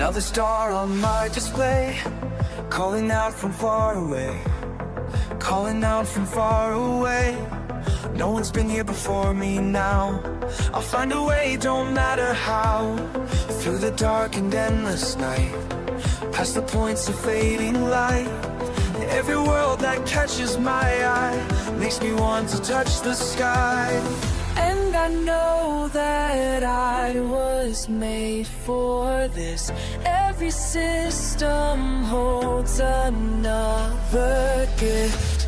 Now the star on my display, calling out from far away, calling out from far away. No one's been here before me now. I'll find a way, don't matter how. Through the dark and endless night, past the points of fading light. Every world that catches my eye makes me want to touch the sky. And I know that I was made for this. Every system holds another gift.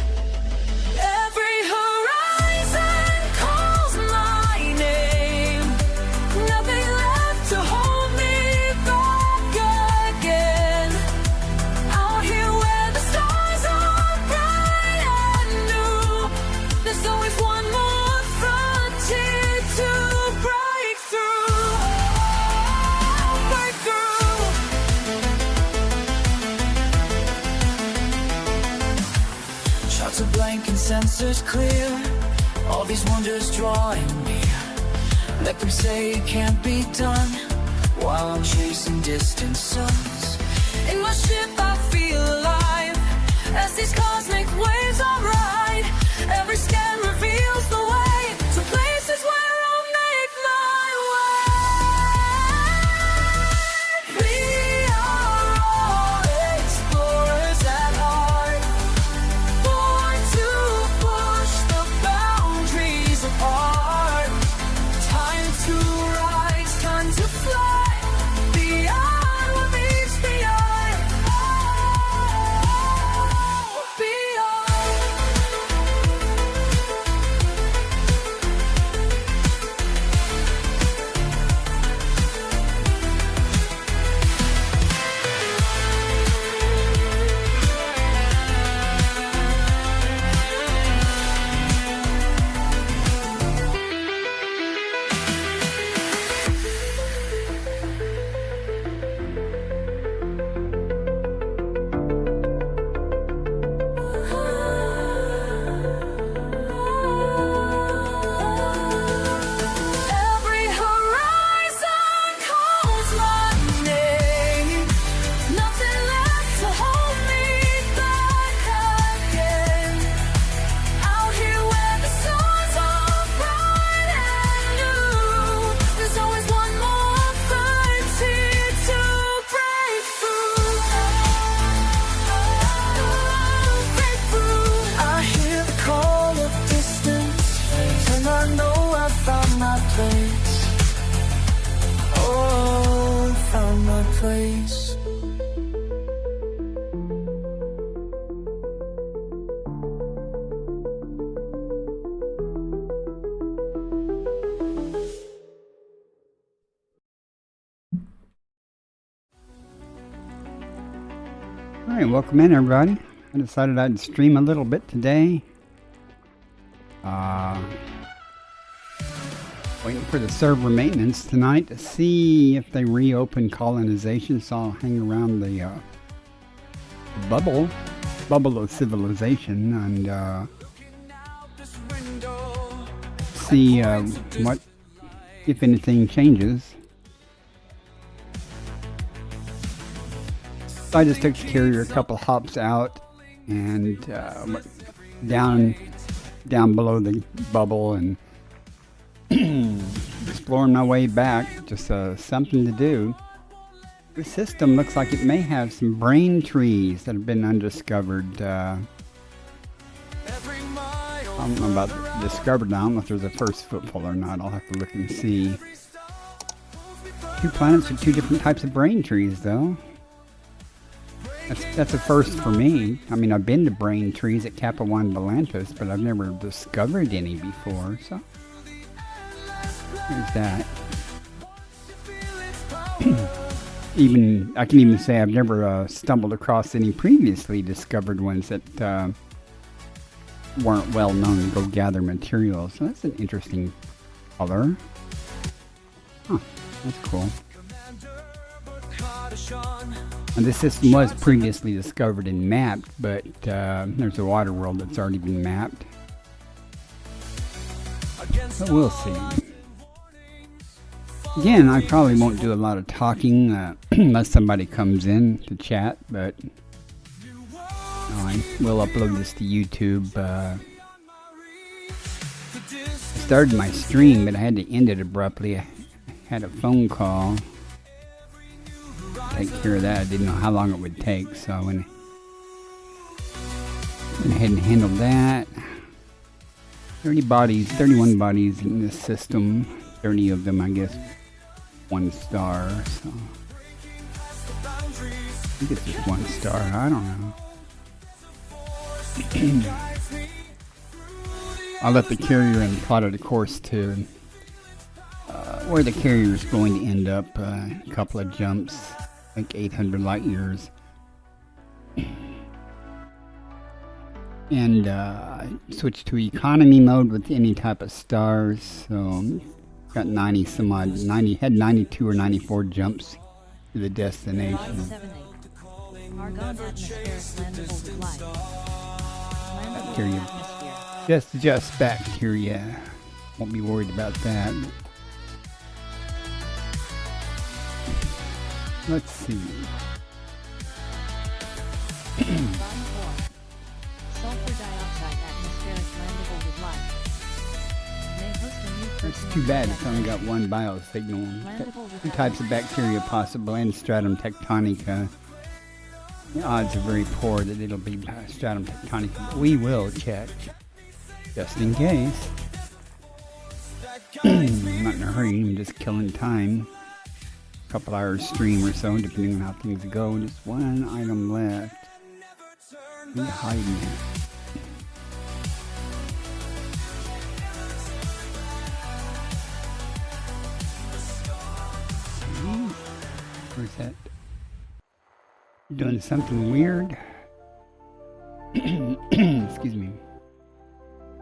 Blank and sensors clear, all these wonders drawing near. Let them say it can't be done, while I'm chasing distant suns. In my ship I feel alive, as these cosmic waves I ride. Every scan reveals the way to places where I'll make my way. We are all explorers at heart, born to push the boundaries apart. Time to rise, time to fly beyond what meets the eye. Every horizon calls my name. Nothing left to hold me back again. Out here where the stars are bright and new, there's always one more opportunity to break through. Break through. I hear the call of distance, and I know I found my place. Oh, found my place. All right, welcome in everybody. I decided I'd stream a little bit today. Waiting for the server maintenance tonight to see if they reopen colonization, so I'll hang around the bubble of civilization and see what, if anything, changes. So I just took the carrier a couple hops out and down below the bubble and exploring my way back. Just something to do. The system looks like it may have some brain trees that have been undiscovered. I don't know about discovered. I don't know if there's a first footfall or not. I'll have to look and see. 2 planets with 2 different types of brain trees, though. That's a first for me. I mean, I've been to brain trees at Kappa 1 Volantis, but I've never discovered any before, so there's that. I can even say I've never stumbled across any previously discovered ones that weren't well known to go gather materials. So that's an interesting color. Huh, that's cool. And this system was previously discovered and mapped, but there's a water world that's already been mapped. So we'll see. Again, I probably won't do a lot of talking unless somebody comes in to chat, but I will upload this to YouTube. I started my stream, but I had to end it abruptly. I had a phone call. Take care of that. I didn't know how long it would take, so I went ahead and handled that. 31 bodies in this system. 30 of them, I guess, 1 star. So I think it's just 1 star. I don't know. I'll let the carrier and plot out a course to where the carrier is going to end up. A couple of jumps, like 800 light years. And switch to economy mode with any type of stars. So got 90 some odd, had 92 or 94 jumps to the destination. Bacteria. Just bacteria. Won't be worried about that. Let's see. It's too bad it's only got 1 biosignal. 2 types of bacteria possible and stratum tectonica. The odds are very poor that it'll be stratum tectonica, but we will check just in case. I'm not in a hurry, I'm just killing time. A couple hours stream or so, depending on how things go. Just 1 item left. Be hiding it. Where's that? Doing something weird. Excuse me.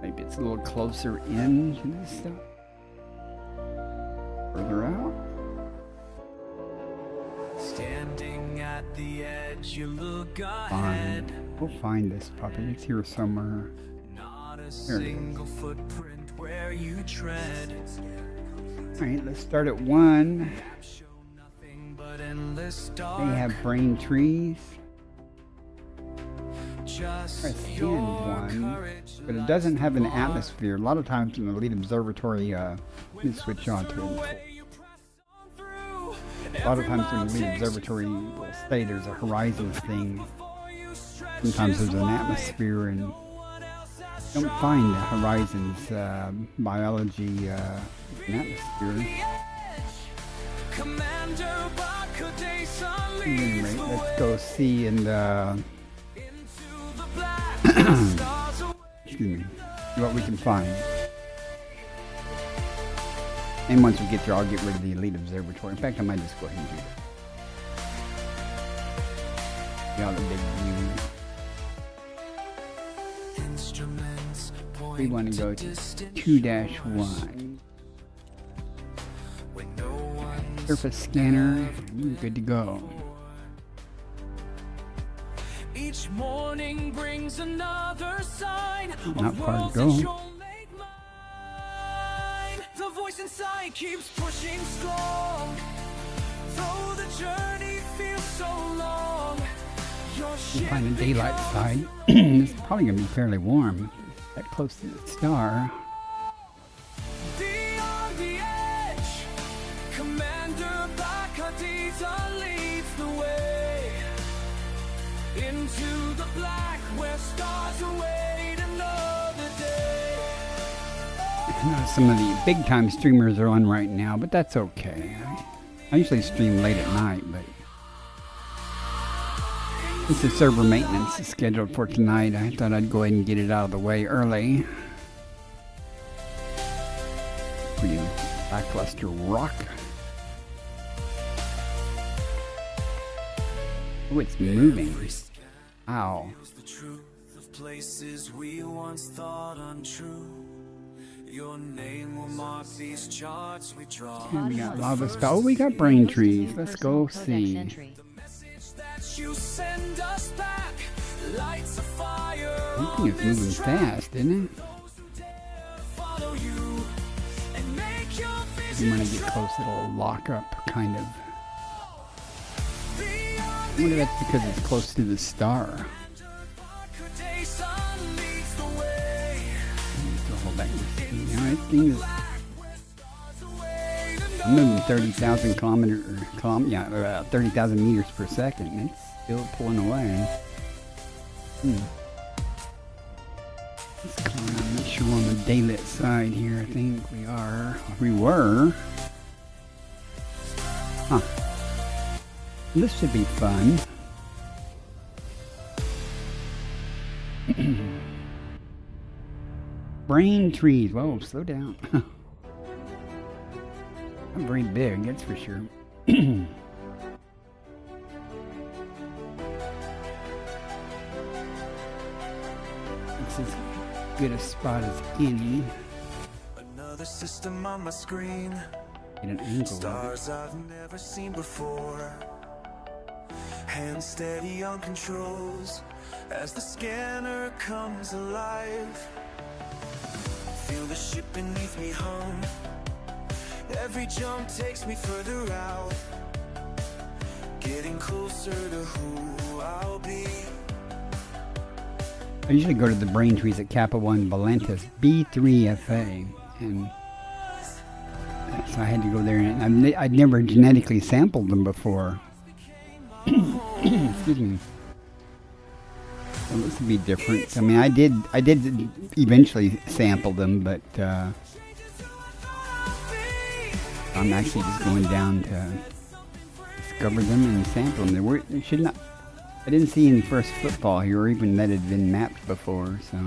Maybe it's a little closer in to this stuff. Further out. Standing at the edge, you look ahead. Fine. We'll find this puppy. It's here somewhere. Not a single footprint where you tread. Alright, let's start at 1. They have brain trees. Press end 1, but it doesn't have an atmosphere. A lot of times in the Elite Observatory, you switch on to it. A lot of times in the Elite Observatory, will say there's a horizons thing. Sometimes there's an atmosphere, and you don't find the horizons biology atmosphere. Anyway, let's go see and excuse me, what we can find. And once we get there, I'll get rid of the Elite Observatory. In fact, I might just go ahead and do that. Got the big view. We want to go to 2-1. Surface scanner, good to go. Each morning brings another sign. Not far to go. The voice inside keeps pushing strong. Though the journey feels so long. We'll find a daylight side. It's probably gonna be fairly warm. That close to the star. Beyond the edge, Commander Bakadita leads the way into the black where stars await another day. I know some of the big time streamers are on right now, but that's okay. I usually stream late at night, but since the server maintenance is scheduled for tonight, I thought I'd go ahead and get it out of the way early. Pretty lackluster rock. Oh, it's moving. Ow. The truth of places we once thought untrue. Your name will mark these charts we draw. And we got lava spell. Oh, we got brain trees. Let's go see. The message that you send us back lights a fire. I think it's moving fast, isn't it? And when I get close, it'll lock up, kind of. I wonder if that's because it's close to the star. Hold back. You know, this thing is I'm moving 30,000 30,000 meters per second. And it's still pulling away. I'm not sure on the daylit side here. I think we are. We were. Huh. This should be fun. Brain trees. Whoa, slow down. I'm very big, that's for sure. It's as good a spot as any. Another system on my screen. Get an angle. Stars I've never seen before. Hands steady on controls as the scanner comes alive. Feel the ship beneath me hum. Every jump takes me further out, getting closer to who I'll be. I usually go to the brain trees at Kappa 1 Valentis B3FA, and so I had to go there, and I'd never genetically sampled them before. Excuse me. So this would be different. I mean, I did eventually sample them, but I'm actually just going down to discover them and sample them. They should not. I didn't see any first footfall here, or even that had been mapped before. So.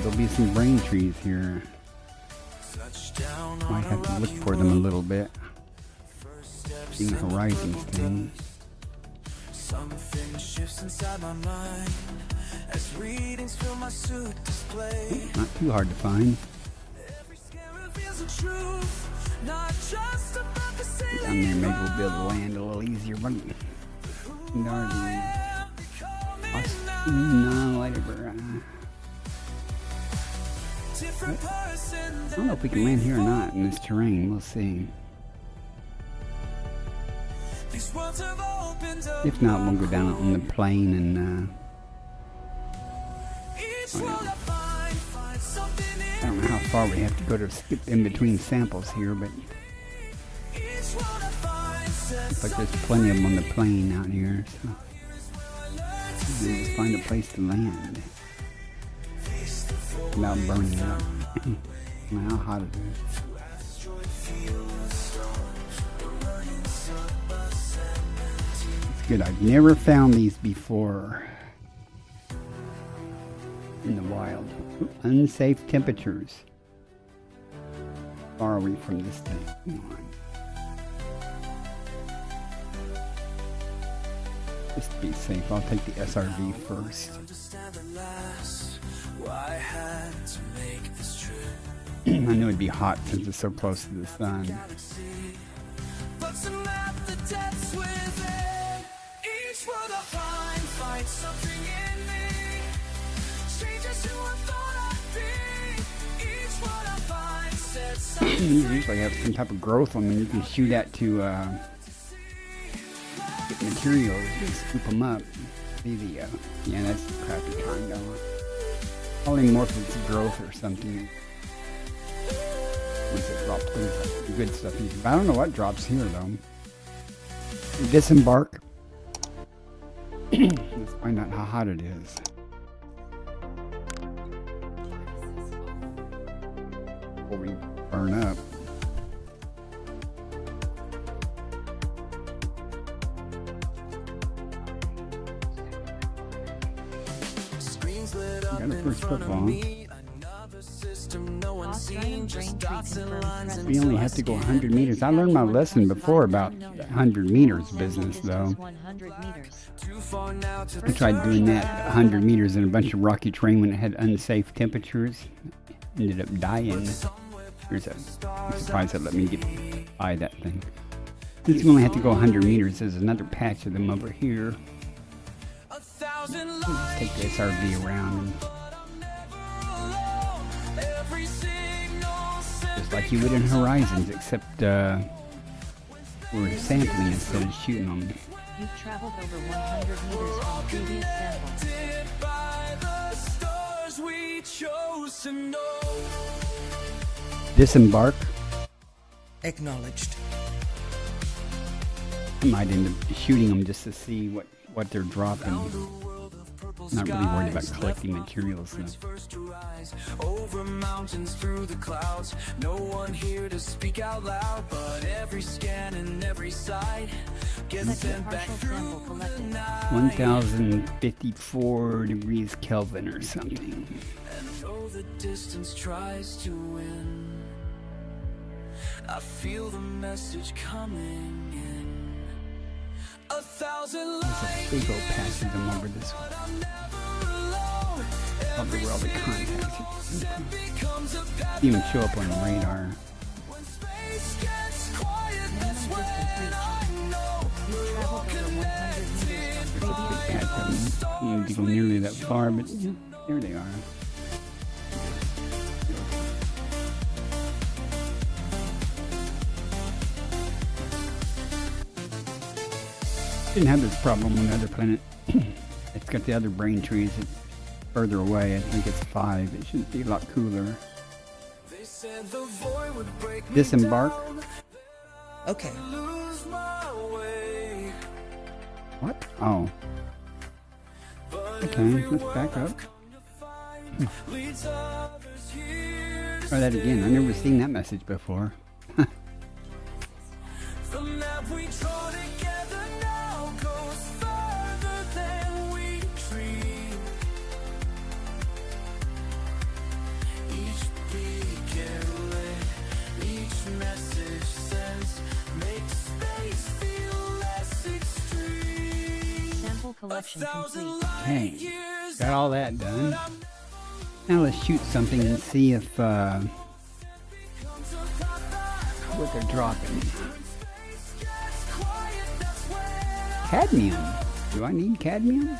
There'll be some brain trees here. Might have to look for them a little bit. See the horizons thing. Something shifts inside my mind as readings fill my suit display. Not too hard to find. Every scare reveals the truth, not just about the sailing. Down there, maybe we'll be able to land a little easier. But no, whatever. I don't know if we can land here or not in this terrain. We'll see. If not, we'll go down on the plane and I don't know how far we have to go to skip in between samples here, but looks like there's plenty of them on the plane out here, so we'll just find a place to land without burning up. How hot it is. It's good. I've never found these before in the wild. Unsafe temperatures. Far away from this thing. Come on. Just to be safe, I'll take the SRV first. I knew it'd be hot since it's so close to the sun. You usually have some type of growth on them you can shoot at to get materials and scoop them up. See the, yeah, that's the crappy kind though. Probably more if it's growth or something. Once it drops things like the good stuff. But I don't know what drops here though. Disembark. Let's find out how hot it is. Before we burn up. Got a first football. We only have to go 100 meters. I learned my lesson before about 100 meters business, though. I tried doing that 100 meters in a bunch of rocky terrain when it had unsafe temperatures. Ended up dying. I'm surprised that let me get by that thing. Since we only have to go 100 meters, there's another patch of them over here. Let's take this RV around and just like you would in Horizons, except we're sampling instead of shooting them. You've traveled over 100 meters from previous sample. Disembark. Acknowledged. I might end up shooting them just to see what they're dropping. Not really worried about collecting materials though. Over mountains, through the clouds, no one here to speak out loud, but every scan and every sight gets sent back through the night. 1054 degrees Kelvin or something. And though the distance tries to win, I feel the message coming in. 1,000 light Big old passage them over this way. Probably where all the contacts even show up on radar. when space gets quiet, Minimum that's when distance reached. You've traveled over 100 meters from There's a big previous patch of them. You don't need to go nearly that far, but yeah, there they are. Didn't have this problem on the other planet. It's got the other brain trees further away. I think it's 5. It should be a lot cooler. they said the void would break me Disembark. down, Okay. lose my way. What? Oh. But Okay, let's back up. leads others here to Try that again. I've never seen that message before. the map we draw together now goes further than we dream. Each beacon lit, each message sent makes space feel less extreme. sample collection complete. Hey, got all that done. Now let's shoot something and see if what they're dropping. Cadmium. Do I need cadmium?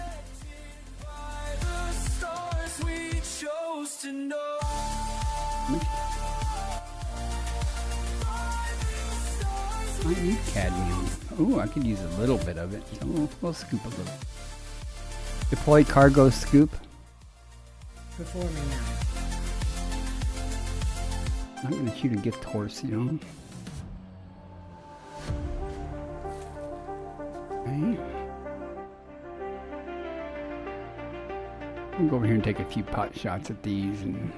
I need cadmium. Ooh, I could use a little bit of it. So we'll scoop a little. Deploy cargo scoop. Performing now. I'm not gonna shoot a gift horse, you know. Okay. I'll go over here and take a few pot shots at these and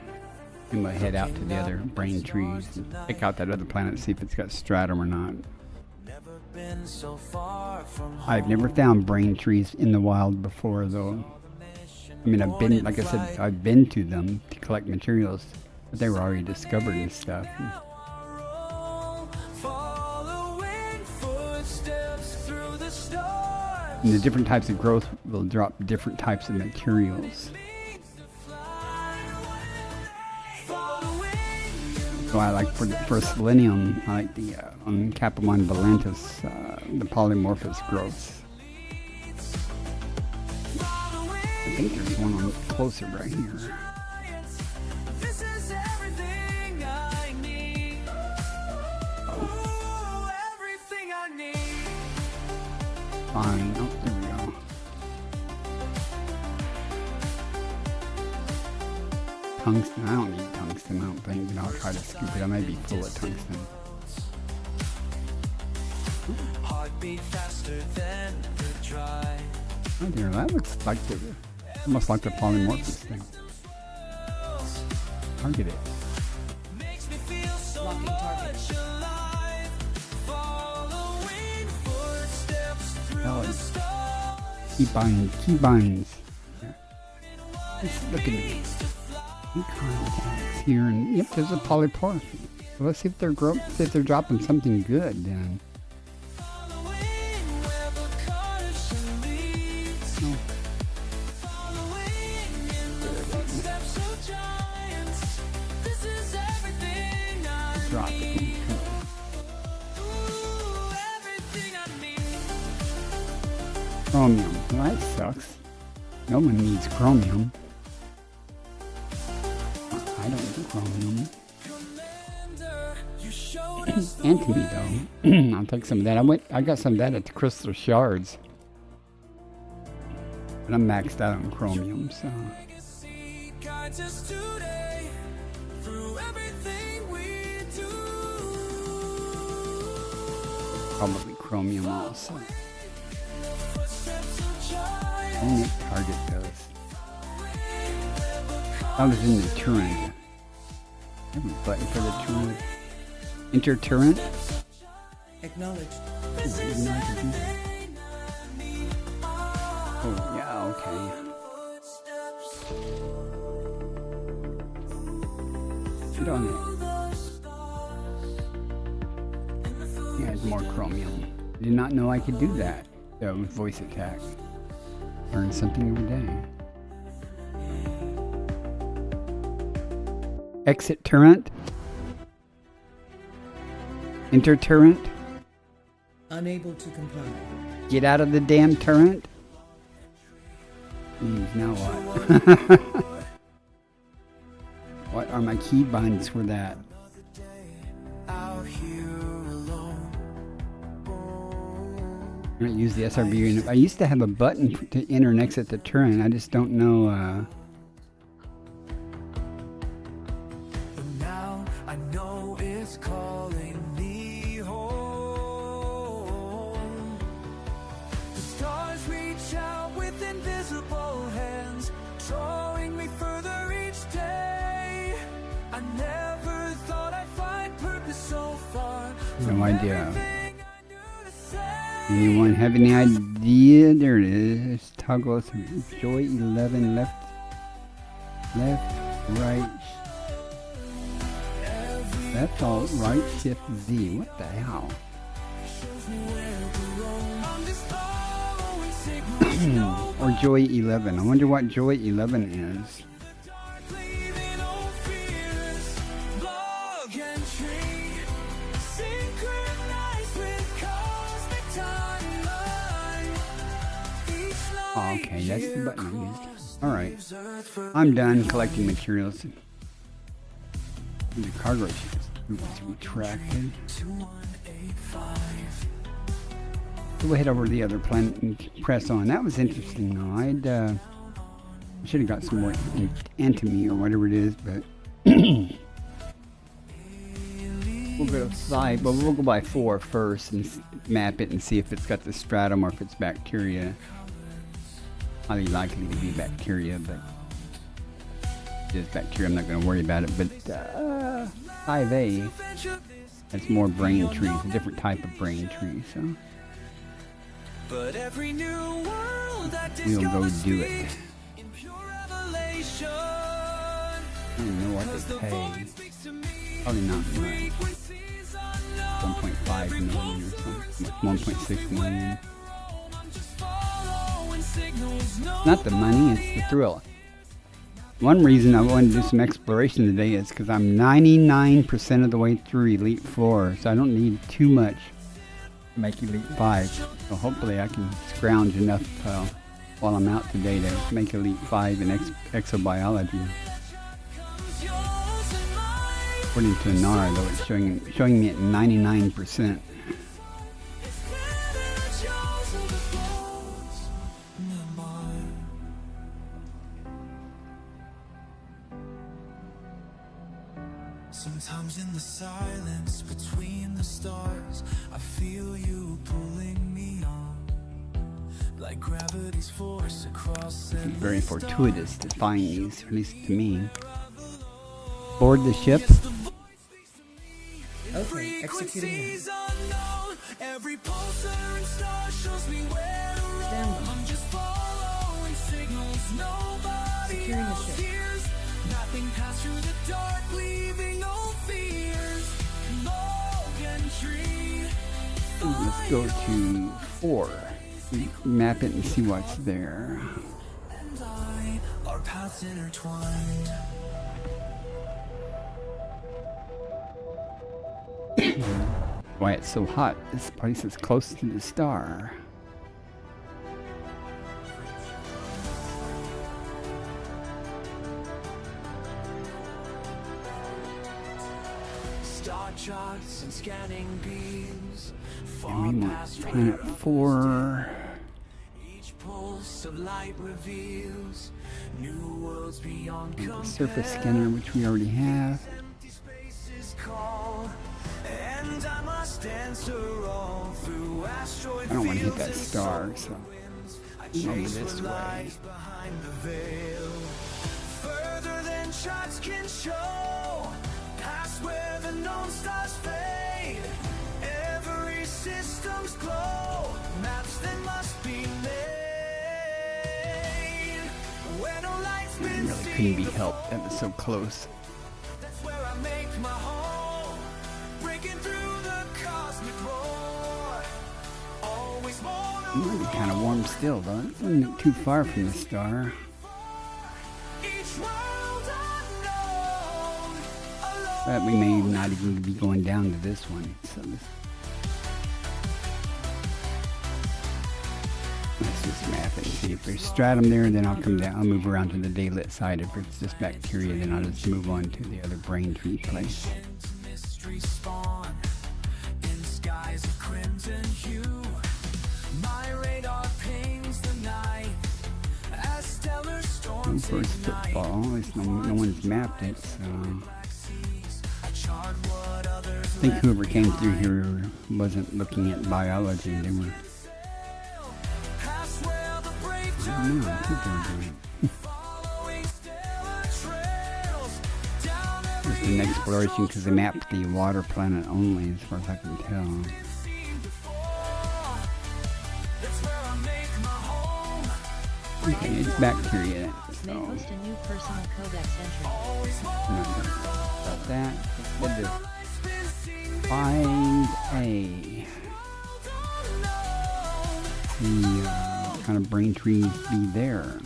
then we'll head out to the other brain trees and check out that other planet, see if it's got stratum or not. Never been so far from I've never found brain trees in the wild before though. I mean, I've been, like I said, I've been to them to collect materials, but they were already discovered and stuff. following footsteps through the stars. And the different types of growth will drop different types of materials. So I like for selenium, I like the on Capimon valentis, the polymorphous growths. I think there's one on closer right here. This is everything I need. Ooh, everything I need. Fine. Oh, there we go. Tungsten. I don't need tungsten. I don't think. But I'll try to scoop it. I may be full of tungsten. Heartbeat faster than the drive. Oh dear, that looks like almost like the polymorphous thing. Target it. Makes me feel so Locking target. much alive. Following footsteps through Hell, the stars. Keybinds. Yeah. Let's look at the contacts here, and yep, there's a polyporphy. So let's see if they're see if they're dropping something good then. Following where the caution leads. Oh, Following in the footsteps of giants. This is everything I drop need. it. Ooh, everything I need. Chromium. Well, that sucks. No one needs chromium. I don't do chromium. Antimony though. I'll take some of that. I got some of that at the Crystal Shards. But I'm maxed out on chromium, so. Probably chromium also. Only target does. I was in the turret. I have a button for the turret. Enter turret. Acknowledged. Oh, I didn't know I could do that. Oh, yeah, okay. Get on it. Yeah, it's more chromium. Did not know I could do that. So with voice attack. Learn something every day. Exit turret. Enter turret. Unable to comply. Get out of the damn turret. Now what? What are my key binds for that? I don't use the SRB. I used to have a button to enter and exit the turret. I just don't know. Now I know it's calling me home. The stars reach out with invisible hands, drawing me further each day. I never thought I'd find purpose so far. No idea. Anyone have any idea? There it is. Toggle Joy 11 left, right. That's all right. Shift Z. What the hell? Or Joy 11. I wonder what Joy 11 is. Oh, okay, that's the button I used. Alright. I'm done collecting materials. The cargo ship is retracted. So we'll head over to the other planet and press on. That was interesting though. I should have got some more antimony or whatever it is, but we'll go to 5, but we'll go by 4 first and map it and see if it's got the stratum or if it's bacteria. Highly likely to be bacteria, but if it's bacteria, I'm not going to worry about it. But 5A, that's more brain trees, a different type of brain tree. So we'll go do it. I don't know what they pay. Probably not much. 1.5 million or something. 1.6 million. Not the money, it's the thrill. One reason I wanted to do some exploration today is because I'm 99% of the way through Elite 4, so I don't need too much to make Elite 5. So hopefully I can scrounge enough while I'm out today to make Elite 5 in exobiology. According to Nara, though, it's showing me at 99%. Sometimes in the silence between the stars, I feel you pulling me on, like gravity's force across. It's very fortuitous to find these, at least to me. Board the ship. Okay, executing now. Every pulsar and star shows me where to roam. I'm just following signals. Nobody Securing the else ship. hears. Nothing passed through the dark, leaving no fears. Log entry. Let's go to 4. Map it and see what's there. And I, our paths intertwined. Why it's so hot. This place is close to the star. Star charts and scanning beams. And we want planet 4. Each pulse of light reveals new worlds beyond The surface scanner, which we already have. empty spaces call. And I must answer all through asteroid I don't want to hit fields that and star, solar so winds. I over chase this what way. lies behind the veil. Further than charts can show, past where the known stars fade. Every system's glow, maps that must be made. Where no light's It been really couldn't seen be before, helped. That was so close. that's where I make my home. Breaking through the cosmic roar. Always more It might be kind of warm still, though. It wasn't too far from the star. each world unknown. But we may not even be going down to this one. So let's just map it and see if there's stratum there. Then I'll come down. I'll move around to the daylit side. If it's just bacteria, then I'll just move on to the other brain tree place. Mystery spawn in skies of crimson hue. My radar pings the night as stellar storms First ignite. football. At least no one's mapped it. So I chart what others I think whoever came through here wasn't looking at biology. They were. past where the brave I turn don't know. I think they were doing following stellar trails down just every an exploration because they mapped the water planet only, as far as I can tell. seen before. That's where I make my home. Okay, it's bacteria. May So host a new personal codex entry. Always more I'm not gonna talk about that. Let's go light's been seen to 5A. unknown. The kind of brain trees be there.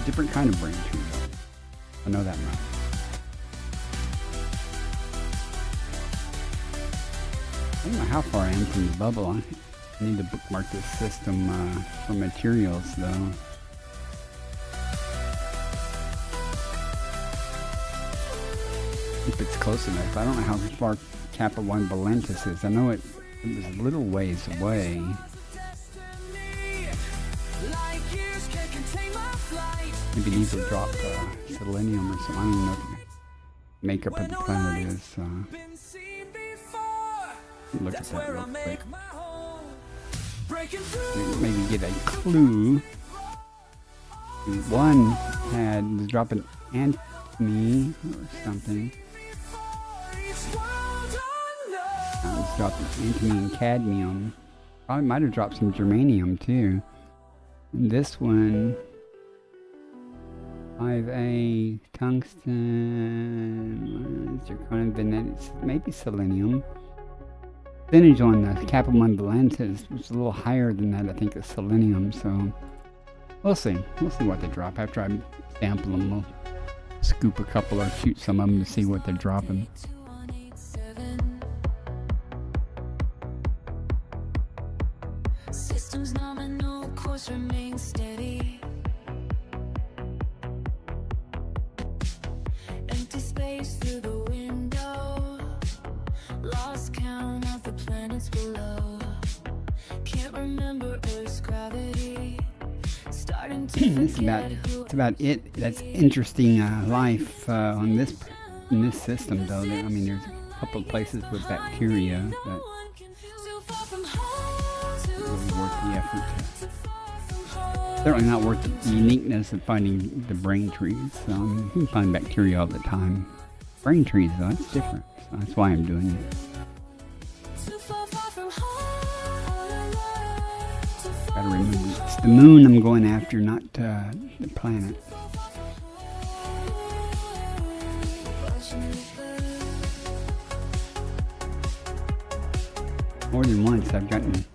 Different kind of brain tree, though. I know that much. I don't know how far I am from the bubble. I need to bookmark this system for materials, though. If it's close enough. I don't know how far Kappa 1 Valentis is. I know it was a little ways away. Destiny, light years can't contain my flight. Maybe these will drop selenium or something. I don't even know what the makeup of the planet is. Been seen before. Look at That's that where I real quick. make my home. Breaking through. Maybe get a clue. One was dropping antimony or something. Each world unknown. It was dropping antimony and cadmium. Probably might have dropped some germanium too. And this one, 5A, tungsten, zirconium, vanadium, maybe selenium. Percentage on the Kappa 1 Valentis was a little higher than that, I think, the selenium. So we'll see. We'll see what they drop. After I sample them, we'll scoop a couple or shoot some of them to see what they're dropping. 2187. Systems nominal, course remains steady. Empty space through the window. Lost count of the planets below. Can't remember Earth's gravity. Starting to That's forget who it's about it. That's interesting life in this system, though. I mean, there's a couple of places with bacteria, but one can feel. Too far from home, it's too really worth the effort. far from home. Certainly not worth the uniqueness of finding the brain trees. You can find bacteria all the time. Brain trees, though, that's different. So that's why I'm doing it. Too far from home. Too far Gotta remember, it's the moon I'm going after, not the planet. More than once, I've gotten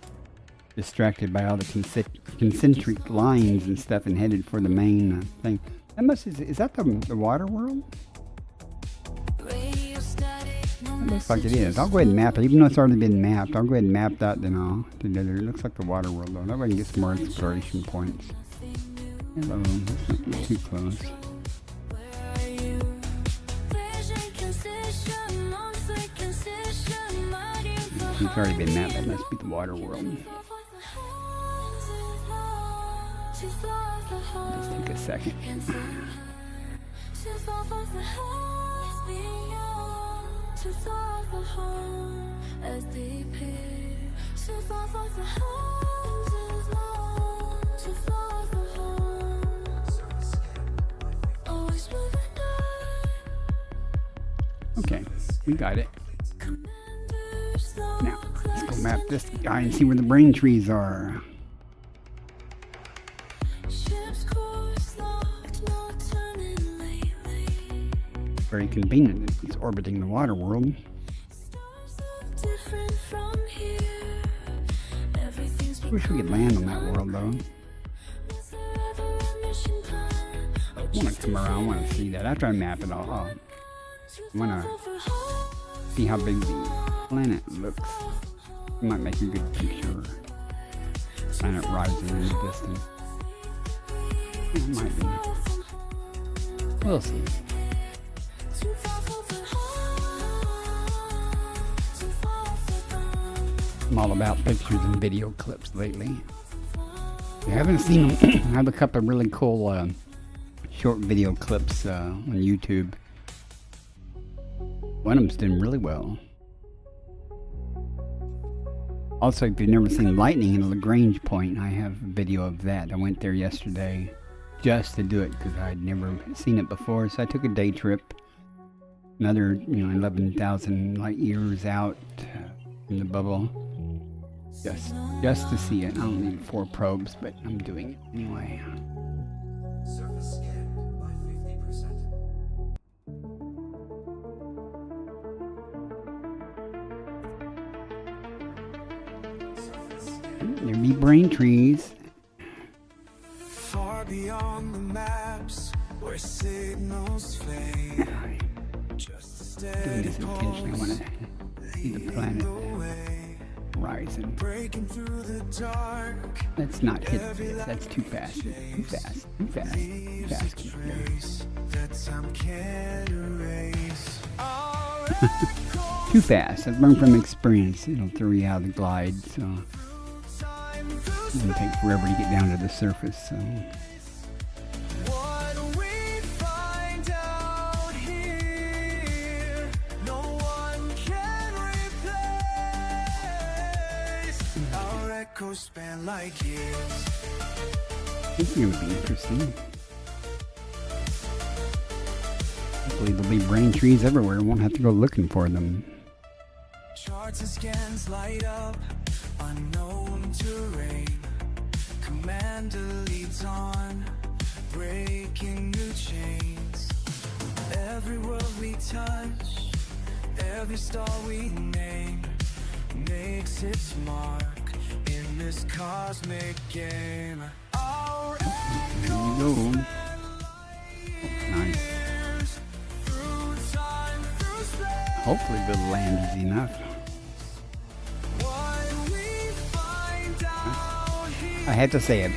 distracted by all the concentric lines and stuff and headed for the main thing. Is that the water world? Radio static, no It looks like it is. I'll go ahead and map it, even though it's already been mapped. I'll go ahead and map that, then I'll do the other. It looks like the water world, though. That way I can get some more exploration points. Hello, let's not get too close. Where are you? Vision can It's already been mapped. That must be the water world. Just take a second. Okay, we got it. Now, let's go map this guy and see where the brain trees are. Very convenient. It's orbiting the water world. Wish we could land on that world though. I want to come around. I want to see that. After I map it all, I want to see how big the planet looks. It might make a good picture. Planet rising in the distance. It might be. We'll see. I'm all about pictures and video clips lately. If you haven't seen them, I have a couple of really cool short video clips on YouTube. One of them's doing really well. Also, if you've never seen lightning in a Lagrange point, I have a video of that. I went there yesterday just to do it because I'd never seen it before. So I took a day trip. Another, 11,000 light years out in the bubble. Just to see it. I don't need 4 probes, but I'm doing it anyway. Surface scanned by 50%. There be brain trees. Far beyond the maps where signals fade. Just a Doing steady this intentionally. I want to see the planet rising. breaking through the dark. Let's not hit this. That's too fast. Too fast. Too fast. Too fast. Trace that time can't erase. Too fast. I've learned from experience. It'll throw you out of the glide. So it'll take forever to get down to the surface. So. What we find out here, no one can replace. Our echoes span like years. This is going to be interesting. Hopefully there'll be brain trees everywhere. Won't have to go looking for them. Charts and scans light up, unknown terrain. Commander leads on, breaking new chains. Every world we touch, every star we name, makes its mark in this cosmic game. Our There you go. Nice. through time, through space. Hopefully the land is enough. What we find out here. I had to say it,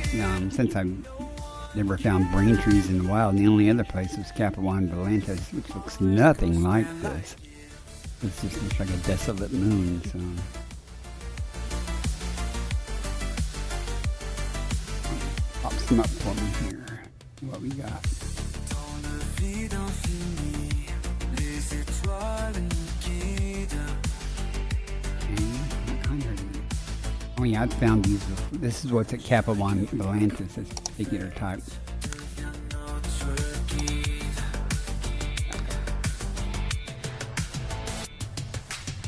since I've never found brain trees in the wild, the only other place was Capawan Atlantis, which looks nothing like this. It just looks like a desolate moon, so. Pop some up for me here. What we got. Dans la vie d'infini, les étoiles nous guident. Oh yeah, I found these. This is what's at Capawan Atlantis, this particular type. Notre guide.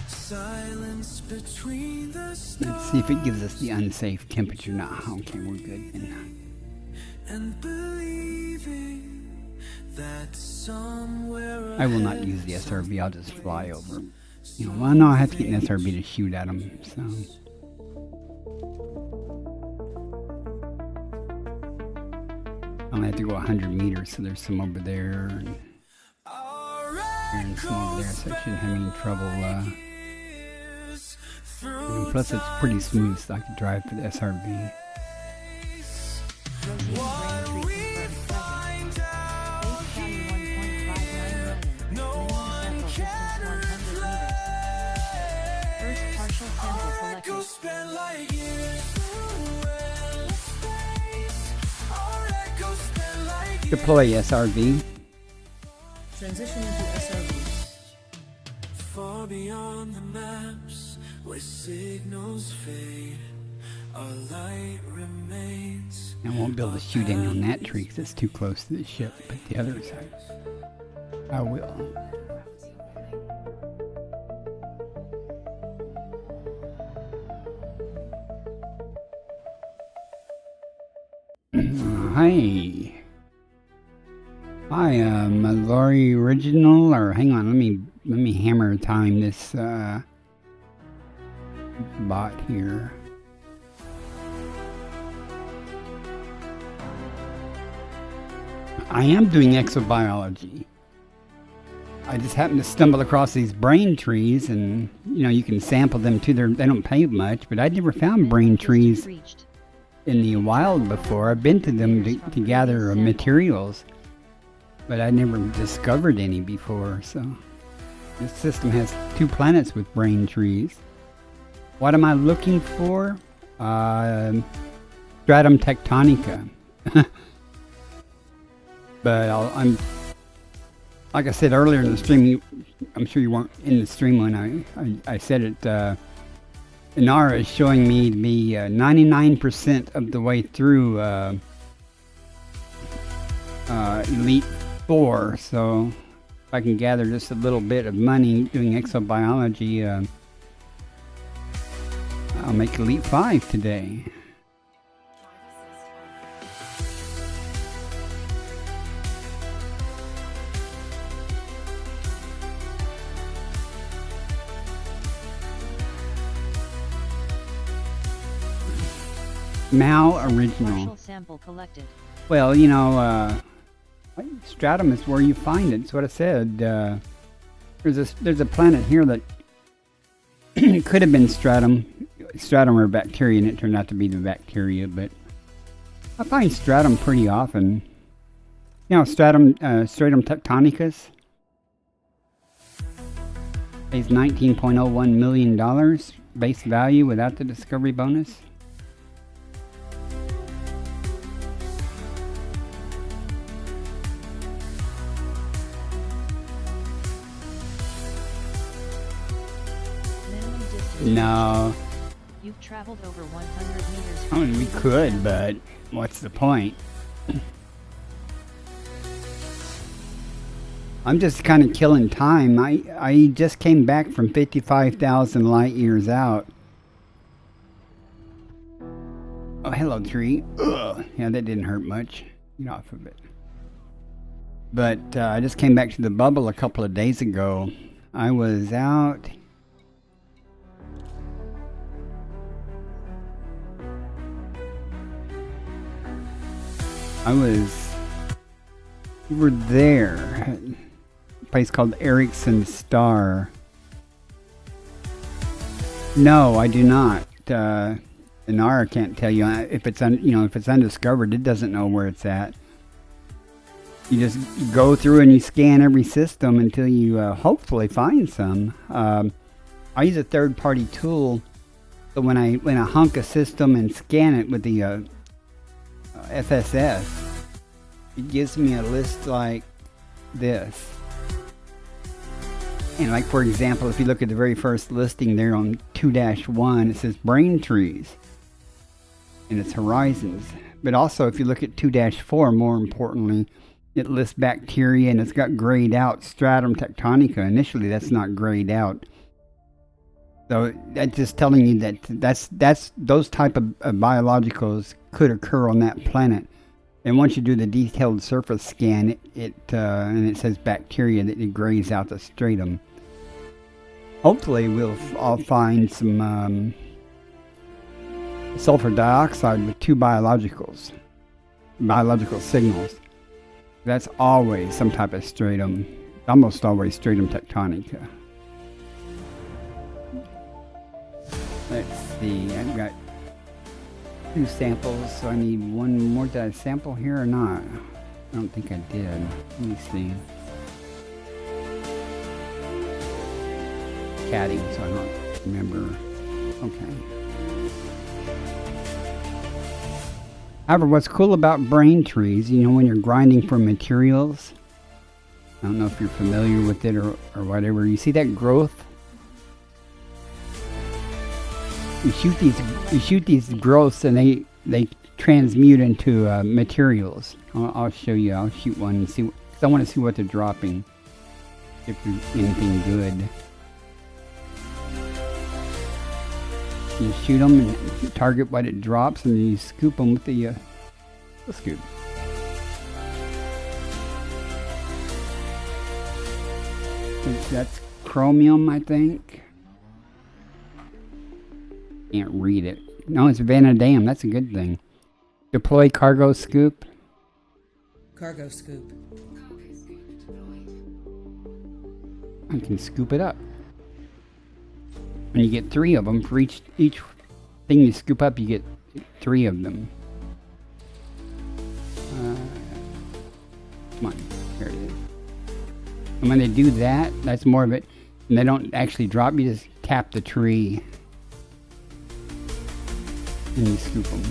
Silence between the Let's stars see if it gives us the unsafe temperature. Nah, okay, we're good. and believing that somewhere I will not use the SRB. I'll just fly over. Well, no, I have to get an SRB to shoot at them. So I only have to go 100 meters. So there's some over there, and some over there. So I shouldn't have any trouble. And plus, it's pretty smooth, so I could drive for the SRB. Base value 1.59 million. Minimum vessel Deploy SRV. Transitioning to SRV. Far beyond the maps, where signals fade, our light remains. I won't be able to shoot in on that tree because it's too close to the ship, but the other side, I will. Hi. Hi, Mallory Original, or hang on, let me hammer time this bot here. I am doing exobiology. I just happened to stumble across these brain trees, and you know, you can sample them too. They don't pay much, but I never found brain trees in the wild before. I've been to them to gather materials, but I never discovered any before. So this system has 2 planets with brain trees. What am I looking for? Stratum tectonica. But I'm like I said earlier in the stream. I'm sure you weren't in the stream when I said it. Inara is showing me to be 99% of the way through Elite 4, so if I can gather just a little bit of money doing exobiology, I'll make Elite 5 today. Mal Original. Partial sample collected. Well, you know, stratum is where you find it. That's what I said. There's a planet here that could have been stratum or bacteria, and it turned out to be the bacteria. But I find stratum pretty often. You know, stratum tectonicus pays $19.01 million base value without the discovery bonus. No. You've traveled over 100 meters. I mean, we could, but what's the point? I'm just kind of killing time. I just came back from 55,000 light years out. Oh, hello, tree. Ugh. Yeah, that didn't hurt much. Get off of it. But I just came back to the bubble a couple of days ago. I was out... we were there, a place called Erickson Star. No, I do not. Inara can't tell you if it's if it's undiscovered. It doesn't know where it's at. You just go through and you scan every system until you hopefully find some. I use a third-party tool, so when I hunk a system and scan it with the FSS, it gives me a list like this. And like, for example, if you look at the very first listing there on 2-1, it says brain trees and it's horizons. But also if you look at 2-4, more importantly, it lists bacteria and it's got grayed out stratum tectonica. Initially that's not grayed out. So that's just telling you that that's those type of biologicals could occur on that planet. And once you do the detailed surface scan, and it says bacteria, that it grays out the stratum. Hopefully I'll find some sulfur dioxide with 2 biological signals. That's always some type of stratum, almost always stratum tectonica. Let's see, I've got 2 samples, so I need one more. Did I sample here or not? I don't think I did. Let me see. Caddy, so I don't remember. Okay. However, what's cool about brain trees, you know, when you're grinding for materials, I don't know if you're familiar with it or whatever, you see that growth? You shoot these growths and they transmute into materials. I'll show you. I'll shoot one and see, because I want to see what they're dropping, if there's anything good. You shoot them and target what it drops, and then you scoop them with the scoop. That's chromium, I think. Can't read it. No, it's vanadium. That's a good thing. Deploy cargo scoop. Cargo scoop. I can scoop it up. And you get 3 of them for each thing you scoop up. You get 3 of them. Come on, there it is. And when they do that, that's more of it. And they don't actually drop. You just tap the tree and you scoop them.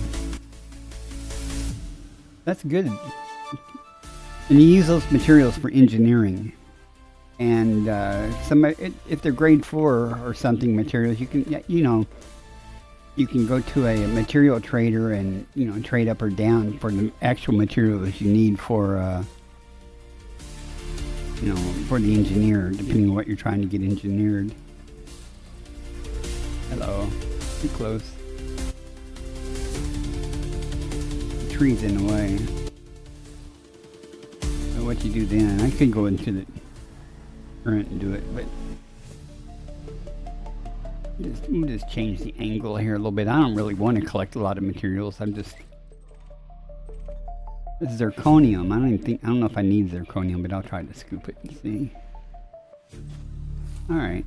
That's good. And you use those materials for engineering. And if they're grade 4 or something materials, you can, you know, you can go to a material trader and, you know, trade up or down for the actual materials you need for, you know, for the engineer, depending on what you're trying to get engineered. Hello. Too close. The tree's in the way. So what you do then, I could go into the current and do it, but we'll just change the angle here a little bit. I don't really want to collect a lot of materials. This is zirconium. I don't know if I need zirconium, but I'll try to scoop it and see. All right.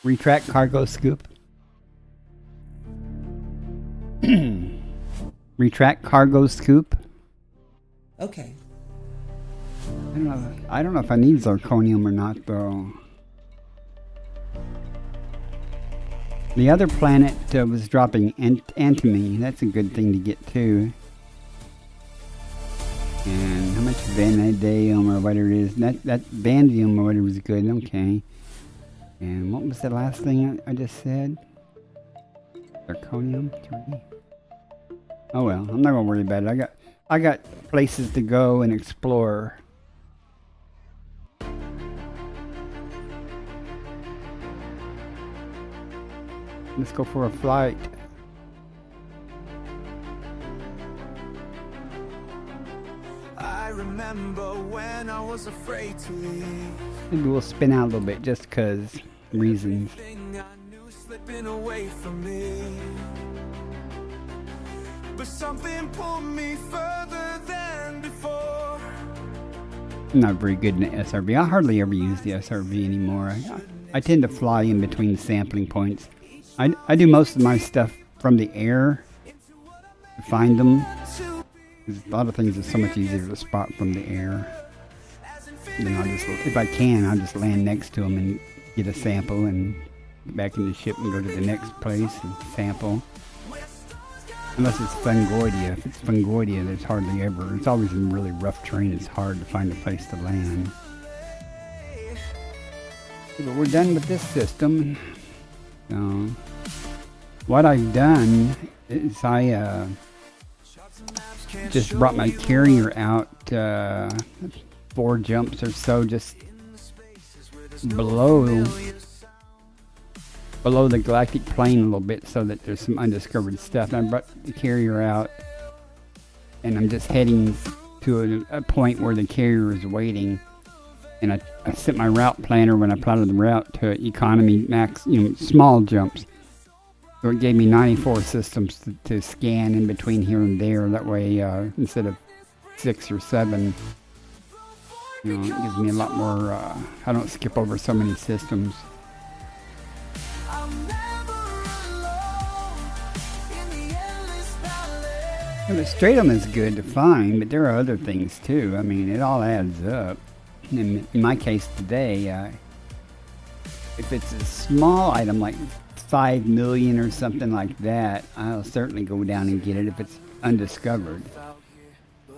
Retract cargo scoop. Retract cargo scoop. Okay. I don't know if I need zirconium or not, though. The other planet was dropping antimony. That's a good thing to get too. And how much vanadium or whatever it is? That vanadium or whatever is good. Okay. And what was the last thing I just said? Zirconium 3. Oh well, I'm not gonna worry about it. I got places to go and explore. Let's go for a flight. I remember when I was afraid to leave. Maybe we'll spin out a little bit just because reasons. Everything I knew slipping away from me. But something pulled me further than before. I'm not very good in the SRV. I hardly ever use the SRV anymore. I tend to fly in between sampling points. I do most of my stuff from the air to find them. A lot of things are so much easier to spot from the air. Then if I can, I'll just land next to them and get a sample and get back in the ship and go to the next place and sample. Unless it's Fungoidia. If it's Fungoidia, there's hardly ever. It's always in really rough terrain. It's hard to find a place to land. But we're done with this system. So, what I've done is I just brought my carrier out 4 jumps or so, just below the galactic plane a little bit, so that there's some undiscovered stuff. And I brought the carrier out, and I'm just heading to a point where the carrier is waiting. And I set my route planner when I plotted the route to economy max, small jumps. So it gave me 94 systems to scan in between here and there. That way, instead of 6 or 7, it gives me a lot more. I don't skip over so many systems. And the stratum is good to find, but there are other things too. I mean, it all adds up. In my case today, if it's a small item like 5 million or something like that, I'll certainly go down and get it if it's undiscovered.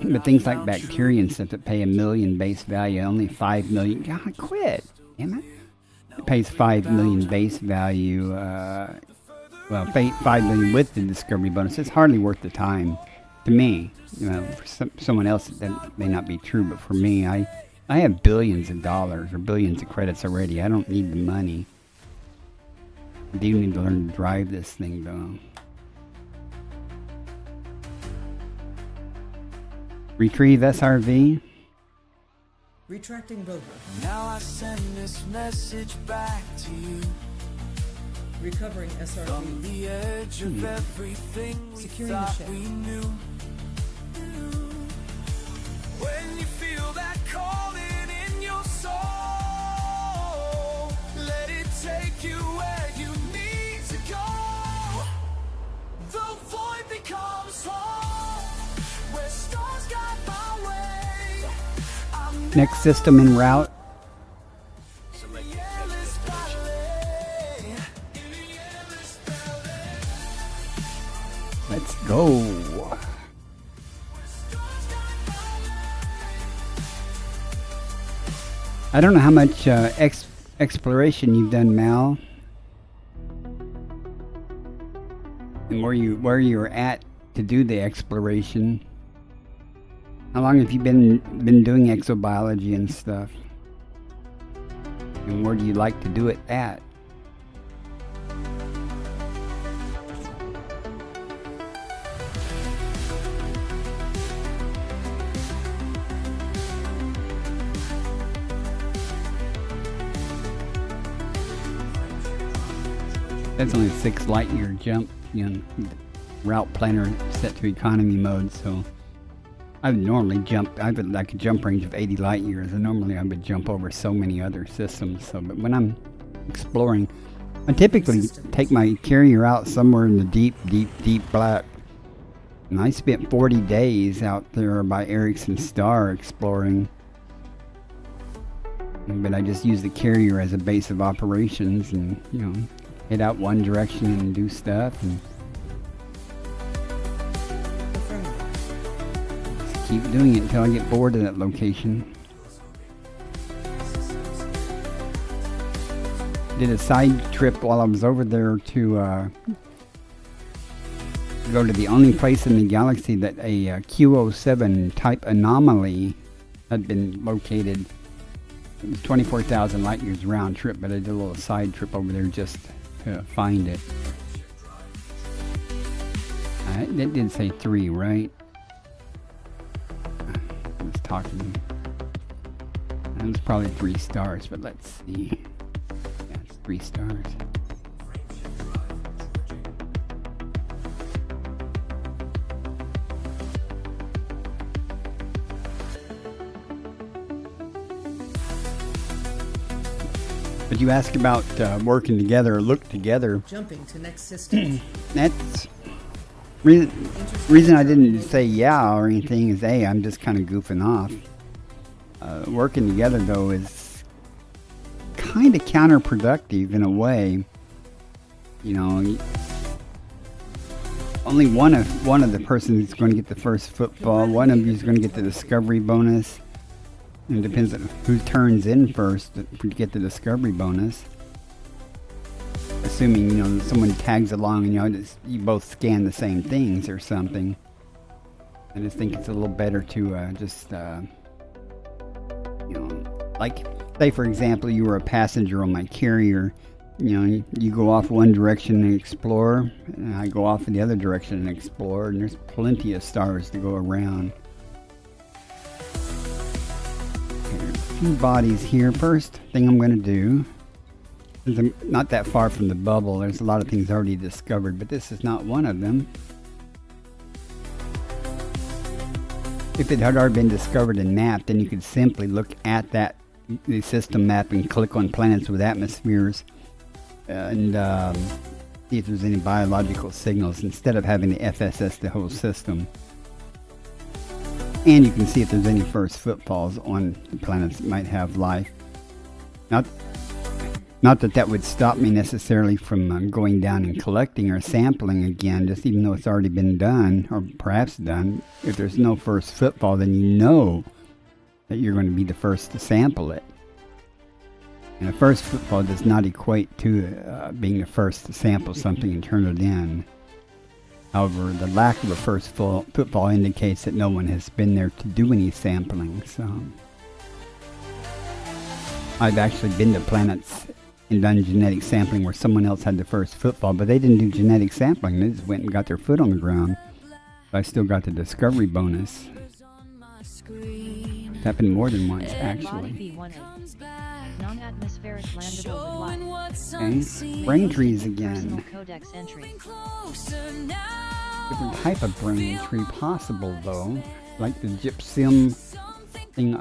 But things like bacteria and stuff that pay $1 million base value, only 5 million. God, quit! Damn it! It pays 5 million base value. Well, 5 million with the discovery bonus. It's hardly worth the time to me. You know, for someone else that may not be true, but for me, I have billions of dollars or billions of credits already. I don't need the money. I do need to learn to drive this thing though. Retrieve SRV. Retracting rover. Now I send this message back to you. Recovering On SRV. the edge of everything we Securing the thought ship. we knew. When you feel that calling in your soul, let it take you where you need to go. The void becomes home, where stars guide my way. I'm Next system en route. endless ballet. Endless ballet. Let's go. I don't know how much exploration you've done, Mal, and where you're at to do the exploration. How long have you been doing exobiology and stuff? And where do you like to do it at? That's only a 6 light year jump, you know, route planner set to economy mode, so I would normally jump, I would like a jump range of 80 light years, and normally I would jump over so many other systems. So, but when I'm exploring, I typically take my carrier out somewhere in the deep black. And I spent 40 days out there by Erickson Star exploring. But I just use the carrier as a base of operations and, you know, head out one direction and do stuff and just keep doing it until I get bored of that location. Did a side trip while I was over there to go to the only place in the galaxy that a Q07 type anomaly had been located. It was 24,000 light years round trip, but I did a little side trip over there just to find it. It did say 3, right? I was talking. That was probably 3 stars, but let's see. Yeah, it's 3 stars. But you ask about working together or look together. Jumping to next system. That's reason I didn't say yeah or anything is I'm just kind of goofing off. Working together though is kind of counterproductive in a way. You know, only one of the persons is going to get the first football. One of you is going to get the discovery bonus. It depends on who turns in first to get the discovery bonus. Assuming, you know, someone tags along and you both scan the same things or something. I just think it's a little better to just, you know, like, say for example, you were a passenger on my carrier. You know, you go off one direction and explore, and I go off in the other direction and explore, and there's plenty of stars to go around. Few bodies here. First thing I'm going to do, since I'm not that far from the bubble, there's a lot of things already discovered, but this is not one of them. If it had already been discovered and mapped, then you could simply look at the system map and click on planets with atmospheres and see if there's any biological signals instead of having to FSS the whole system. And you can see if there's any first footfalls on the planets that might have life. Not Not that that would stop me necessarily from going down and collecting or sampling again, just even though it's already been done, or perhaps done. If there's no first footfall, then you know that you're going to be the first to sample it. And a first footfall does not equate to being the first to sample something and turn it in. However, the lack of a first footfall indicates that no one has been there to do any sampling. So, I've actually been to planets and done genetic sampling where someone else had the first footfall, but they didn't do genetic sampling. They just went and got their foot on the ground. But I still got the discovery bonus. It happened more than once, actually. Non-atmospheric landable with life. Okay, brain trees again. Codex entry. Different type of brain tree possible, though. Like the gypsum thing.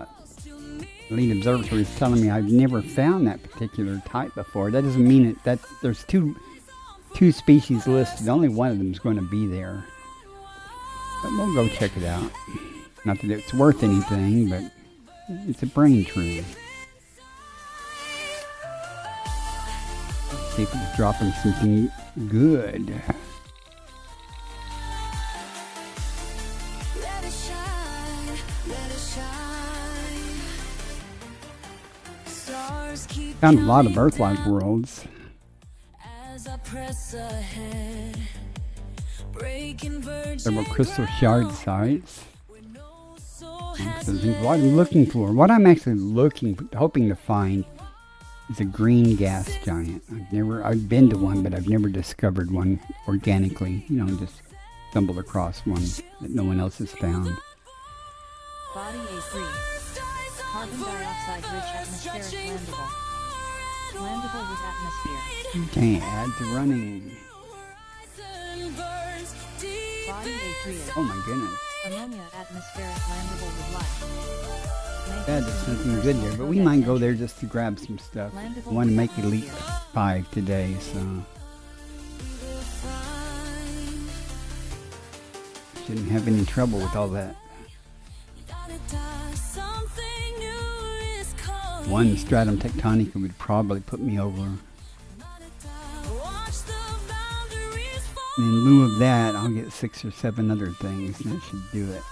Elite Observatory is telling me I've never found that particular type before. That doesn't mean that there's two species listed. Only one of them is going to be there. But we'll go check it out. Not that it's worth anything, but it's a brain tree. Let's see if it's dropping something good. Let it shine, let it shine. Stars keep Found a lot of Earth-like worlds. as I press ahead. Breaking virgin Several crystal shard sites. with no soul has So what I'm looking for, what I'm actually hoping to find, is a green gas giant. I've been to one, but I've never discovered one organically. You know, just stumbled across one that no one else has found. Body A3. Carbon dioxide rich atmospheric landable. Landable with atmosphere. Okay, ads are running. burns deep. Body A3. Oh my goodness. Ammonia atmospheric landable with life. Yeah, there's nothing good there, but we might go there just to grab some stuff. I want to make Elite 5 today, so shouldn't have any trouble with all that. Something new is calling. One stratum tectonica would probably put me over. Watch the boundaries fall. And in lieu of that, I'll get 6 or 7 other things, and that should do it.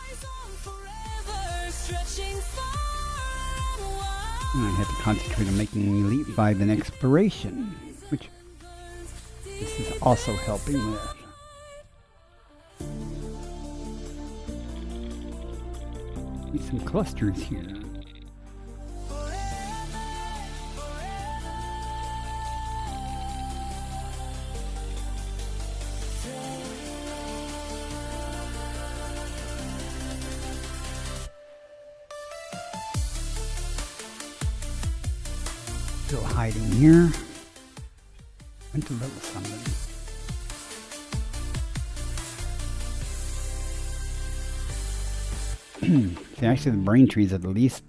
Forever stretching far And I have to concentrate on making Elite 5 an exploration, which this is also helping with. Need some clusters here. Still hiding here. Went to little something. See, actually, the brain trees are the least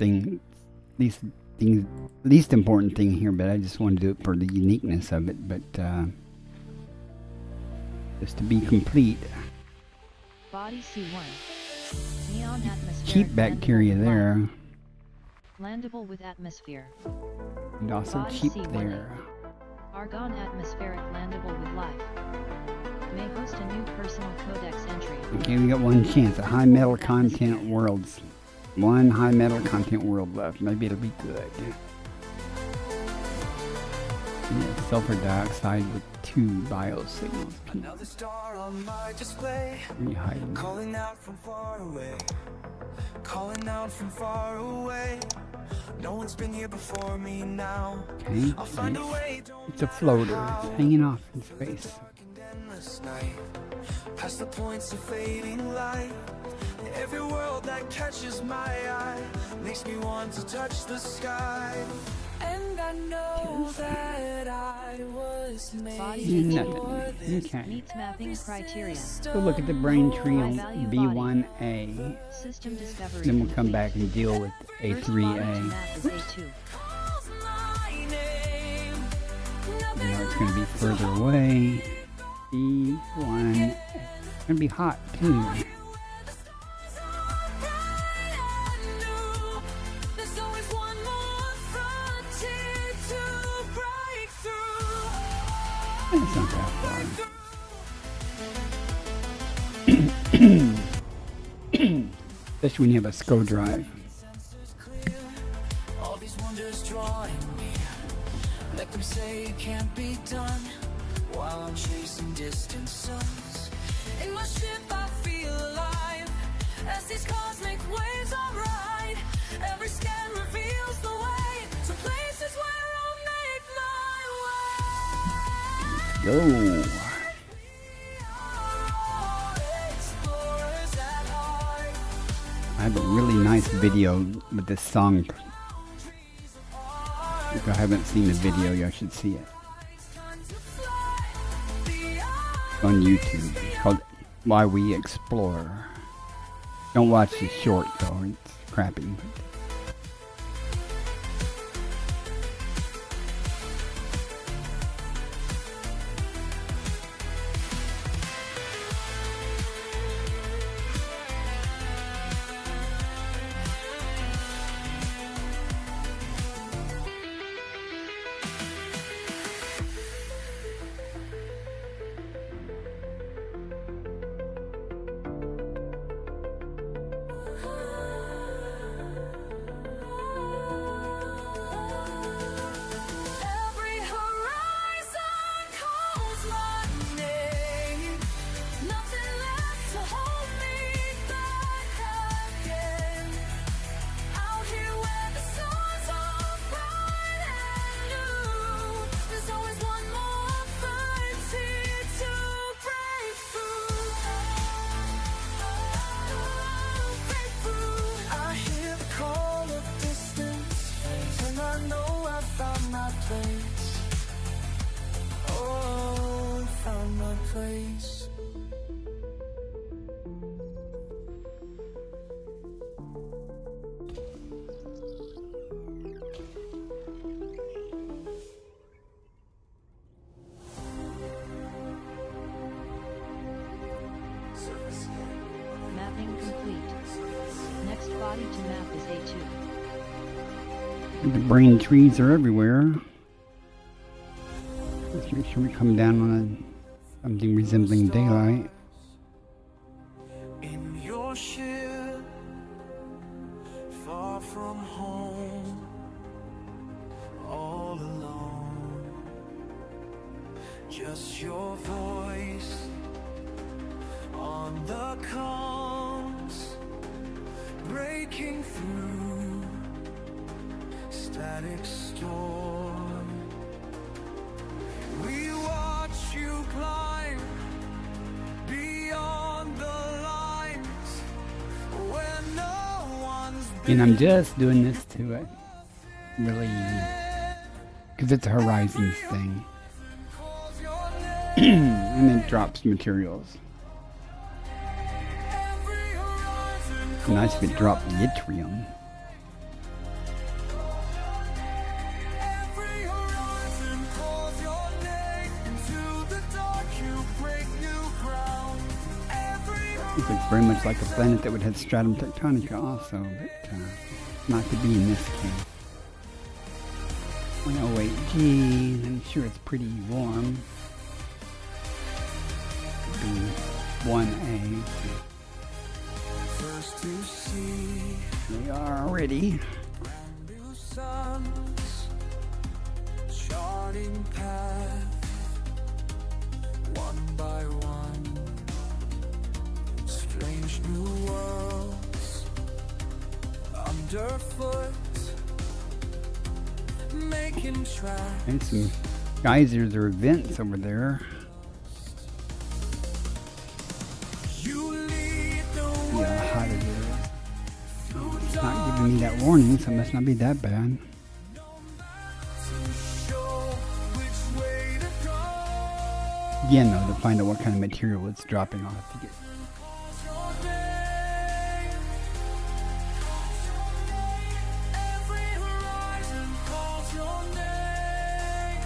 important thing here, but I just want to do it for the uniqueness of it. But just to be complete. Body C1. Neon atmospheric Cheap bacteria landable with there, life. Landable with atmosphere. and also Body cheap C1A. there. Argon atmospheric landable with life. May host a new personal codex entry. Okay, we got one chance. A high metal content worlds. One high metal content world left. Maybe it'll be good. Yeah, sulfur dioxide with 2 biosignals. Another star on my display, Where you hiding? calling out from far away, calling out from far away. No one's been here before me now. Okay, I'll find a way. Don't it's a floater. It's hanging off in space. dark and endless night, past the points of fading light. Every world that catches my eye makes me want to touch the sky. And I know that I was made Body Nothing. C2. Okay. Meets mapping criteria. So look at the brain tree on B1A. System discovery. Then we'll come complete. back and deal with First body to A3A. map is A2. You know it's going to be further away. B1. It's going to be hot too. There's always one more frontier to break It's not that far. Especially when you have a SCO drive. All these wonders drawing me. Let them say it can't be done while I'm chasing distant suns. In my ship I feel alive as these cosmic waves I ride. Every scan reveals the way to places where I'll make my way. Go. I have a really nice video with this song. If you haven't seen the video, you should see it. It's on YouTube. It's called Why We Explore. Don't watch the short though, it's crappy. Every horizon calls my name. Nothing left to hold me back again. Out here where the stars are bright and new, there's always one more opportunity to break through. Break through. I hear the call of distance, and I know I found my place. Oh, found my place. Mapping complete. Next body to map is A2. The brain trees are everywhere. Let's make sure we come down on something resembling daylight. In your ship, far from home, all alone. Just your voice on the comms, breaking through static storm. We watch you climb beyond the lines where no one's And I'm just doing this to it, really, because it's a Horizons thing. calls your name. And it drops materials. Every horizon It's nice if it dropped yttrium. Every horizon calls your name. Into the dark you break new ground. Every It looks very much like a planet that would have stratum tectonica also, but not to be in this case. 108 G, I'm sure it's pretty warm. Be 1A. first to see We are already. new suns, charting path one by one. Strange new worlds underfoot, making tracks. And some geysers or vents over there. You lead the See way how hot it is. through It's not giving me that warning, so it must not be that bad. to show which way to go. Again, though, to find out what kind of material it's dropping off to get. Your name. Every horizon calls your name.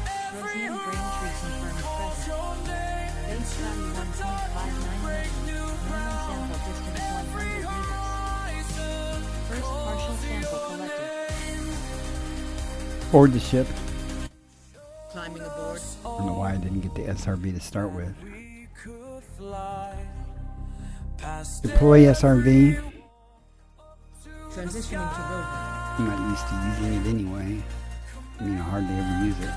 Every Rosine brain tree horizon confirmed calls present. your name. Base value 1.599. Minimum sample distance 100 meters. First partial sample collected. Board the ship. didn't get the SRV to start with. We could fly past Deploy SRV. Transitioning to roadmap. I'm not used to using it anyway. I mean, I hardly ever use it.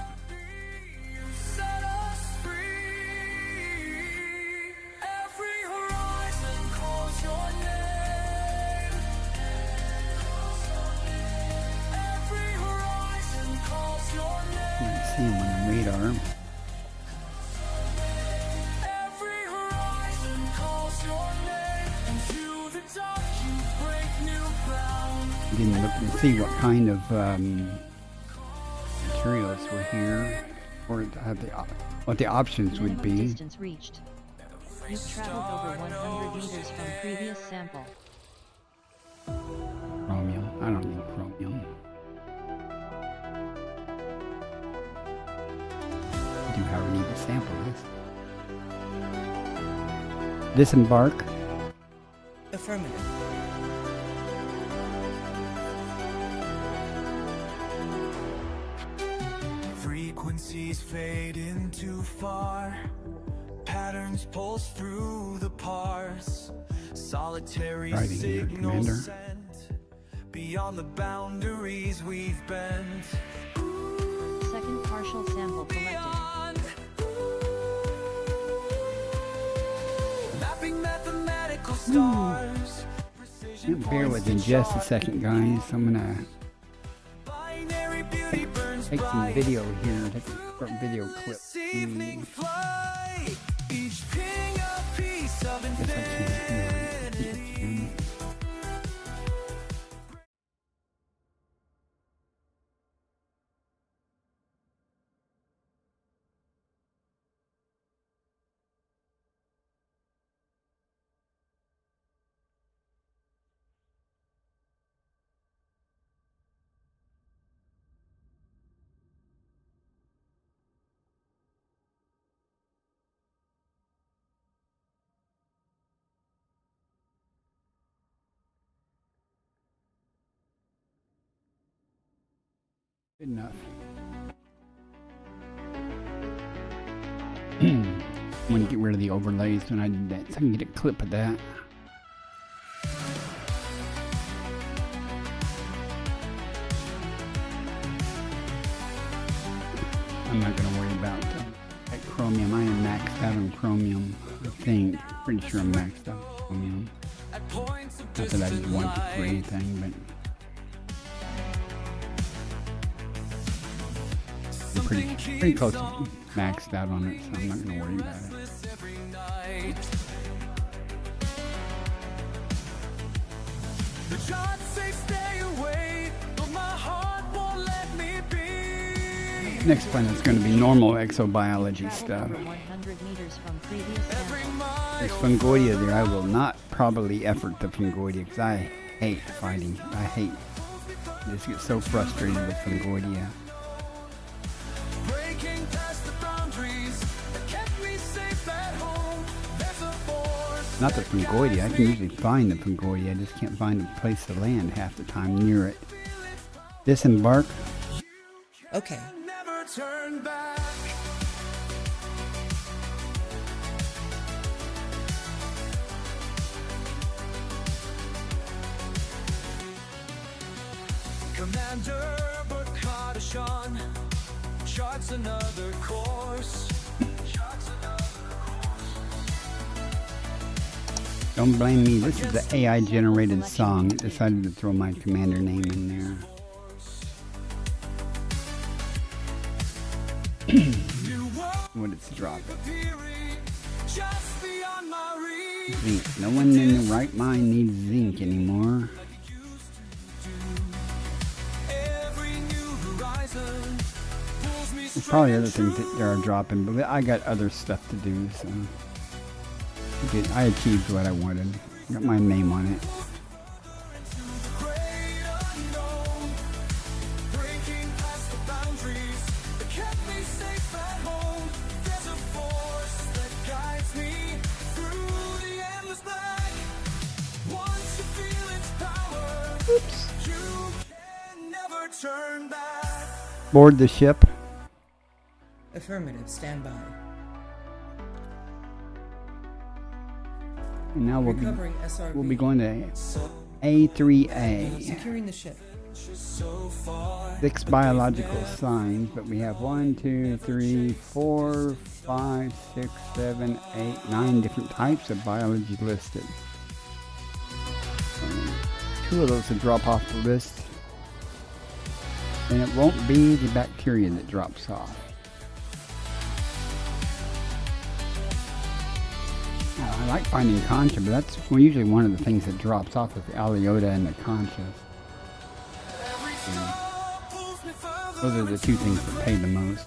set us free. Every horizon calls your name. Every horizon calls your You name. can see him on the radar. Every horizon calls your name. Into the dark you break new ground. Didn't look to see what kind of materials were here, or what the options would Minimum be. distance reached. You've traveled over 100 meters from previous sample. Chromium. I don't need chromium. I do, however, need to sample this. Disembark. Affirmative. Frequencies fade into far. Patterns pulse through the parse. Solitary Driving here, signals Commander. sent beyond the boundaries we've bent. Second partial sample collected. Beyond. Mapping mathematical stars. Precision Bear with points me to just a chart. second, guys. I'm gonna Binary beauty burns take some bright. video here. Take a short video clip. This evening flight, each ping a piece of infinity. Good enough. I'm gonna get rid of the overlays when I do that, so I can get a clip of that. I'm not gonna worry about that chromium. I am maxed out on chromium. I think. Pretty sure I'm maxed out on chromium. At points of Not that I distant want it for light. anything, but I'm pretty close to maxed out on it, so I'm not gonna worry about it. Restless every night. The charts say stay away, but my heart won't let me be. Next planet's going to be normal exobiology Traveled stuff. over 100 meters from previous Every sample. mile. There's Fungoidia there. I will not probably effort the Fungoidia because I hate fighting. I just get so frustrated with Fungoidia. Breaking past the boundaries that kept me safe at home. There's a force. Not the Fungoidia. I can usually find the Fungoidia. I just can't find a place to land half the time near it. Disembark. Okay. Never turn back. Commander Burkadashan charts another course. Don't blame me. This is the AI generated song. It decided to throw my commander name in there. New world What it's dropping. appearing just beyond my reach. Zinc. No one in the right mind needs zinc anymore. Every new horizon pulls me There's probably other straight things that they are dropping, but I got other stuff to do, so I achieved what I wanted. Got my name on it. into the great unknown. Breaking past the boundaries that kept me safe at home. There's a force that guides me through the endless black. Once you feel its power, you can never turn back. Board the ship. Affirmative, stand by. And now Recovering SRV. we'll be going to A3A. Securing the ship. 6 biological signs, but we have 1, 2, 3, 4, 5, 6, 7, 8, 9 different types of biology listed. 2 of those will drop off the list, and it won't be the bacteria that drops off. I like finding concha, but that's usually one of the things that drops off with the Aliota and the conchas. Those are the 2 things that pay the most.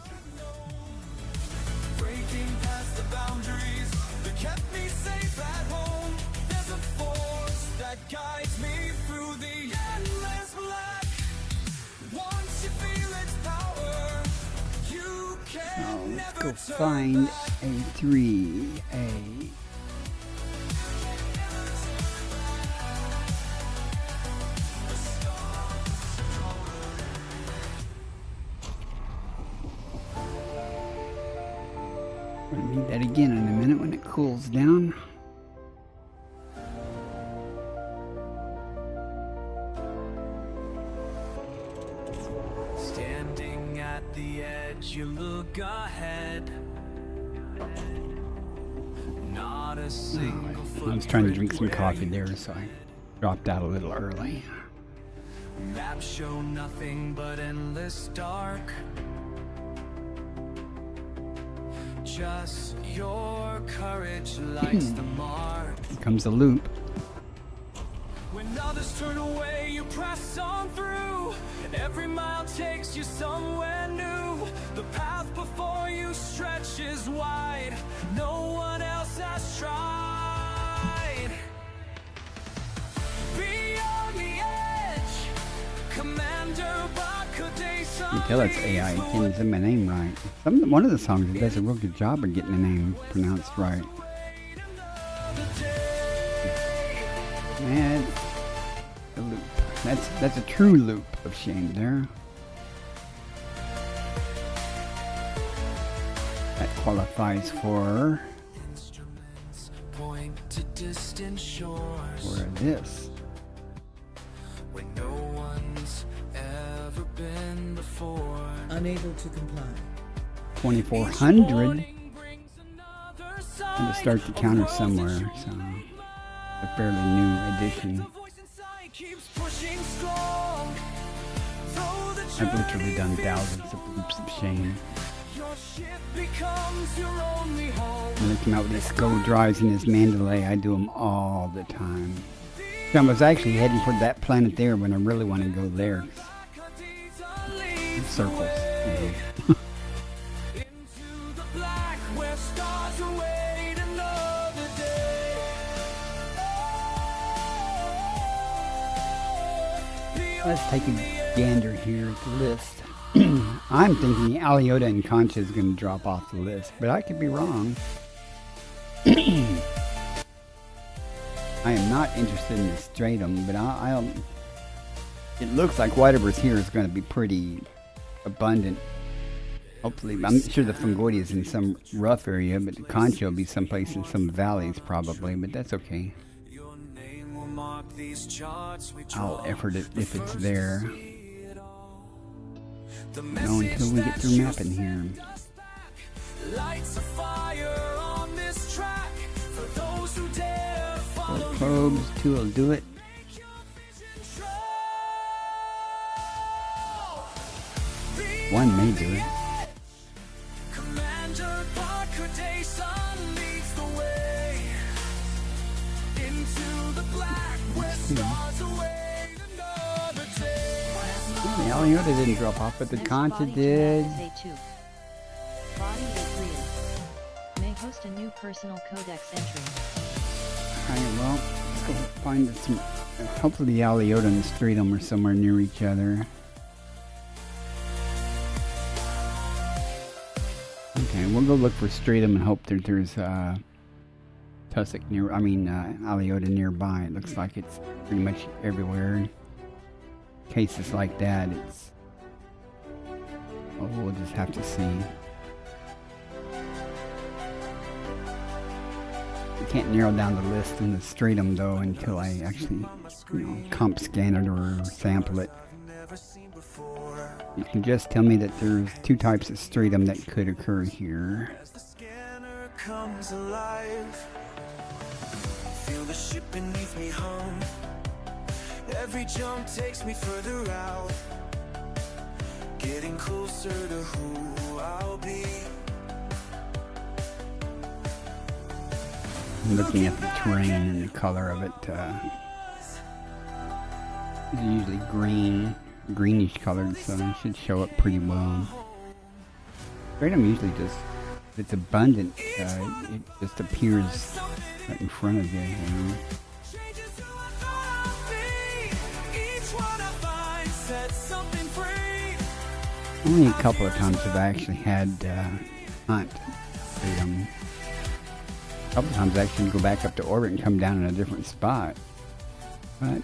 Breaking past the boundaries that kept me safe at home. There's a force that guides me through the endless black. Once you feel its power, you can Let's never go find A3A. We'll need that again in a minute when it cools down. Standing at the edge, you look ahead. Not a single I was trying to drink some coffee there, so I dropped out a little early. Maps show nothing but endless dark. Just your courage lights the mark. Here comes the loop. When others turn away, you press on through, and every mile takes you somewhere new. The path before you stretches wide. No one else has tried. Beyond the edge, Commander Bakudesa. You can tell it's AI. You can't say my name right. One of the songs it does a real good job of getting the name pronounced right. Man, a loop. That's a true loop of shame there. That qualifies for Instruments point to distant shores this. where no one's ever been before. Unable to comply. 2400. And to start the counter somewhere, so a fairly new addition. I've literally done thousands of loops of shame. When they come out with his skull drives and his Mandalay, I do them all the time. So I was actually heading for that planet there when I really want to go there. Circles. Let's take a gander here at the list. I'm thinking the Aliota and Concha is going to drop off the list, but I could be wrong. I am not interested in the stratum, but it looks like whatever's here is going to be pretty abundant. Hopefully, I'm sure the Fungoidia is in some rough area, but the Concha will be someplace in some valleys probably, but that's okay. I'll effort it if it's there. No, until we get through mapping here. Four probes, 2 will do it. One may do it. Commander Bakudesa leads the way into the black where stars await another day. The Aliota didn't drop off, but the This Concha body did. genetics A2. Body A3. May host a new personal codex entry. Alright, well, let's go find some. Hopefully, the Aliota and the Stratum are somewhere near each other. Okay, we'll go look for Stratum and hope that there's Tussock Aliota nearby. It looks like it's pretty much everywhere. Cases like that, we'll just have to see. can't narrow down the list in the stratum though until I actually, comp scan it or sample it. You can just tell me that there's 2 types of stratum that could occur here. As the scanner comes alive, feel the ship beneath me hum. Every jump takes me further out, getting closer to who I'll be. I'm looking at the terrain and the color of it. It's usually greenish colored, so it should show up pretty well. Stratum usually just, if it's abundant, it just appears right in front of you. Changes who I thought I'd be. Each one I find sets something free. Only a couple of times have I actually had hunt stratum. A couple of times I actually go back up to orbit and come down in a different spot. But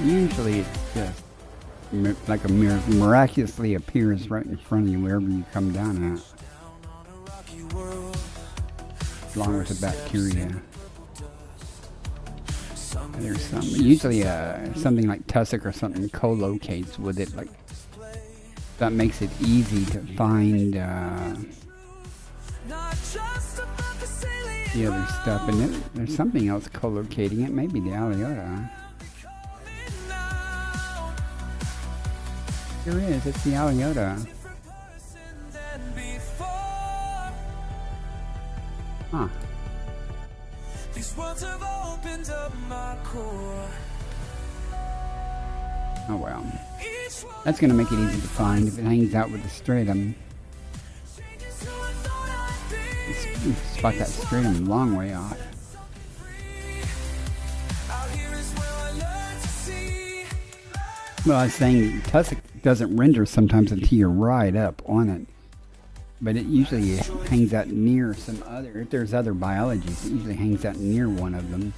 usually it's just like a miraculously appears right in front of you wherever you come down at. Along with the bacteria. There's some, usually something like tussock or something co-locates with it, like that makes it easy to find the other stuff, and then there's something else co-locating it, maybe the Aliota. There is, it's the Aliota. Huh. These words have opened up my core. Oh well. That's gonna make it easy to find if it hangs out with the stratum. You spot that stratum a long way off. Well, I was saying tussock doesn't render sometimes until you're right up on it. But it usually hangs out near some other, if there's other biologies, it usually hangs out near one of them.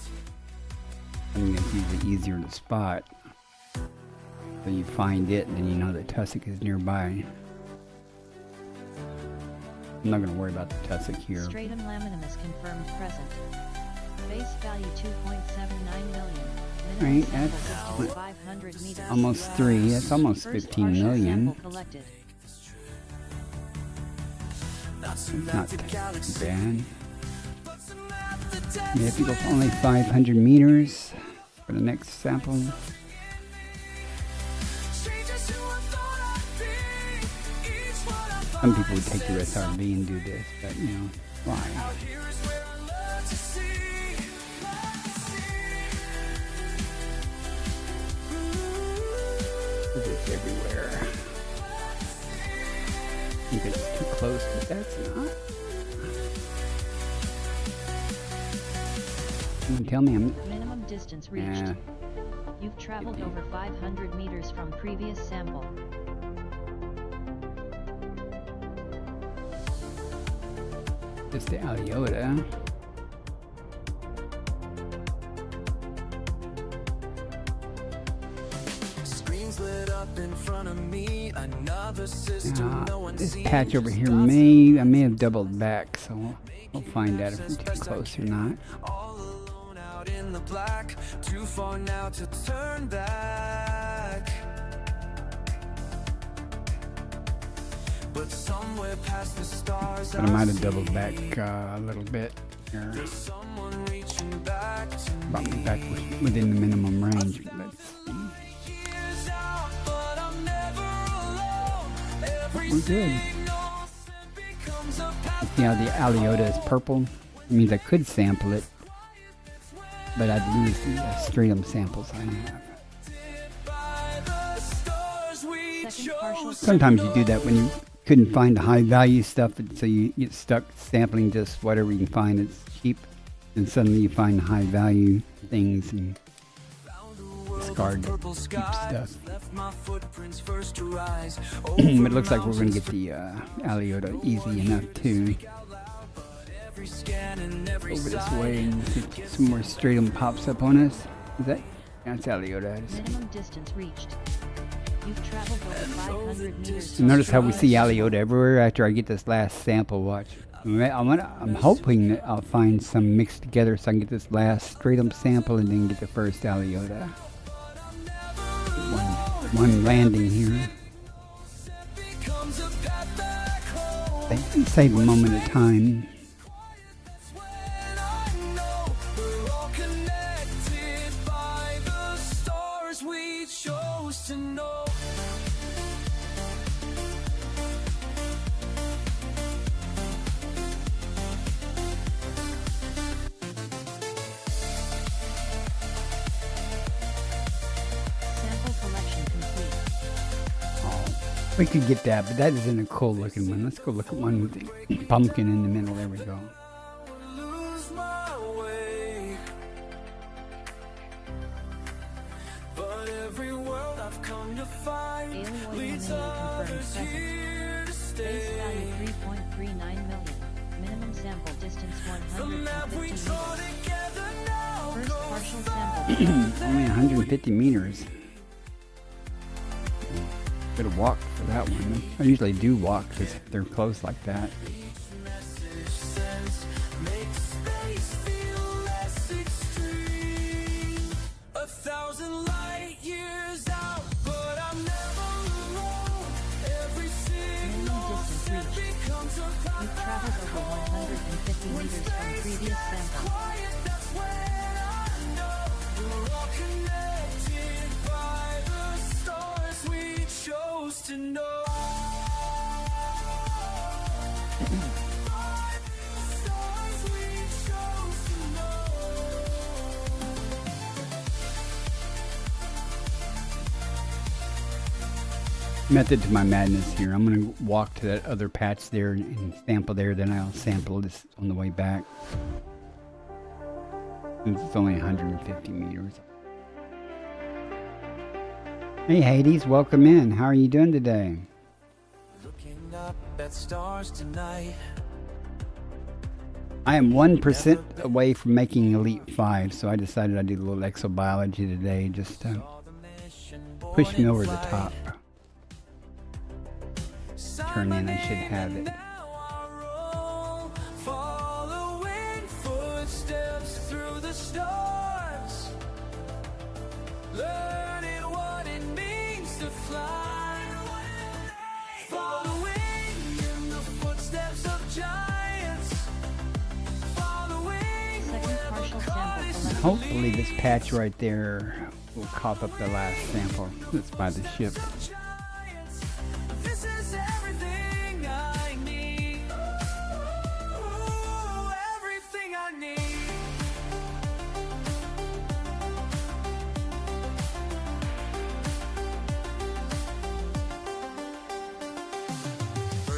I mean, it's usually easier to spot. So you find it, and then you know that tussock is nearby. I'm not going to worry about the tussock here. Stratum laminum is confirmed present. Base value 2.79 million. Right, that's 500 meters. almost 3. That's almost First 15 partial million. sample collected. It's not bad. You have to go for only 500 meters for the next sample. Some people would take the SRB and do this, but why? It's everywhere. I think it's too close, but that's not. You can tell me I'm... Minimum distance reached. Yeah. You've traveled over 500 meters from previous sample. Just the Aliota. Screens lit up in front of me, another system no one This sees. patch over here I may have doubled back, so we'll find out if we're too close or not. All alone out in the black, too far now to turn back. But somewhere past the stars, But I might have doubled back a little bit here. there's someone reaching back to Brought me back within the minimum range. Let's see. years out, but I'm never alone. We're good. Becomes a path. See how the Aliota is purple? It means I could sample it, but I'd lose the stratum samples I have. By the stars we Second partial chose. Sometimes you do that when you couldn't find the high value stuff, and so you get stuck sampling just whatever you can find that's cheap, and suddenly you find the high value things and discard the cheap stuff. Left my footprints first to rise. But it looks like we're going to get the Aliota easy enough too. Every scan and every Over this sign. way and see if some more stratum pops up on us. Is that? That's Aliota. Minimum distance reached. You've traveled over 500 meters. Notice how we see Aliota everywhere after I get this last sample. Watch. I'm hoping that I'll find some mixed together so I can get this last straight up sample and then get the first Aliota. One landing here. Save a moment of time. We could get that, but that isn't a cool looking one. Let's go look at one with the pumpkin in the middle. There we go. Lose my way. But every world I've come to find Alien leads confirmed others presence. here to Base stay. value 3.39 million. Minimum sample distance From that we 150 draw meters. together now. First partial sample. Only 150 meters. Could have walked for that one. I usually do walk because they're close like that. Message sends makes space feel less extreme. 1,000 light years out, but I'm never alone. Every single Minimum step distance reached. becomes a You've traveled over 150 meters from previous sample. quiet. That's when I know we're all connected by the stars we chose to know. By the stars we chose to know. Method to my madness here. I'm going to walk to that other patch there and sample there. Then I'll sample this on the way back. Since it's only 150 meters. Hey Hades, welcome in. How are you doing today? Looking up at stars tonight. I am 1% away from making Elite 5, so I decided I'd do a little exobiology today just to push me over the top. Turn in, I should have it. Following footsteps through the stars, learning what it means to fly, following in the footsteps of giants, following Second partial sample collection. Hopefully this patch right there will cough up the last sample that's by the ship. giants. This is everything I need. Ooh, everything I need.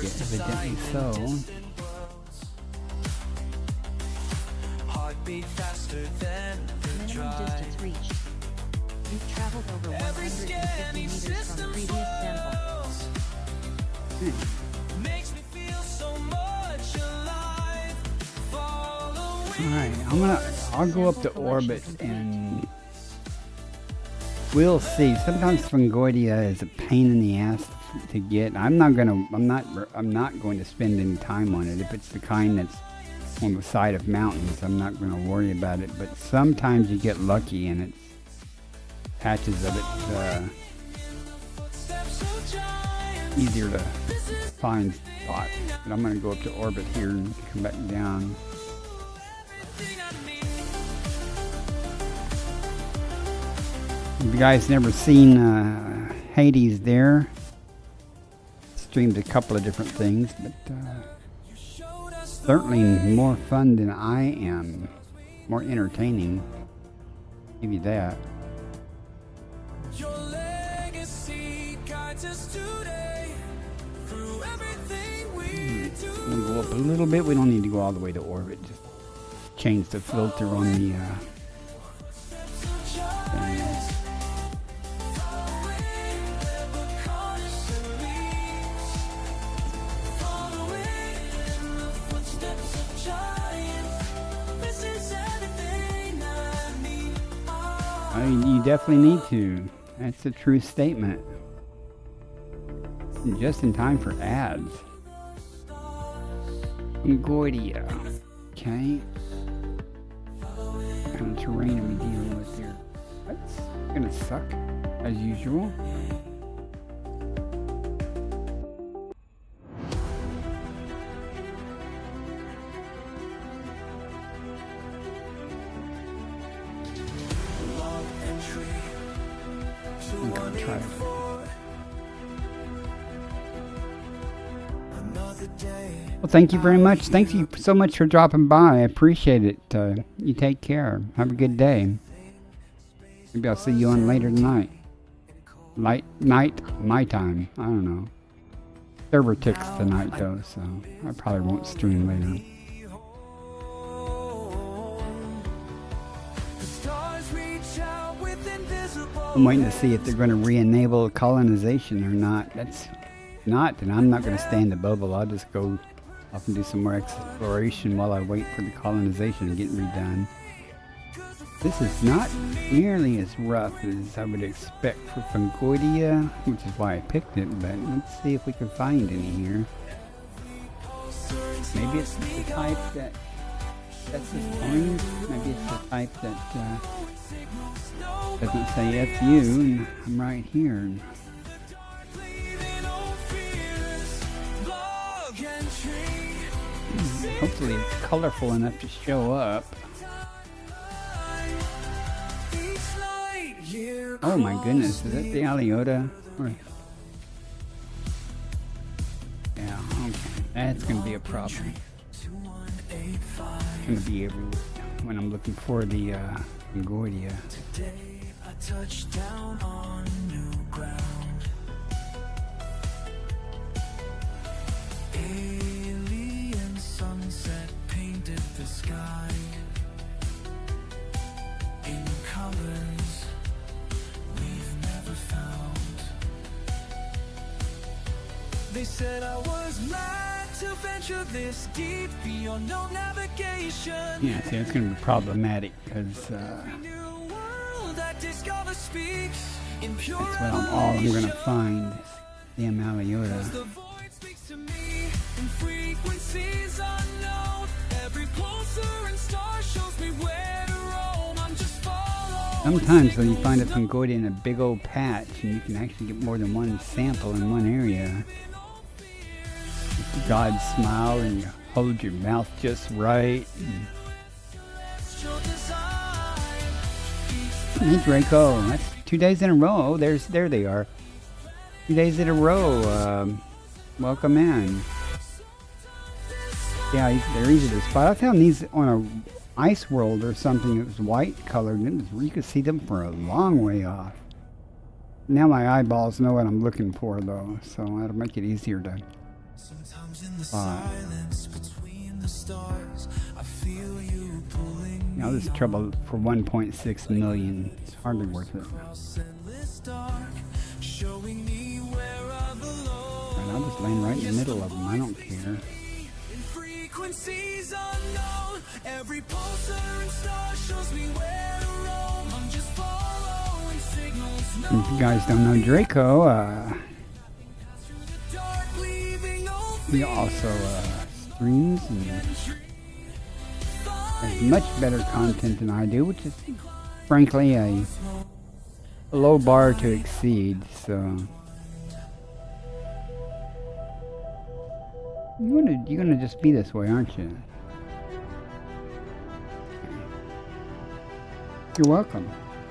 Evidently so. Heartbeat faster than the Minimum drive. distance reached. You've traveled over 150 meters from previous sample. Makes me feel so much alive. Following Alright, I'll go up to orbit and we'll see. Sometimes Fungoidia is a pain in the ass to get. I'm not going to spend any time on it. If it's the kind that's on the side of mountains, I'm not going to worry about it. But sometimes you get lucky and it's patches of it footsteps of giants. easier to find spots. But I'm going to go up to orbit here and come back down. Everything I need. If you guys never seen Hades there, streamed a couple of different things, but Showed us the certainly more fun than I am. More entertaining. Give you that. your legacy guides us today. Through everything we do. I'm gonna go up a little bit. We don't need to go all the way to orbit. Just change the filter on the Footsteps of giants. Following never corners and leaves. Following in the footsteps of giants. This is everything I need. I mean, you definitely need to. That's a true statement. Just in time for ads. Concordia. Okay. What kind of terrain are we dealing with here? That's gonna suck, as usual. I'm gonna try to. Well, thank you very much. Thank you so much for dropping by. I appreciate it. You take care. Have a good day. Maybe I'll see you on later tonight. Night, my time. I don't know. Server ticks tonight though, so I probably won't stream later. I'm waiting to see if they're going to re-enable colonization or not. That's not, and I'm not going to stay in the bubble. I'll just go off and do some more exploration while I wait for the colonization to get redone. This is not nearly as rough as I would expect for Fungoidia, which is why I picked it, but let's see if we can find any here. Maybe it's the type that's this orange. Maybe it's the type that doesn't say F you, and I'm right here. Hopefully it's colorful enough to show up. Oh my goodness, is that the Aliota? Yeah, okay. That's going to be a problem. It's going to be everywhere when I'm looking for the Concordia. Today I touched down on new ground. Alien sunset painted the sky in colors we've never found. They said I was mad to venture this deep beyond no navigation. Yeah, see, it's going to be problematic because that's what I'm going to find. The Aliota. The void speaks to me in frequencies unknown. Every pulsar and star shows me where to roam. I'm just following. Sometimes when you find a Fungoidia in a big old patch and you can actually get more than one sample in one area. God smile and you hold your mouth just right. Hey Draco, that's 2 days in a row. Oh, there they are. 2 days in a row. Welcome in. Yeah, they're easy to spot. I found these on a ice world or something that was white colored, and you could see them for a long way off. Now my eyeballs know what I'm looking for though, so that'll make it easier to Sometimes in the silence between the stars, I feel you pulling now this trouble for 1.6 million. It's hardly worth it. Showing me where I belong. And I'll just land right in the middle of them. I don't care. In frequencies unknown, every pulsar and star shows me where to roam. I'm just following signals. And if you guys don't know Draco, he also streams and has much better content than I do, which is frankly a low bar to exceed. So you're gonna just be this way, aren't you? You're welcome.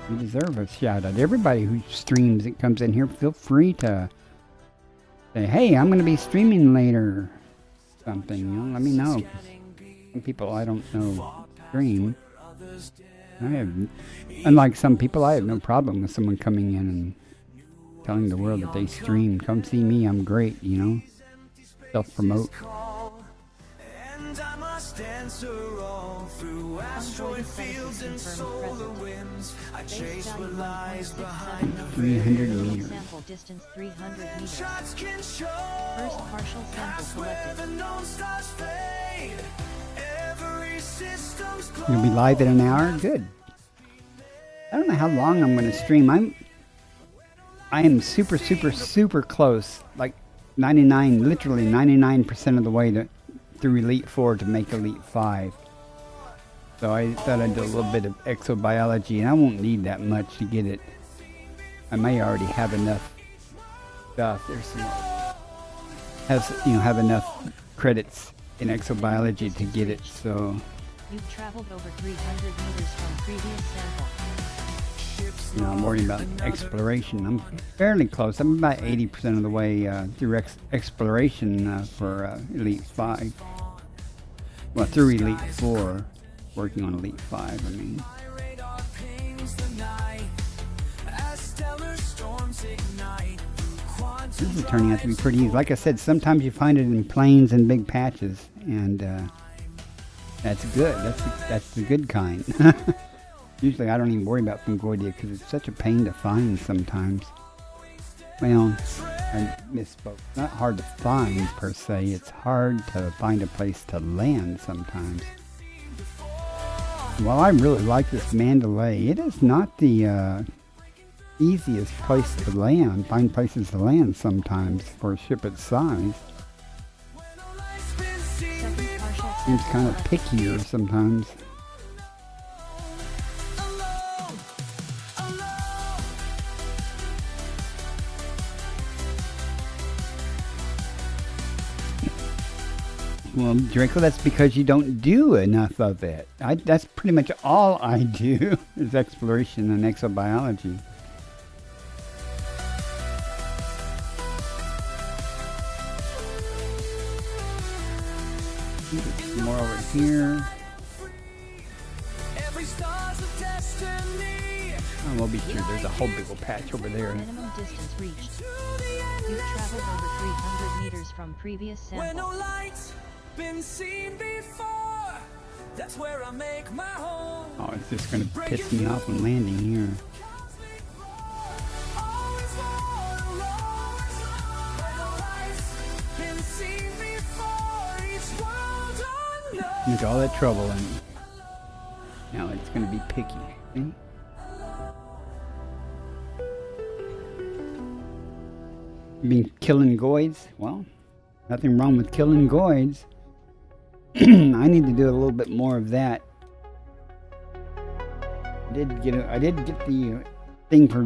You deserve a shout out. Everybody who streams that comes in here, feel free to say, hey, I'm going to be streaming later. Something, you know, let me know. Some people I don't know stream. Unlike some people, I have no problem with someone coming in and telling the world that they stream. Come see me, I'm great, you know. Self-promote. And I must answer all through asteroid fields and solar winds. I chase what lies behind the 300 meters. Sample distance 300 meters. shots can show. First partial sample Past where collected. the known stars fade. Every system's You'll be live in an hour? Good. I don't know how long I'm going to stream. I am super close. Like 99, literally 99% of the way to through Elite 4 to make Elite 5. So I thought I'd do a little bit of exobiology, and I won't need that much to get it. I may already have enough stuff. There's some, have enough credits in exobiology to get it. So You've traveled over 300 meters from previous sample. I'm worried about exploration. I'm fairly close. I'm about 80% of the way through exploration for Elite 5. Well, through Elite 4, working on Elite 5, I mean. This is turning out to be pretty easy. Like I said, sometimes you find it in plains and big patches, and that's good. That's the good kind. Usually I don't even worry about Fungoidia because it's such a pain to find sometimes. Well, I misspoke. Not hard to find per se. It's hard to find a place to land sometimes. Well, I really like this Mandalay. It is not the easiest place to land. Find places to land sometimes for a ship its size. It's kind of pickier sometimes. Well, Draco, that's because you don't do enough of it. That's pretty much all I do is exploration and exobiology. Some more over here. Oh, we'll be sure there's a whole big old patch over there. Minimum distance reached. You've traveled over 300 meters from previous sample. Been seen before. That's where I make my home. Oh, it's just gonna piss me off when landing here. Look at all that trouble and now it's gonna be picky. See? You mean killing goids? Well, nothing wrong with killing goids. I need to do a little bit more of that. I did get the thing for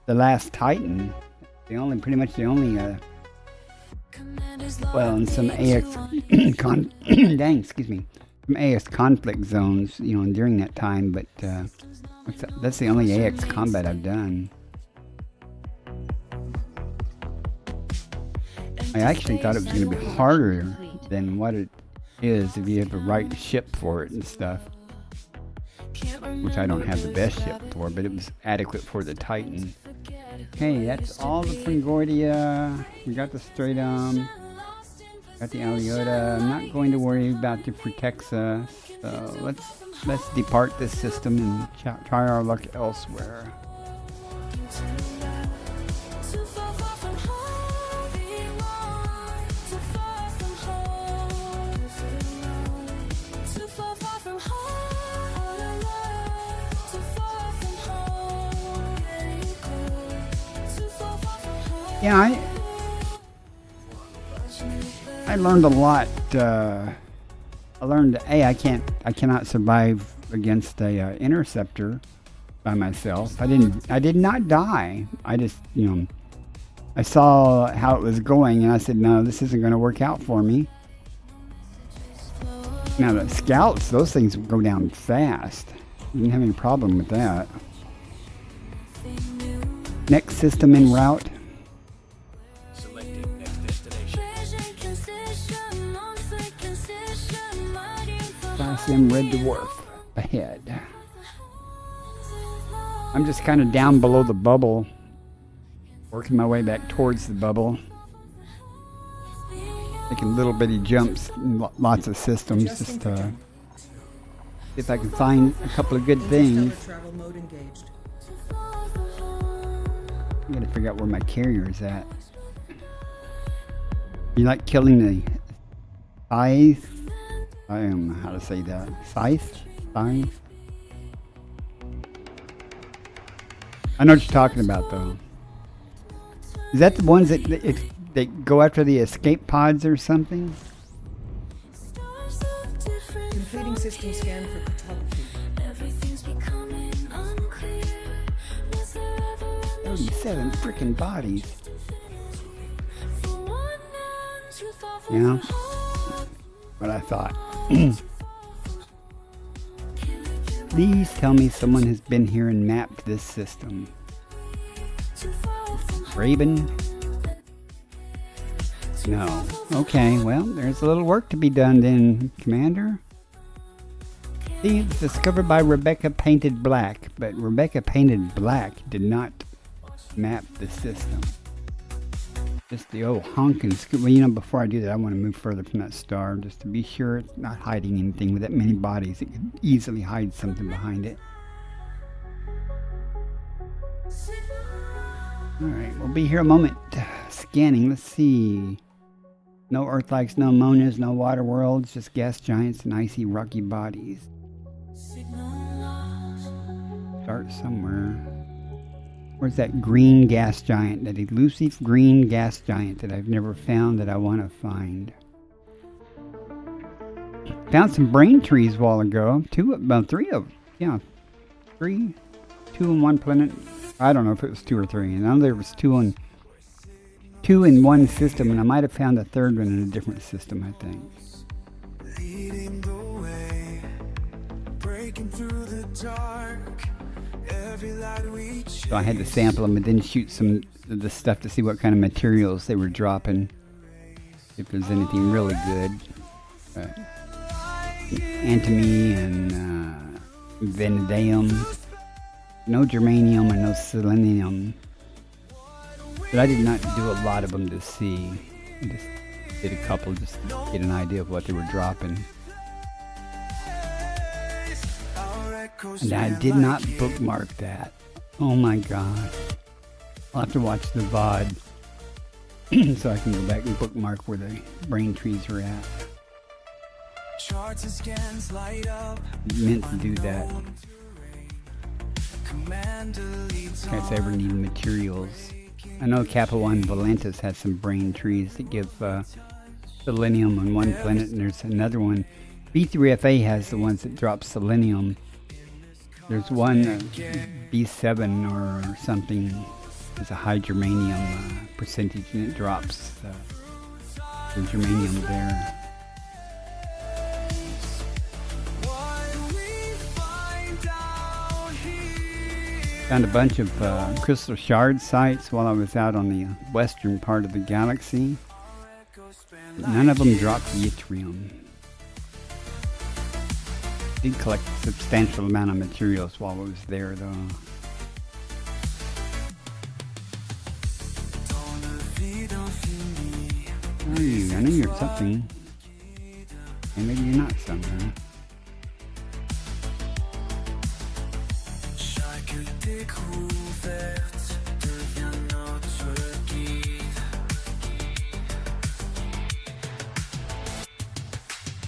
the last Titan. Pretty much the only well, in some AX some AX conflict zones, during that time, but that's the only AX combat I've done. I actually thought it was going to be harder than what it is if you have the right ship for it and stuff. Which I don't have the best ship for, but it was adequate for the Titan. Okay, that's all the Fungoidia. We got the Stratum. Got the Aliota. I'm not going to worry about the Frutexa. So let's depart this system and try our luck elsewhere. Yeah, I learned a lot. I learned I cannot survive against a interceptor by myself. I did not die. I just I saw how it was going and I said, no, this isn't going to work out for me. Now the scouts, those things go down fast. Didn't have any problem with that. Next system en route. Class M Red Dwarf ahead. I'm just kind of down below the bubble, working my way back towards the bubble, making little bitty jumps in lots of systems, just to see if I can find a couple of good things. Travel mode engaged. I gotta figure out where my carrier is at. You like killing the scythe? I don't know how to say that. Scythe? Scythe? I know what you're talking about, though. Is that the ones that go after the escape pods or something? System scan for photography. Everything's becoming unclear. Was there ever a 37 freaking bodies. for one and two thoughtful Yeah. for heart? What I thought. Please tell me someone has been here and mapped this system. Too far from Raven? No. Okay, well, there's a little work to be done then, Commander. See, it's discovered by Rebecca Painted Black, but Rebecca Painted Black did not map the system. Just the old honking scoop. Well, you know, before I do that, I want to move further from that star just to be sure it's not hiding anything with that many bodies. It could easily hide something behind it. Alright, we'll be here a moment. Scanning, let's see. No Earth-likes, no Monas, no water worlds, just gas giants and icy rocky bodies. Start somewhere. Where's that green gas giant? That elusive green gas giant that I've never found that I want to find. Found some brain trees a while ago. Three of them. Yeah. 3. 2 on one planet. I don't know if it was 2 or 3. And I know there was 2 in one system, and I might have found a third one in a different system, I think. Leading the way, breaking through the dark. Every light we chase. So I had to sample them and then shoot some of the stuff to see what kind of materials they were dropping. If there's anything really good. Antimony and vanadium. No germanium and no selenium. But I did not do a lot of them to see. I just did a couple just to get an idea of what they were dropping. And I did not bookmark that. Oh my god. I'll have to watch the VOD so I can go back and bookmark where the brain trees are at. Charts and scans light up. I meant to do that. Commander leads In case I ever need materials. I know Kappa 1 Valentis has some brain trees that give selenium on one planet, and there's another one. B3FA has the ones that drop selenium. There's one, B7 or something, has a high germanium percentage, and it drops the germanium there. Found a bunch of crystal shard sites while I was out on the western part of the galaxy. None of them dropped yttrium. Did collect a substantial amount of materials while I was there, though. Who are you? I know you're something. And maybe you're not something.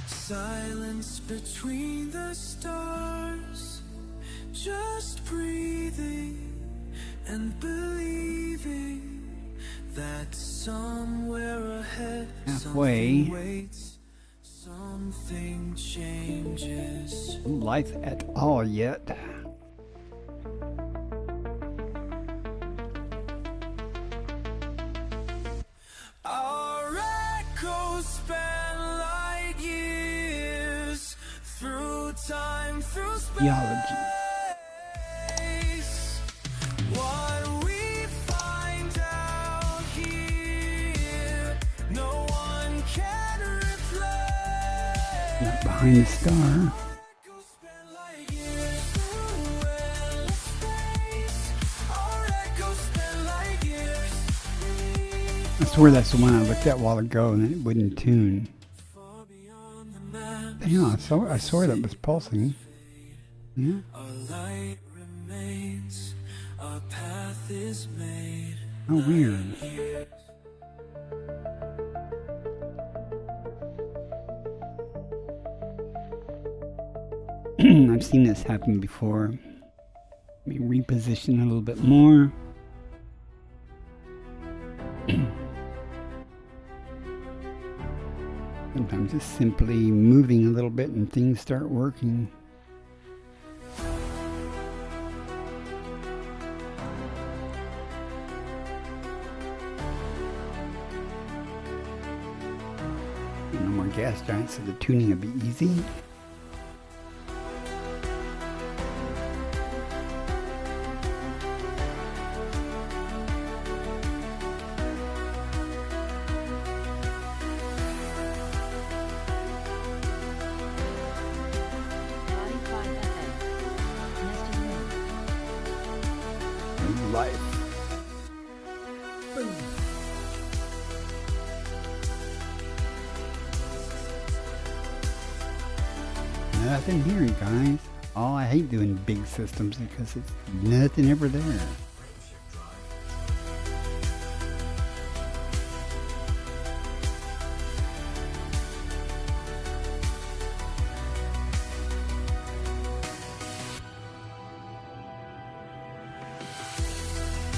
Silence between the stars, just breathing and believing that somewhere ahead Halfway. something waits, something changes. No life at all yet. Our echoes span light years through time, through space. Geology. What we find out here, no one can replace. Not behind the star. Echoes span light years through endless space. Our echoes span light years. I swear that's the one I looked at a while ago and it wouldn't tune. Far beyond the map, Yeah, I saw that was pulsing. Yeah. our light remains, our path is made. Oh, weird. I've seen this happen before. Let me reposition a little bit more. Sometimes just simply moving a little bit and things start working. No more gas giants, so the tuning will be easy. Body 5FA. Nested moon. Life. Nothing here, guys. Oh, I hate doing big systems because it's nothing ever there.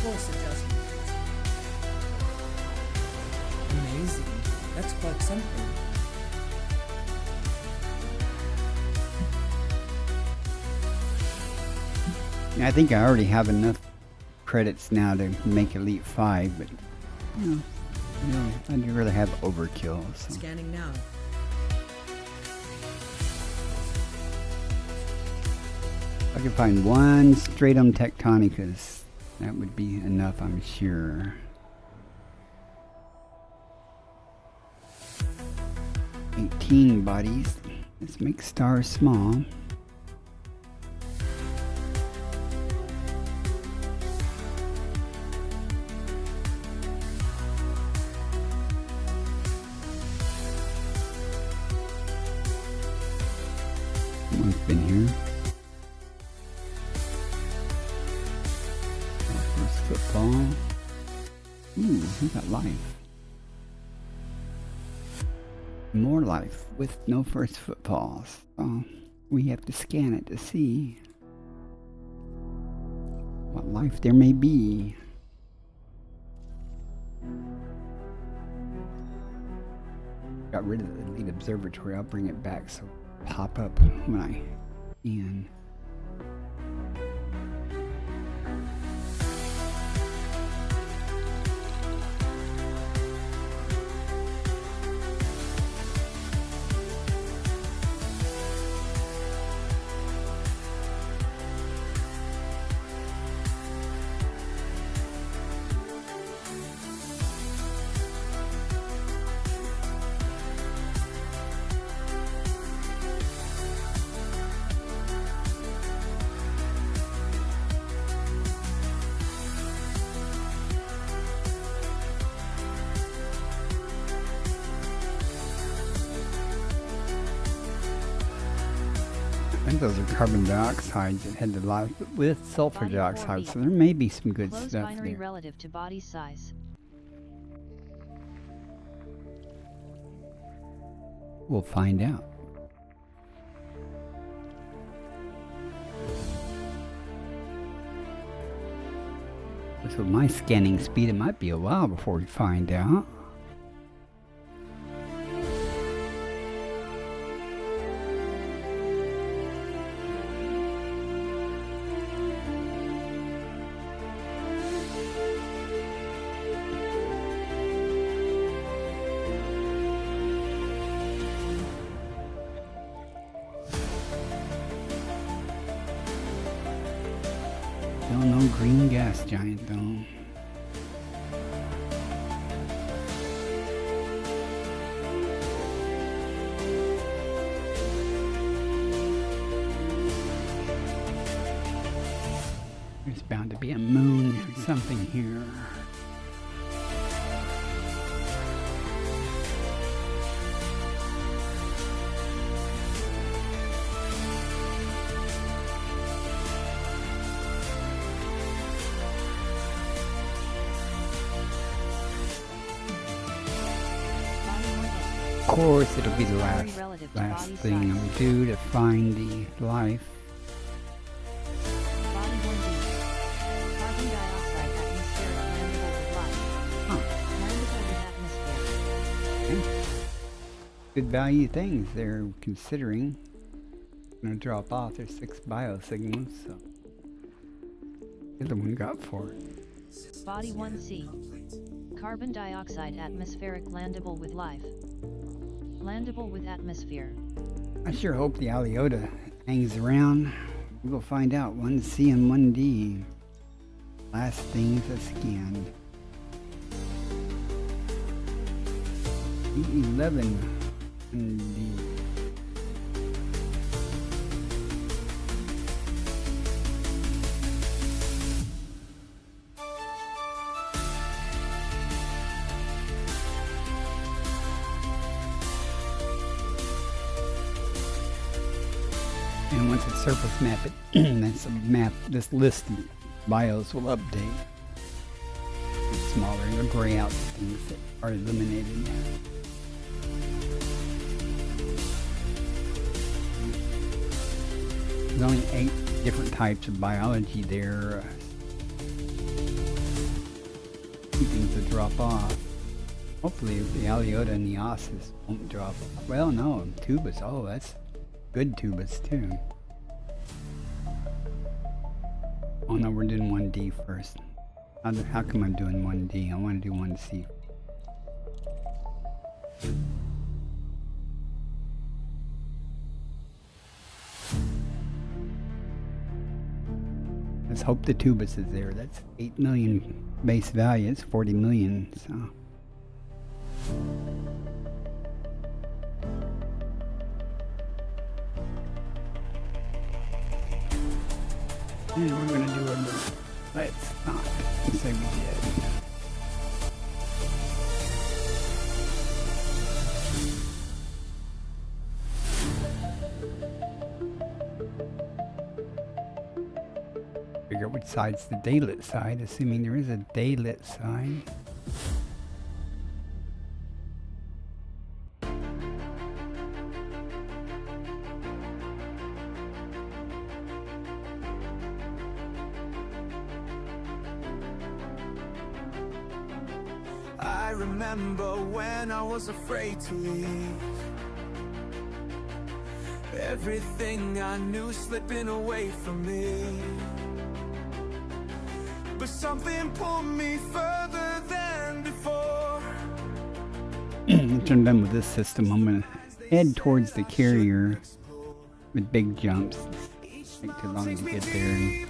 Close adjustment. Amazing. That's quite something. I think I already have enough credits now to make Elite 5, but I'd rather have overkill. So. Scanning now. If I could find one Stratum Tectonicus, that would be enough, I'm sure. 18 bodies. Let's make stars small. Someone's been here. First football. Ooh, we got life. More life with no first footfalls. So we have to scan it to see what life there may be. Got rid of the Elite Observatory. I'll bring it back so it'll pop up when I can. I think those are carbon dioxide that had the life with sulfur Body dioxide, 4B. so there may be some good Close stuff binary there. relative to body size. We'll find out. With my scanning speed, it might be a while before we find out. Still no green gas giant though. There's bound to be a moon or something here. Body 1A. Of course, it'll be the Binary relative to last body thing size. we do to find the life. Body 1B. Carbon dioxide atmospheric mandible with life. Huh. Mandible with atmosphere. Okay. good value things they're considering. Gonna drop off. There's 6 biosignals, so the other one got 4. Body 1C. Carbon dioxide atmospheric landable with life. Landable with atmosphere. I sure hope the Aliota hangs around. We'll find out. 1C and 1D. Last things I scanned. E11 and D. And once it's surface map it, that's a map, this list of bios will update. It's smaller, it'll gray out the things that are eliminated now. There's only 8 different types of biology there. Few things to drop off. Hopefully the Aliota and the Ossus won't drop off. Well, no, Tubus, oh, that's good Tubus too. Oh no, we're doing 1D first. How come I'm doing 1D? I want to do 1C. Let's hope the Tubus is there. That's 8 million base value. It's 40 million, so. And we're gonna do a move. Let's not say we did. Figure out which side's the daylit side, assuming there is a daylit side. I remember when I was afraid to leave. Everything I knew slipping away from me. But something pulled me further than before. Once I'm done with this system, I'm gonna head towards the carrier with big jumps. Take too long to get there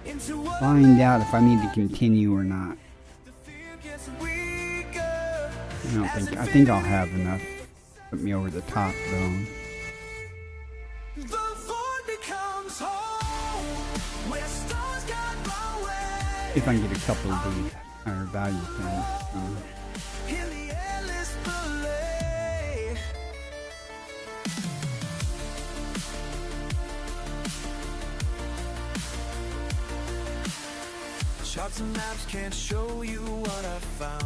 and find out if I need to continue or not. I think I'll have enough. Put me over the top though. If I can get a couple of these higher value things. Charts and maps can't show you what I found.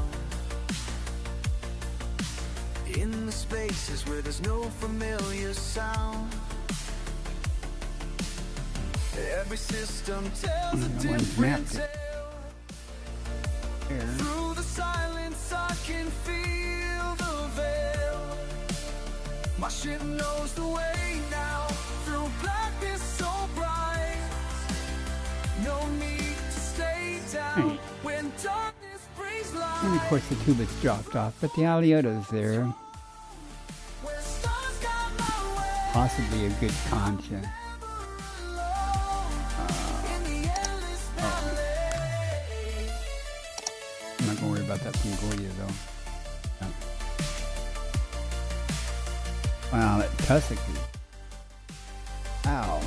In the spaces where there's no familiar sound. Every system tells a different tale. Through the silence I can feel the veil. My ship knows the way now. Through blackness so bright. No need to stay down when darkness brings light. And of course the Tubus dropped off, but the Aliota's there. Possibly a good concha. I'm not gonna worry about that Concordia though. No. Wow, that tussock is... Ow.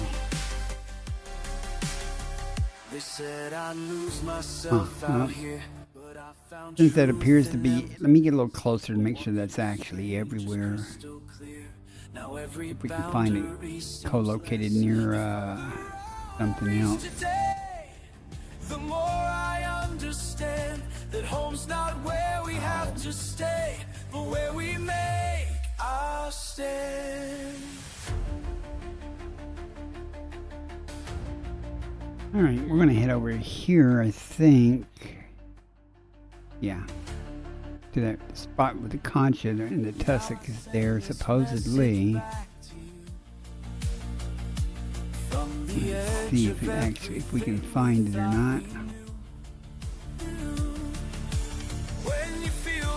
They said I'd lose myself out here, but I found since that appears to be... Let me get a little closer to make sure that's actually everywhere. If we can find it co-located near something else. The more I understand that home's not where we have to stay, but where we make our stand. Alright, we're gonna head over here, I think. Yeah. to that spot with the concha and the tussock is there supposedly. Let's see if we can find it or not.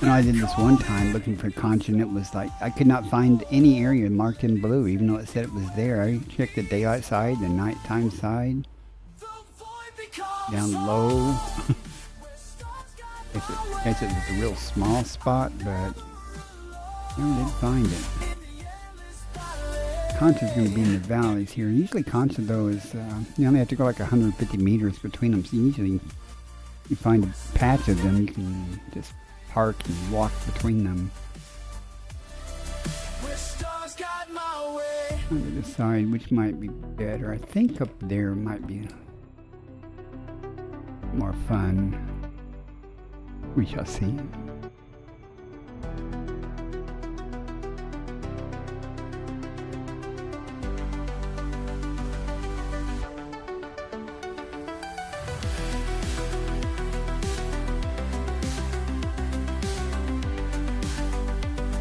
And I did this one time looking for concha, and it was like I could not find any area marked in blue, even though it said it was there. I checked the daylight side, the nighttime side, down low. I guess it was a real small spot, but never did find it. Concha's going to be in the valleys here. Usually concha, though, is you only have to go like 150 meters between them. So usually you find a patch of them, you can just park and walk between them. Trying to decide which might be better. I think up there might be more fun. We shall see.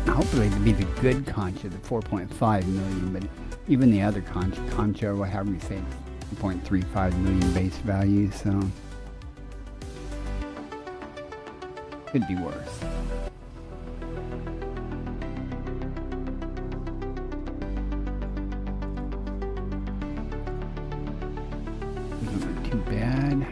Hopefully it'll be the good concha, the 4.5 million, but even the other concha, or however you say it, 2.35 million base value, so could be worse. Doesn't look too bad.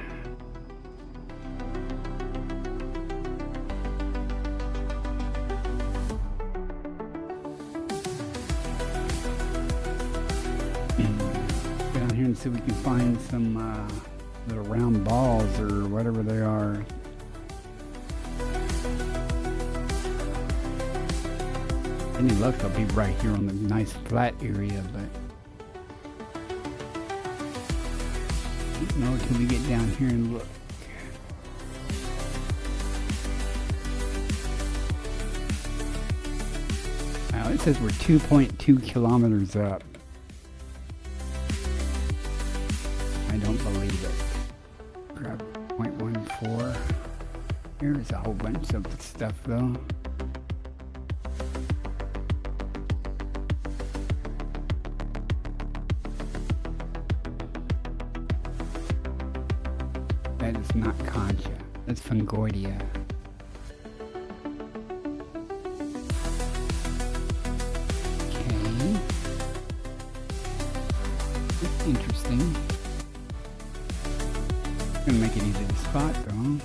Down here and see if we can find some little round balls or whatever they are. Any luck, they'll be right here on the nice flat area, but I don't know until we get down here and look. Now it says we're 2.2 kilometers up. I don't believe it. Grab 0.14. Here's a whole bunch of stuff though. That is not concha. That's fungoidia. Okay. That's interesting. Gonna make it easy to spot though.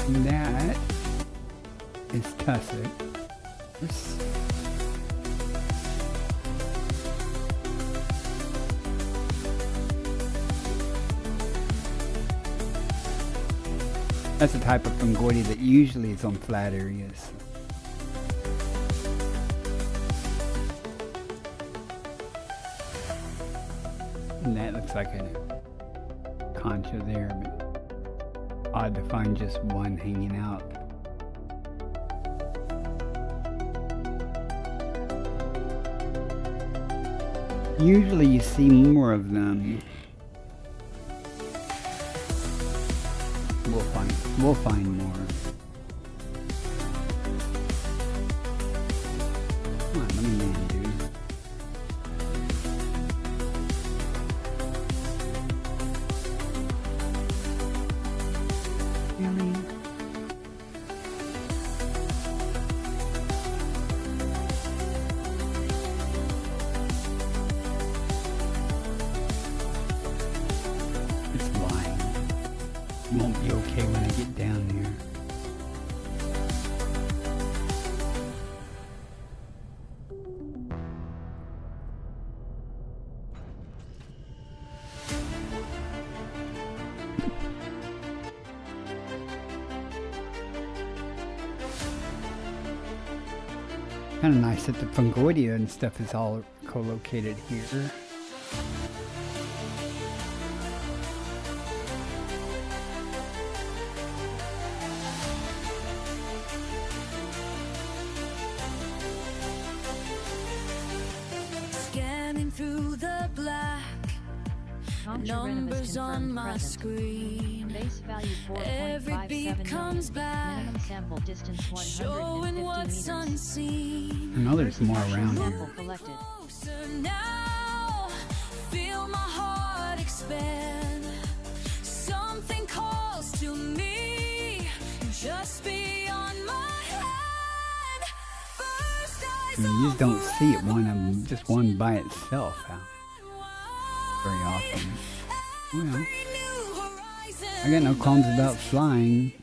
And that is tussock. That's the type of fungoidia that usually is on flat areas. And that looks like a concha there, but odd to find just one hanging out. Usually you see more of them. We'll find more. Come on, let me land, dude. Really? It's lying. It won't be okay when I get down there. Kind of nice that the fungoidia and stuff is all co-located here. Scanning through the black, Numbers on my present. screen. Base value Every beat 4.57 comes million. back, Minimum sample distance showing 150 what's meters. unseen. I know there's more Partial around sample here. collected. Closer now, feel my heart expand. Something calls to me, just beyond my hand. First eyes I mean, you just don't see it just one by itself out very often. Well, I got no qualms about flying.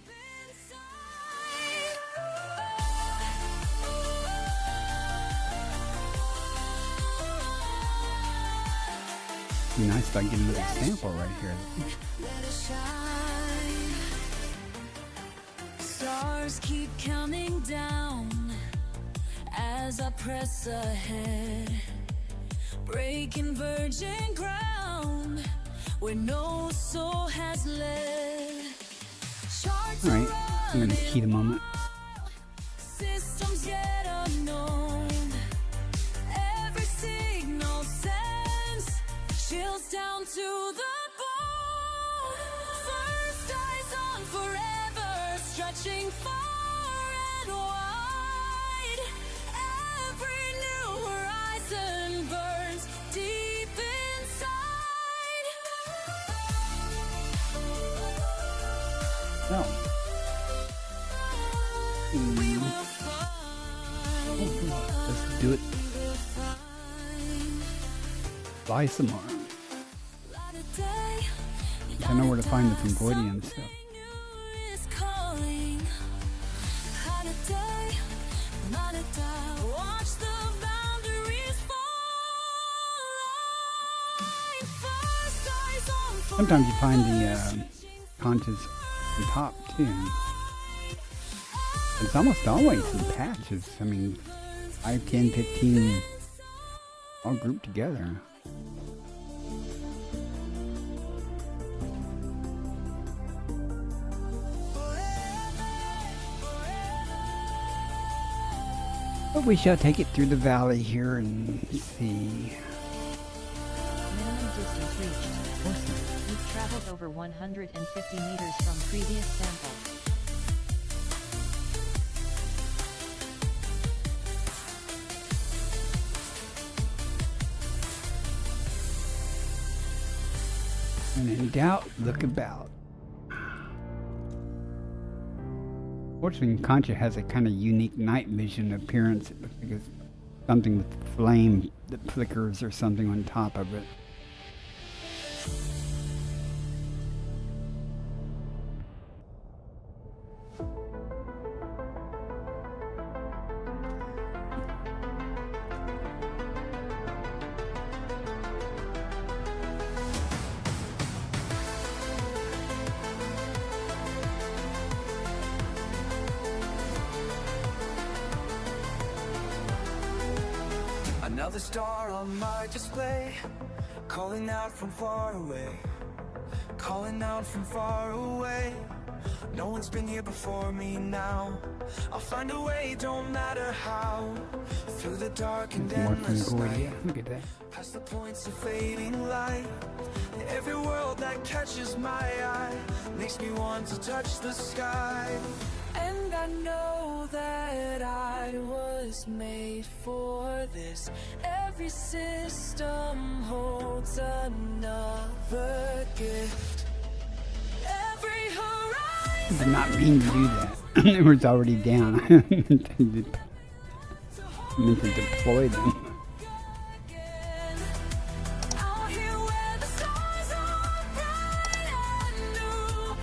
It'd be nice if I get another sample right here. Let it shine. Stars keep counting down as I press ahead, breaking virgin ground where no soul has led. Charts All right, I'm gonna running, key the moment. systems yet unknown. Every signal sends chills down to the bone. First eyes on forever, stretching far and wide. Every new horizon burns deep inside. No. We will find. Let's do it. We'll find. Fly some more. Light a day, I know where to find the Concordian stuff. something new is calling. Light a day, light a day. Watch the boundaries fall. First eyes on Sometimes you find the forever, conches on top too. It's almost always in patches. I mean, 5, 10, 15 all grouped together. But we shall take it through the valley here and see. Minimum distance reached. You've traveled over 150 meters from previous sample. When in doubt, look about. Fortunately, Concha has a kind of unique night vision appearance. It looks like it's something with flame that flickers or something on top of it. Another star on my display, calling out from far away, calling out from far away. No one's been here before me now. I'll find a way, don't matter how. Through the dark and More endless Concordia. night, Look at that. past the points of fading light. Every world that catches my eye makes me want to touch the sky. And I know that I was made for this. Every system holds another gift. Every horizon Did not mean to do that. It was already down. I meant to deploy them. again. Out here where the stars are bright and new,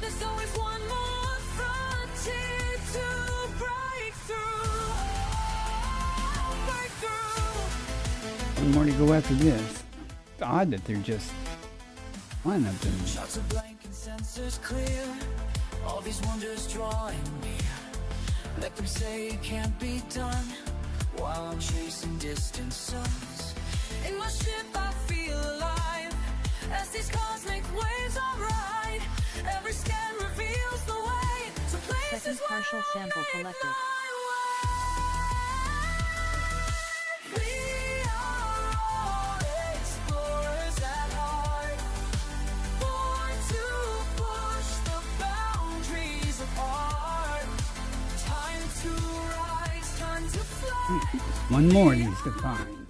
there's always one more frontier to break through. Break through. One more to go after this. It's odd that they're just one of them. shots of blank and sensors clear. All these wonders drawing near. Let them say it can't be done while I'm chasing distant suns. In my ship I feel alive as these cosmic waves I ride. Every scan reveals the way to places Second partial where sample collected. we are all explorers at heart. One more needs to find.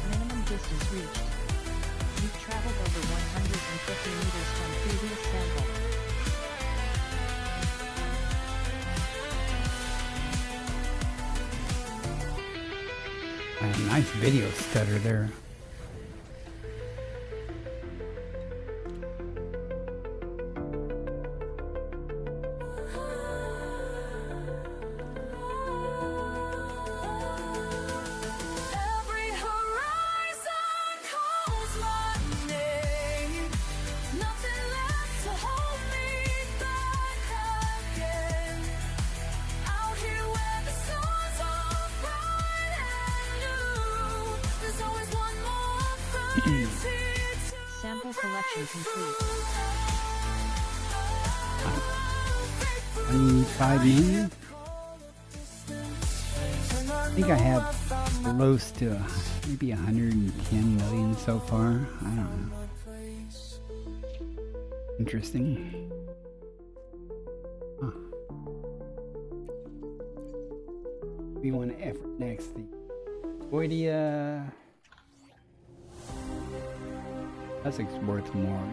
Minimum distance reached. You've traveled over 150 meters from previous sample. A nice video stutter there. Every horizon calls my name. Nothing left to hold me back again. Out here where the stars are bright and new, there's always one more frontier to Sample collection complete. 25 million? I think I have close to maybe 110 million so far. I don't know. Interesting. Huh. We want to effort next. The Voidia. That's worth more.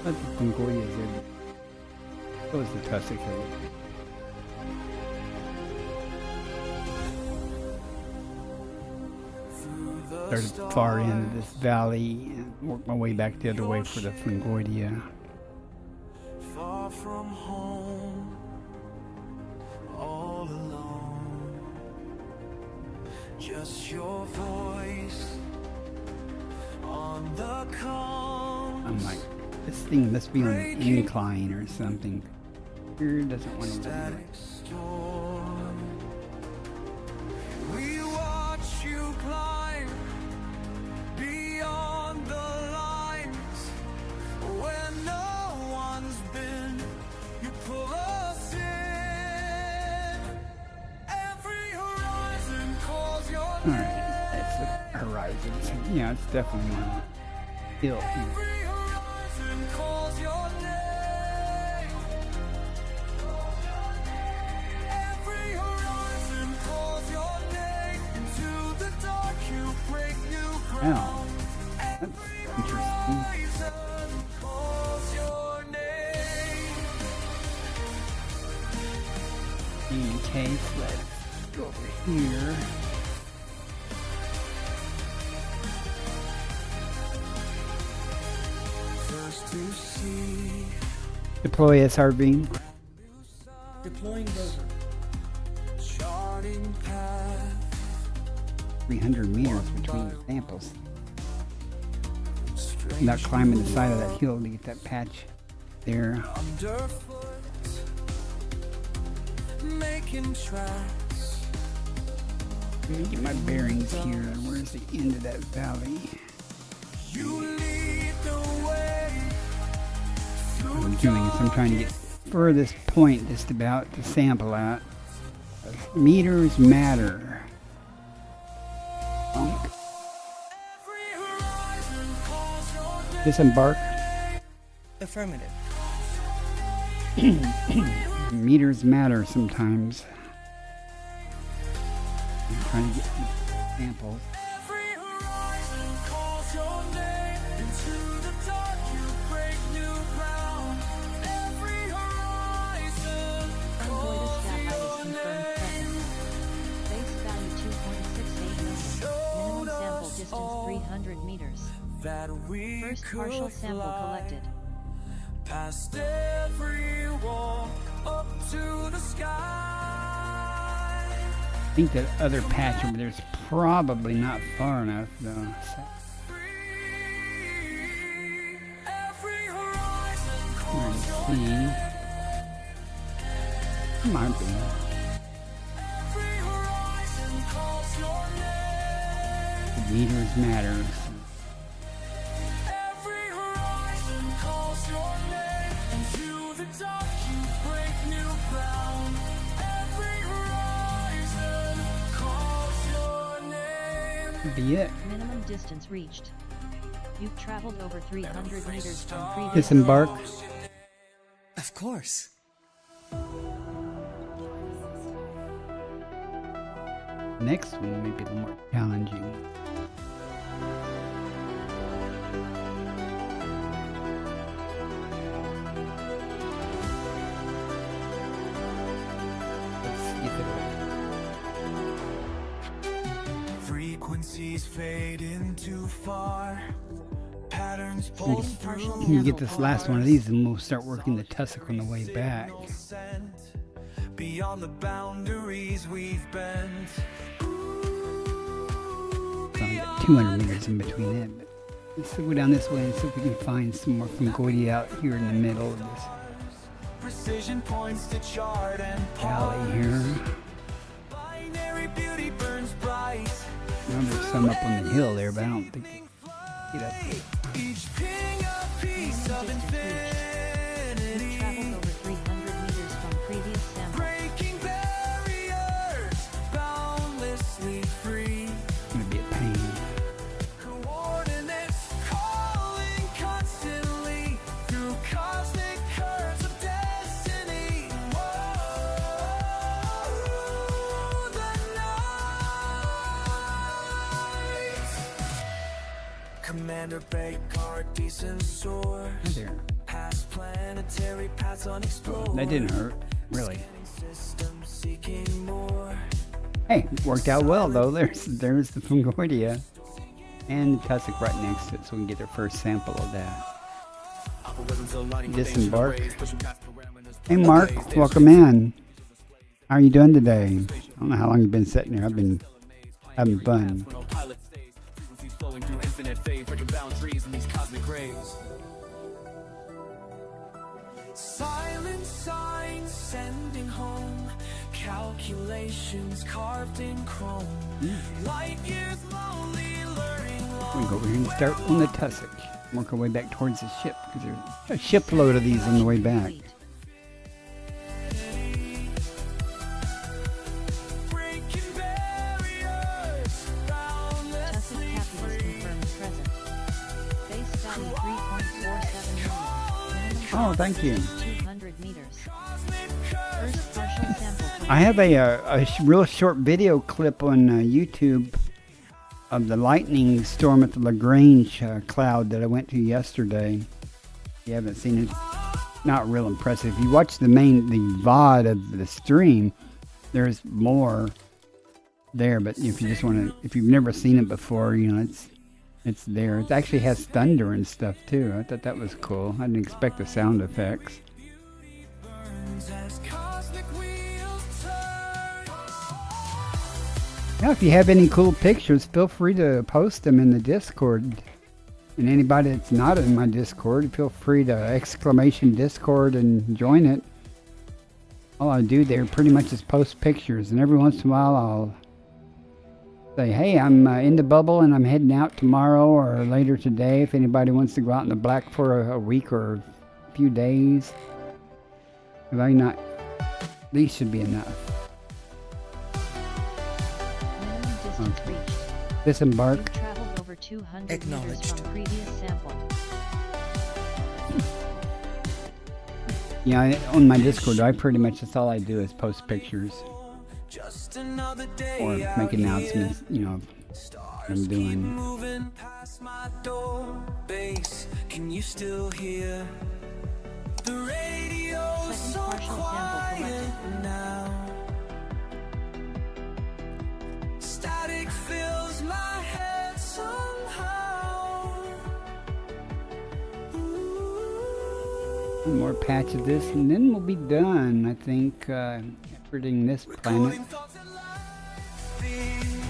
But the Concordia is there. So is the Tussock Hill. Started far in this valley and worked my way back the other way for the Flingoidia. Far from home, all alone. Just your voice on the calm. I'm like, this thing must be on an incline or something. Here doesn't want to do Static it. storm. We watch you climb beyond the lines where no one's been. You pull us in. Every horizon calls your name. Alright, that's the horizon. So, yeah, it's definitely on a hill here. Every horizon calls your name. Every horizon calls your name. Into the dark you break new ground. Wow, that's interesting. Horizon calls your name. Okay, so let's go over here. First to see. Deploy SRV. Deploying rover. Charting path. 300 meters between the samples. Not climbing the side of that hill to get that patch there. Underfoot, making tracks. Let me get my bearings here. Where's the end of that valley? You lead the way. What I'm doing is I'm trying to get furthest point just about to sample at. Meters matter. Bonk. Every horizon calls your name. Disembark. Affirmative. Meters matter sometimes. I'm trying to get samples. Every horizon calls your name. Into the dark you break new ground. Every horizon calls Unvoided your satellite is confirmed name. present. Base value 2.68 million. Minimum sample distance 300 meters. That we First could partial sample fly collected. past every wall up to the sky. I think that other patch over there is probably not far enough though. Every horizon Let's calls your see. name. Might be. Every horizon calls your name. Meters matter. Every horizon calls your name. Into the dark you break new ground. Every horizon calls your name. Be it. Minimum distance reached. You've traveled over 300 meters from previous. Disembark. Of course. Next one may be a little more challenging. Let's see if it'll... Frequencies fading too far. Patterns pull through. You can get this last one of these and we'll start working the tussock on the way back. Beyond the boundaries we've bent. So I've got 200 meters in between it. But let's go down this way and see if we can find some more fungoidia out here in the middle of this Precision points to chart and valley here. binary beauty burns bright. Now there's some up on the hill there, but I don't think they get up there. Each ping a piece of Minimum distance reached. You've traveled over 300 meters from previous sample. breaking barriers, boundlessly free. It's gonna be a pain. Coordinates calling constantly through cosmic curves of destiny. Whoa, the night. Commander Bakar, decent source. Hi there. Past planetary paths unexplored. That didn't hurt, really. System seeking more. Hey, it worked out well though. There's the fungoidia and the tussock right next to it, so we can get our first sample of that. Disembark. Hey Mark, welcome in. How are you doing today? I don't know how long you've been sitting here. I've been having fun. Silent signs sending home. Calculations carved in chrome. Light years lonely luring We long. can go over here and start on the tussock. Work our way back towards the ship because there's a shipload of these on the way back. Complete. Breaking barriers. Tussock Boundlessly capital is confirmed present. Base value 3.47 million. Minimum Oh, thank you. 200 meters. First partial sample. I have a real short video clip on YouTube of the lightning storm at the Lagrange cloud that I went to yesterday. If you haven't seen it, not real impressive. If you watch the VOD of the stream, there's more there. But if you just want to, if you've never seen it before, you know, it's there. It actually has thunder and stuff too. I thought that was cool. I didn't expect the sound effects. burns as cosmic wheels turn. Now, if you have any cool pictures, feel free to post them in the Discord. And anybody that's not in my Discord, feel free to exclamation Discord and join it. All I do there pretty much is post pictures, and every once in a while I'll say, hey, I'm in the bubble and I'm heading out tomorrow or later today if anybody wants to go out in the black for a week or a few days. If I not, these should be enough. Minimum distance reached. Disembark. You've traveled over 200 meters Acknowledged. from previous sample. Yeah, on my Discord, I pretty much, that's all I do is post pictures Just another day or out make here. announcements, you know, Stars I'm doing. keep moving past my door. Bass, can you still hear the radio? Second So partial sample quiet collected. now. Static fills my head somehow. One more patch of this, and then we'll be done, I think, recording this planet. Recording thoughts and laughing.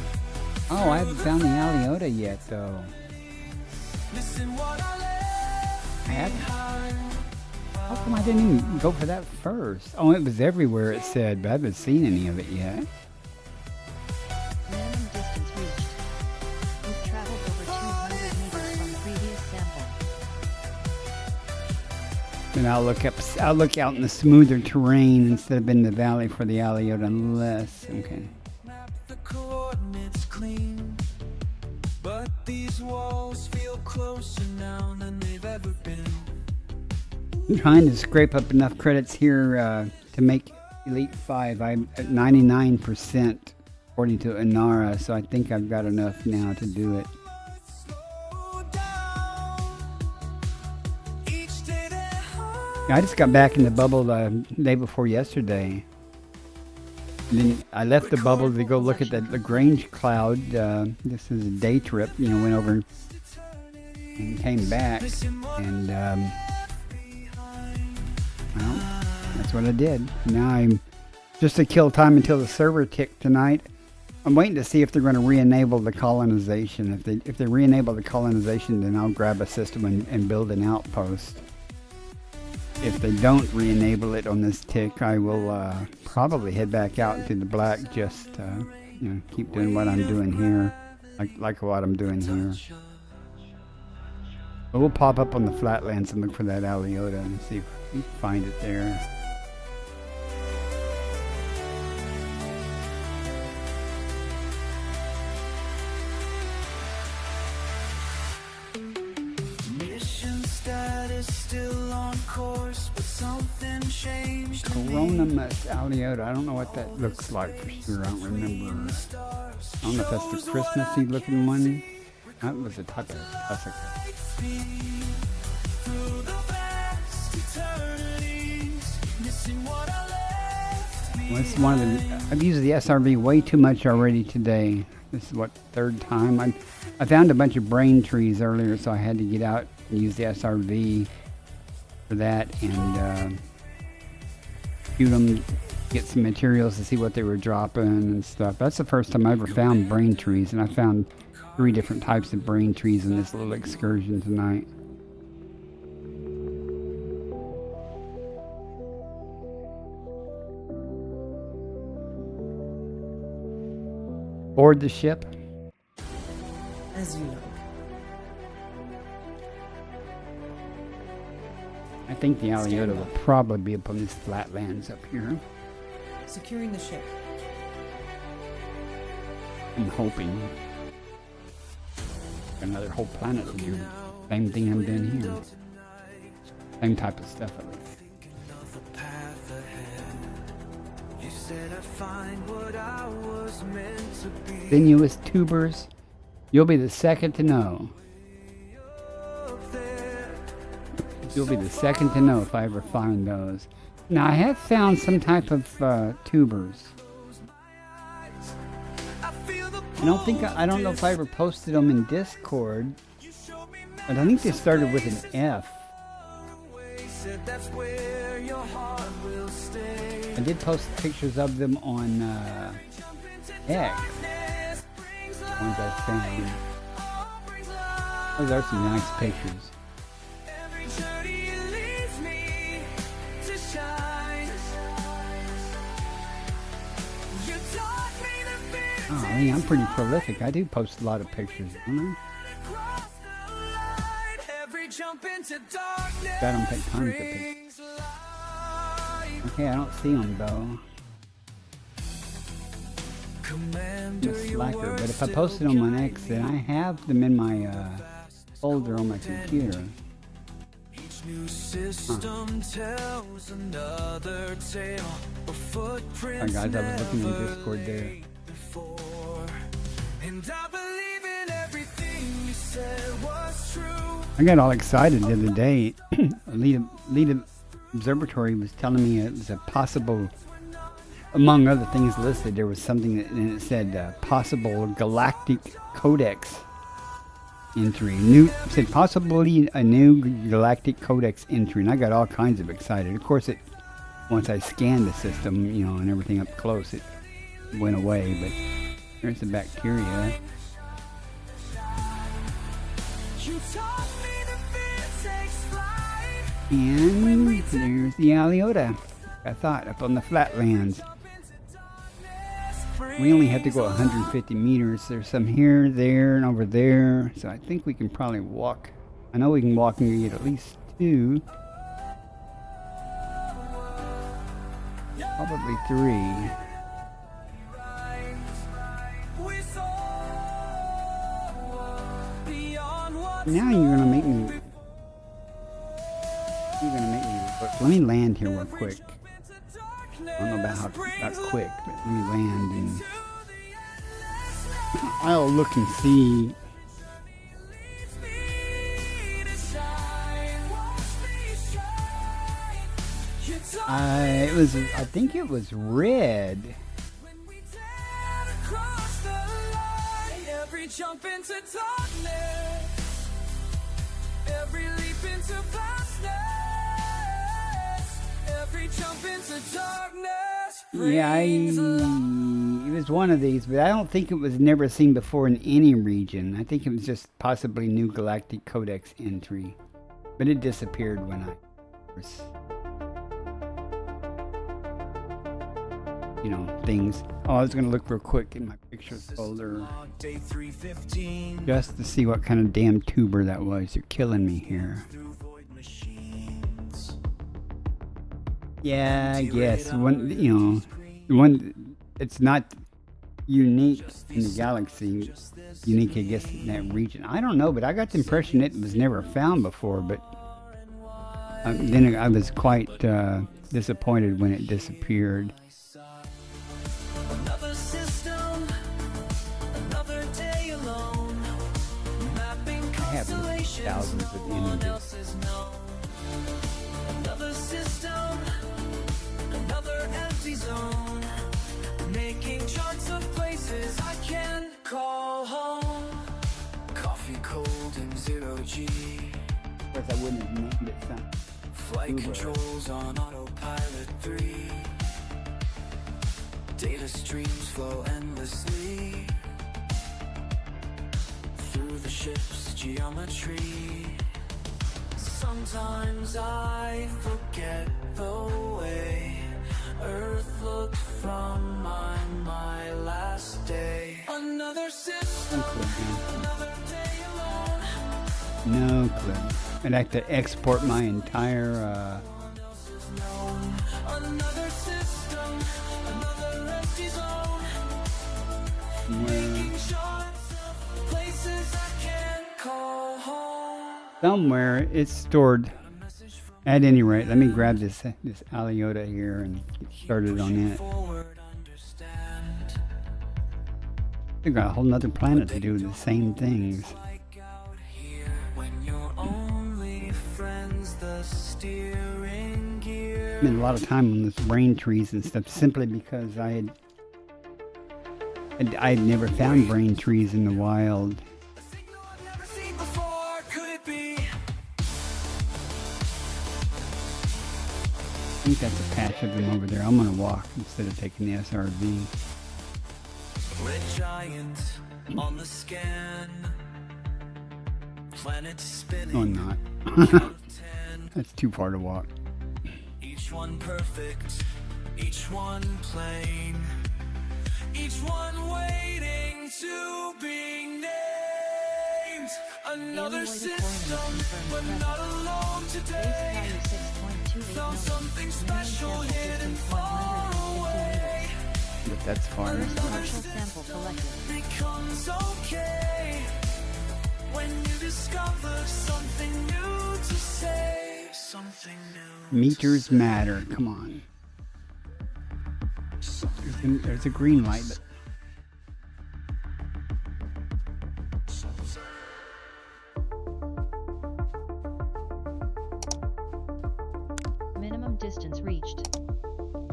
Oh, I haven't found the Aliota yet, though. Listen what I left I haven't. behind. How come I didn't even go for that first? Oh, it was everywhere, it said, but I haven't seen any of it yet. Minimum distance reached. You've traveled over 200 meters from previous sample. And I'll look out in the smoother terrain instead of in the valley for the Aliota, unless, okay. Map the coordinates clean. closer now than they've ever been. I'm trying to scrape up enough credits here to make Elite 5. I'm at 99% according to Inara, so I think I've got enough now to do it. Yeah, I just got back in the bubble the day before yesterday. And then I left the bubble to go look at the Lagrange cloud. This is a day trip, you know, went over and came back. And, well, that's what I did. Now I'm just to kill time until the server tick tonight. I'm waiting to see if they're going to re-enable the colonization. If they re-enable the colonization, then I'll grab a system and build an outpost. If they don't re-enable it on this tick, I will probably head back out into the black. Just you know, keep doing what I'm doing here, like what I'm doing here. But we'll pop up on the flatlands and look for that Aliota and see if we can find it there. Still on course, but something changed. Coronamus Aliota. I don't know what that looks like for sure. I don't remember. I don't know if that's the Christmassy looking one. That was a type of tussock. Well, it's one of the. I've used the SRV way too much already today. This is what, third time. I found a bunch of brain trees earlier, so I had to get out and use the SRV for that and shoot them, get some materials to see what they were dropping and stuff. That's the first time I ever found brain trees, and I found 3 different types of brain trees in this little excursion tonight. Board the ship. As you know. I think the Aliota will probably be up on these flatlands up here. Securing the ship. I'm hoping. Another whole planet to do. Same thing I'm doing here. Same type of stuff. Sinuous tubers. You'll be the second to know. You'll be the second to know if I ever find those. Now I have found some type of tubers. I don't know if I ever posted them in Discord, but I think they started with an F. I did post pictures of them on X. Ones I found. Those are some nice pictures. Oh, I mean, I'm pretty prolific. I do post a lot of pictures, don't I? I don't take tons of pictures. Okay, I don't see them though. I'm a slacker, but if I posted them on X, then I have them in my folder on my computer. Alright guys, I was looking in Discord there. I got all excited the other day. Elite Observatory was telling me it was a possible, among other things listed, there was something that, and it said possible galactic codex entry. It said possibly a new galactic codex entry, and I got all kinds of excited. Of course, once I scanned the system, you know, and everything up close, it went away. But there's the bacteria. And there's the Aliota. I thought, up on the flatlands. We only have to go 150 meters. There's some here, there, and over there. So I think we can probably walk. I know we can walk and get at least 2. Probably 3. Now you're gonna make me. You're gonna make me. Let me land here real quick. I don't know about quick, but let me land and I'll look and see. I think it was red. Every jump into darkness, every leap into vastness, every jump into darkness. Yeah, it was one of these, but I don't think it was never seen before in any region. I think it was just possibly new Galactic Codex entry, but it disappeared when I was, things. Oh, I was gonna look real quick in my pictures folder just to see what kind of damn tuber that was. You're killing me here. Yeah, I guess one. It's not unique in the galaxy. Unique, I guess, in that region. I don't know, but I got the impression it was never found before. But then I was quite disappointed when it disappeared. I have thousands of images. Another system, another empty zone, making charts of places I can call home. Coffee cold and 0G. Of course, I wouldn't have named it something. Flight controls on autopilot 3. Data streams flow endlessly through the ship's geometry. Sometimes I forget the way Earth looked from my last day. Another system, another day alone. No clue. I'd have to export my entire. Another system, another empty zone. Making charts of places I can't call home. Somewhere it's stored. At any rate, let me grab this Aliota here and get started on it. We got a whole nother planet to do the same things. I spent a lot of time on this brain trees and stuff simply because I had never found brain trees in the wild. I think that's a patch of them over there. I'm gonna walk instead of taking the SRV. Red giant on the scan. Planet spinning. No, I'm not. That's too far to walk. Each one perfect, each one plain, each one waiting to be named. Another system, but not alone today. Found something special hidden far away. But that's far. Partial sample collected. Becomes okay when you discover something new to say. Something new. Meters matter. Come on. There's a green light. But Minimum distance reached.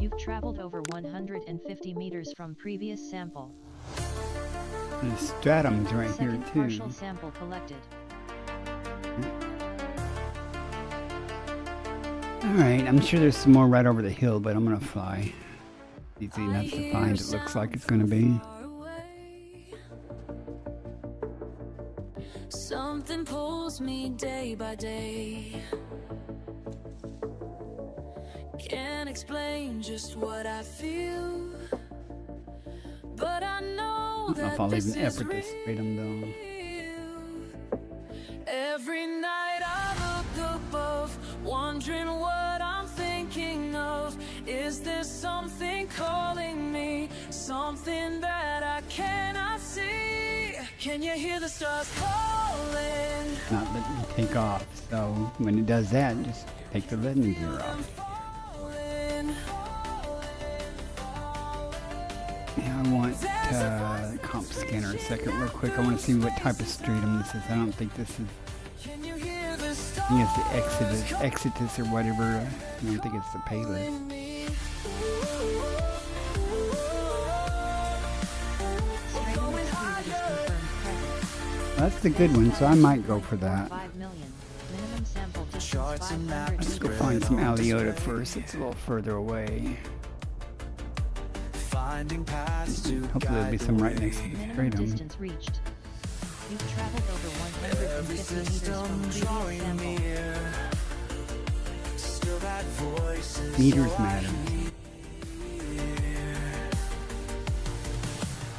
You've traveled over 150 meters from previous sample. the stratum's right here Second too. partial sample collected. Alright, I'm sure there's some more right over the hill, but I'm gonna fly. Easy enough to find, it looks like it's gonna be. Something pulls me day by day. Can't explain just what I feel, but I know I don't know that if I'll this even is effort to spit them though. Every night I look above, wondering what I'm thinking of. Is there something calling me, something that I cannot see? Can you hear the stars calling? Not letting me take off. So when it does that, just take the landing gear off. Yeah, I want comp scanner a second real quick. I want to see what type of stratum this is. I don't think this is. I think it's the Exitus or whatever. I don't think it's the Palus. That's the good one, so I might go for that. 5 million. Minimum sample distance Charts and 500 maps Let's go meters. find some Aleota first. It's a little further away. Finding paths to Hopefully there'll be some right next to the Minimum stratum. distance reached. You've traveled over 150 every meters system from previous drawing sample. near. Still that voice is Meters so I matter.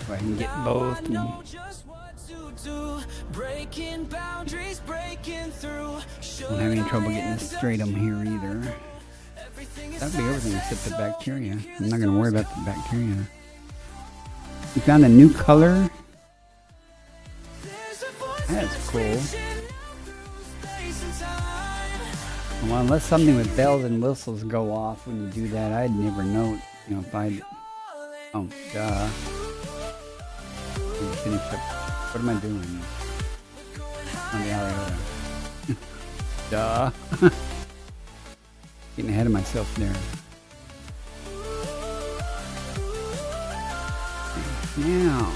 So I can get both. And know just what to do. Breaking boundaries, breaking through. don't have any trouble getting the stratum here either. That'd be everything except the bacteria. I'm not going to worry about the bacteria. We found a new color. That's cool. Well, unless something with bells and whistles go off when you do that, I'd never know. You know, if I. Oh, duh. Finish up. What am I doing? On the Aleota. Duh. Getting ahead of myself there. Now.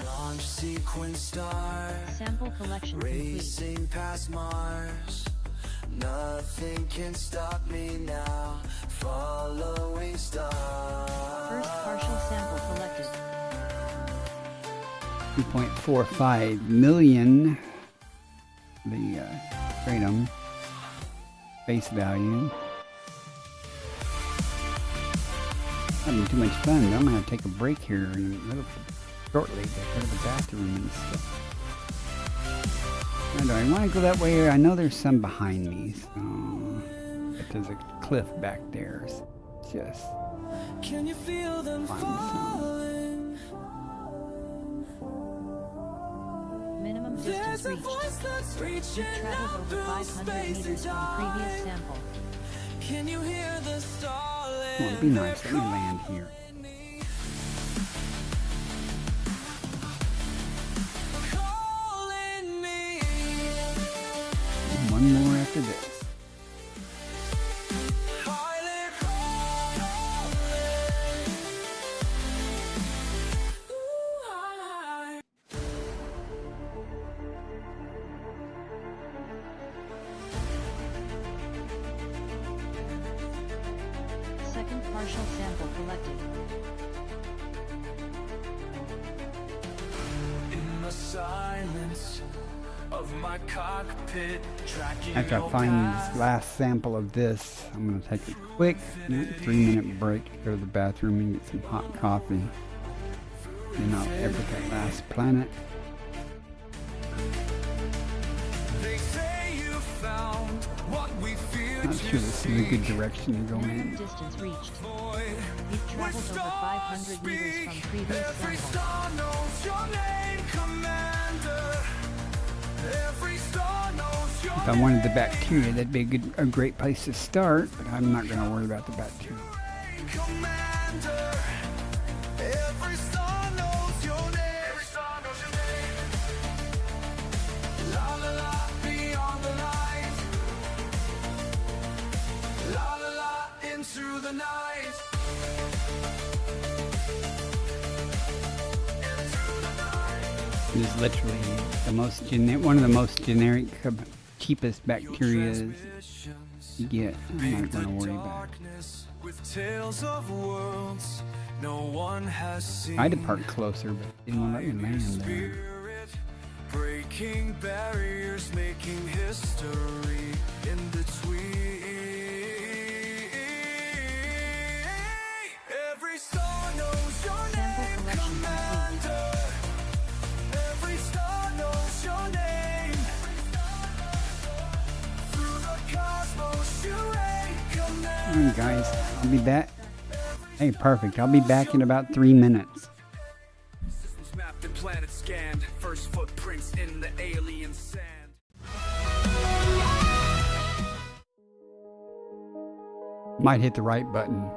Launch sequence start. Sample collection complete. Racing past Mars. Nothing can stop me now. Following stars. First partial sample collected. 2.45 million. The stratum base value. Having too much fun, but I'm gonna take a break here in a little shortly to go to the bathroom and stuff. Now, do I want to go that way? I know there's some behind me, so but there's a cliff back there. So just Can you feel them find some. falling? Minimum There's distance a reached. voice that's You've reaching traveled out over through 500 space meters and from previous time. sample. Can you hear the starling? Well, it'd be nice. Let me land here. Calling me. And one more after this. Highly calling. Ooh, I. Second partial sample collected. In the silence of my cockpit, tracking After I your find path. this last sample of this, I'm going to take a quick 3-minute break to go to the bathroom and get some hot coffee. And I'll ever that last planet. They say you found what we feared Not sure this is a good direction to go Minimum in. distance reached. void. You've traveled over 500 meters from previous Every sample. star knows your name, Commander. Every star knows your If I wanted the bacteria, that'd be a great place to start, but I'm not going to worry about the bacteria. name, Commander. Every star knows your name. Every star knows your name. La la la, beyond the light. La la la, into the night. It is literally the most one of the most generic, cheapest bacteria you get. I'm not going to worry about it. With tales of worlds no one has seen. I had to park closer, but they didn't want to let me land there. Spirit, breaking barriers, making history in between. Every star knows your Sample name, collection Commander. Every star knows your name. Through the cosmos you reign, Commander. Alright guys, I'll be back. Hey, perfect. I'll be back in about 3 minutes. Systems mapped and planets scanned. in the alien sand. Might hit the right button.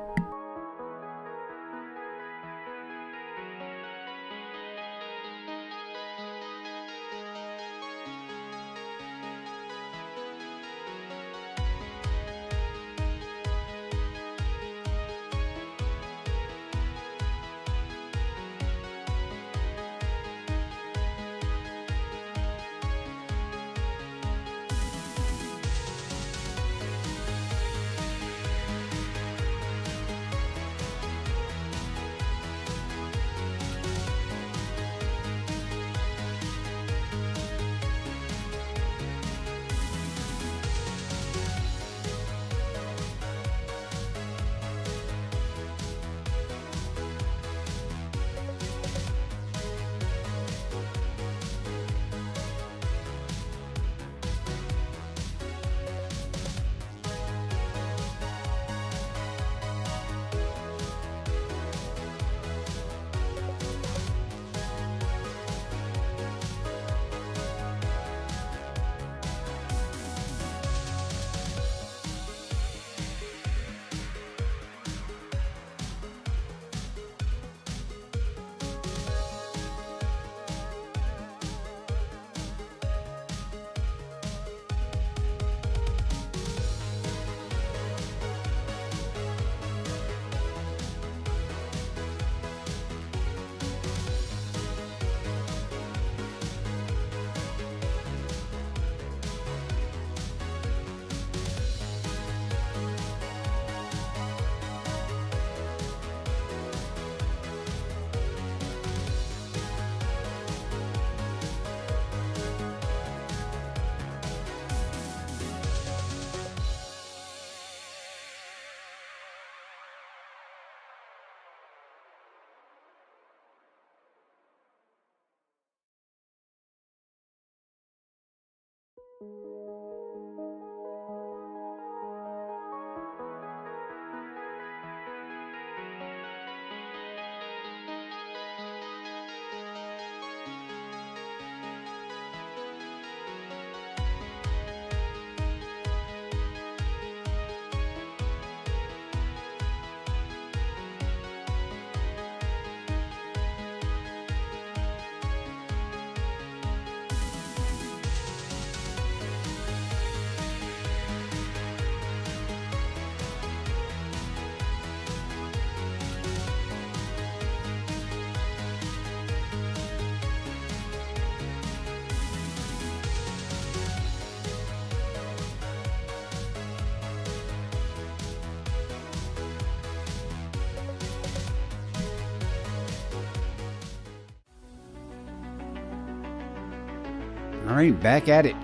All right, back at it.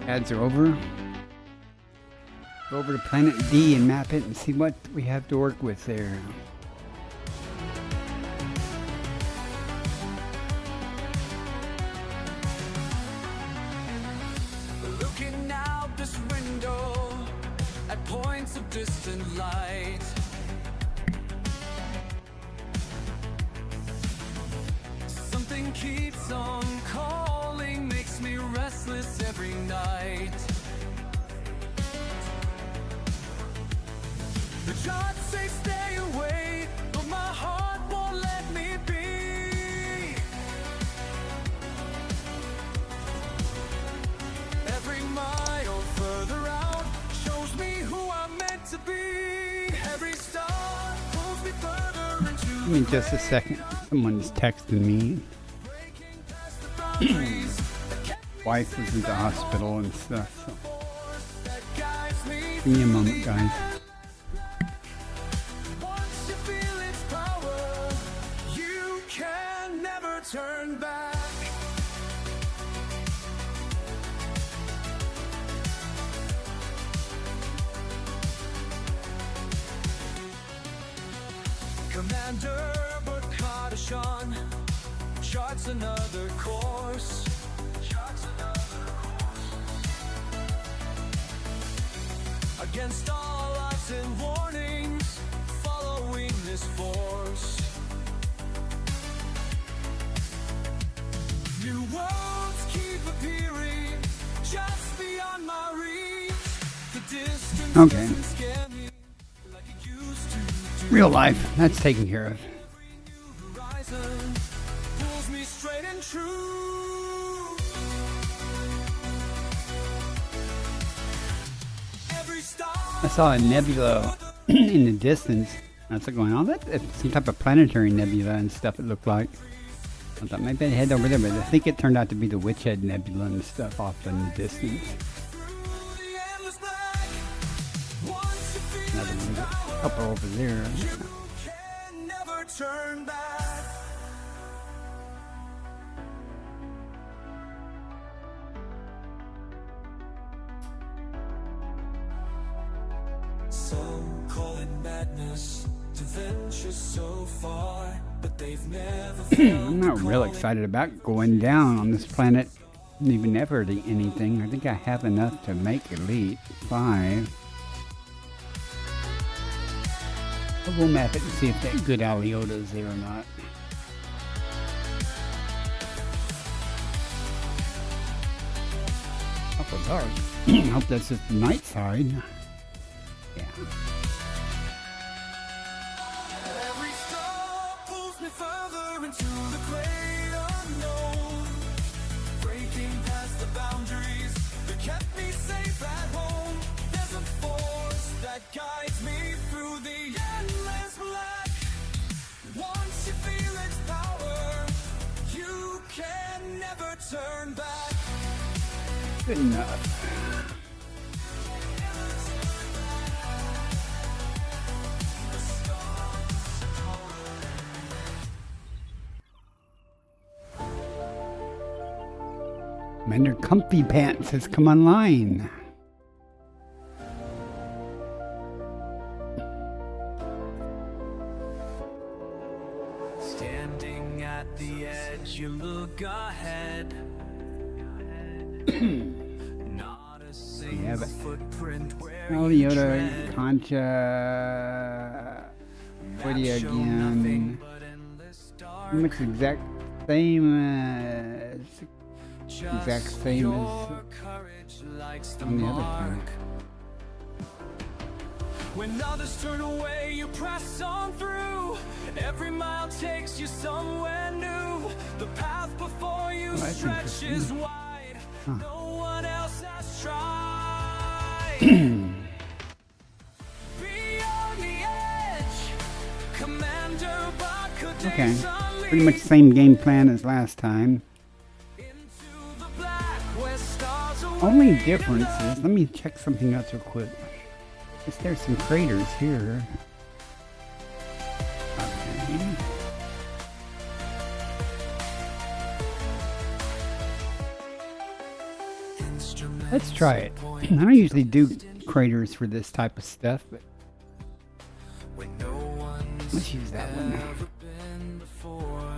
Ads are over. Go over to Planet D and map it and see what we have to work with there. Looking out this window at points of distant light. Something keeps on calling, makes me restless every night. The charts say stay away, but my heart won't let me be. Every mile further out shows me who I'm meant to be. Every star pulls me further into Give me just a second. Someone's texting me. Wife was in the hospital and stuff. So. Give me a moment, guys. Once you feel its power, you can never turn back. Commander Burkhardashan charts another course. Against all odds and warnings, following this force. New worlds keep appearing just beyond my reach. The distance Okay. doesn't scare me like it used to do. Real life, that's taken care of. Horizon pulls me straight and true. Every star I saw a nebula in the distance. I was going, oh, that's some type of planetary nebula and stuff, it looked like. I thought maybe I'd head over there, but I think it turned out to be the Witch Head Nebula and stuff off in the distance. through the endless black. Once you feel Another its one, a power, couple over there. you can never turn back. Some call it madness to venture so far, but they've never I'm not real excited about going down on this planet, even ever to anything. I think I have enough to make Elite 5. But we'll map it and see if that good Aliota is there or not. Awful dark. Hope that's just the night side. Yeah. Every star pulls me further into the great unknown, breaking past the boundaries that kept me safe at home. There's a force that guides me through the endless black. Once you feel its power, you can never turn back. Good enough. Commander Comfy Pants has come online. Standing at the edge, you look ahead. Not a single but- footprint where Aliota, tread. Concha, Woody Show again. nothing but endless dark. Pretty much the exact same as exact same Your as courage lights the on the other mark. planet. When others turn away, you press on through. Every mile takes you somewhere new. The path before you Oh, that's stretches interesting. wide. Huh. No one else has tried. Beyond the edge, Commander Bakudesa Okay, pretty much the same game plan as last time. into the black where stars Only await difference us. is, let me check something else real quick. Is there's some craters here. Okay. Let's try it. I don't usually do craters for this type of stuff, but When no one's let's use that one. ever been before.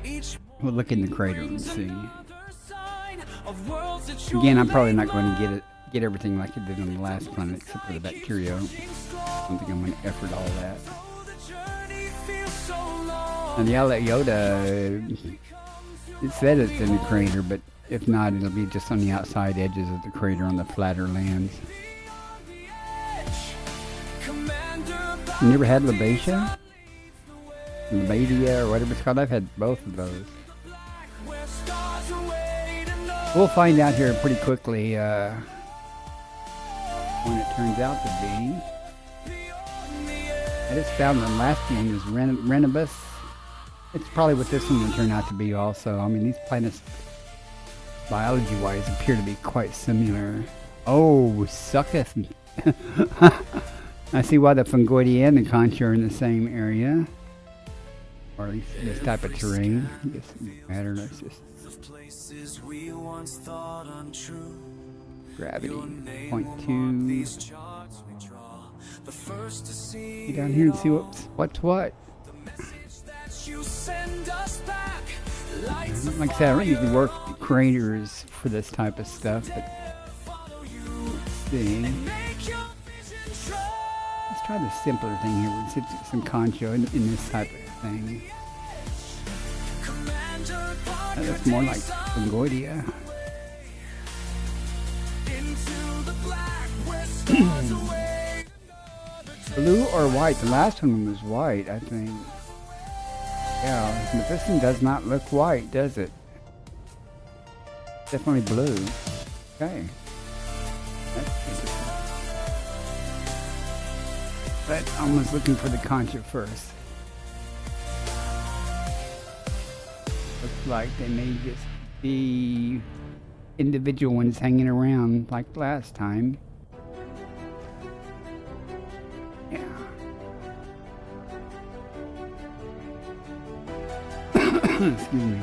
Each We'll look in the crater and see. another sign of worlds that you'll Again, I'm probably lay not going to low. get everything like it did on the last planet, except for the bacteria. I don't think I'm going to effort all that. Oh, the journey feels so long. And the Aliota, it said it's in the crater, but if not, it'll be just on the outside edges of the crater on the flatter lands. Commander You never had Labatia? Labadia, or whatever it's called? I've had both of those. where stars await and know. We'll find out here pretty quickly when it turns out to be. Beyond the edge. I just found the last one was Renibus. It's probably what this one will turn out to be also. I mean, these planets, biology-wise, appear to be quite similar. Oh, sucketh. I see why the Fungoidia and the Concha are in the same area. Or at least this type of terrain. I guess it doesn't matter. Let's just Of places we once thought untrue. gravity. Your name Point will mark 2. these charts we draw. The first to see Get down here and it see all. what's what. The message that you send us back lights Like I said, I don't usually work craters for this type of stuff, but follow you. let's see. Make your vision true. Let's try the simpler thing here. Let's get some concho in this type of thing. Commander That looks more like Concordia. Blue or white? The last one was white, I think. Yeah, but this one does not look white, does it? Definitely blue. Okay. That's interesting. But I was looking for the concha first. Looks like they may just be individual ones hanging around like last time. Yeah. Excuse me.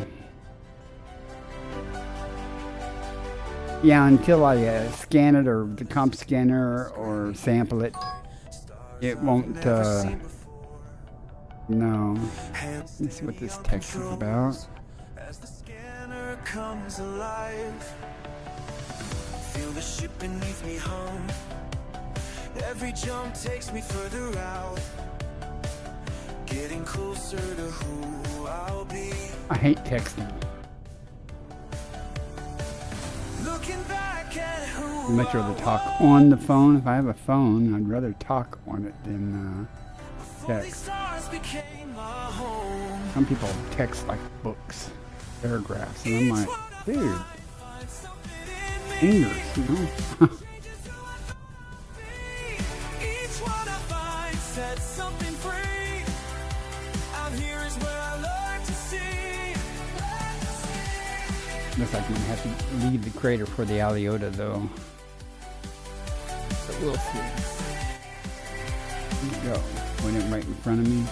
Yeah, until I scan it or the comp scanner or sample it, it won't, no. Let's see what this text is about. As the scanner comes alive, feel the ship beneath me hum. Every jump takes me further out, getting closer to who I'll be. I hate texting. Looking back at who I'd much rather talk on the phone. If I have a phone, I'd rather talk on it than text. stars became my home. Some people text like books, paragraphs, and I'm like, dude, English, you know? Each one I find sets something free. Out here is where I learn to see. Looks like I'm gonna have to leave the crater for the Aliota, though. But we'll see. Here we go. Point it right in front of me.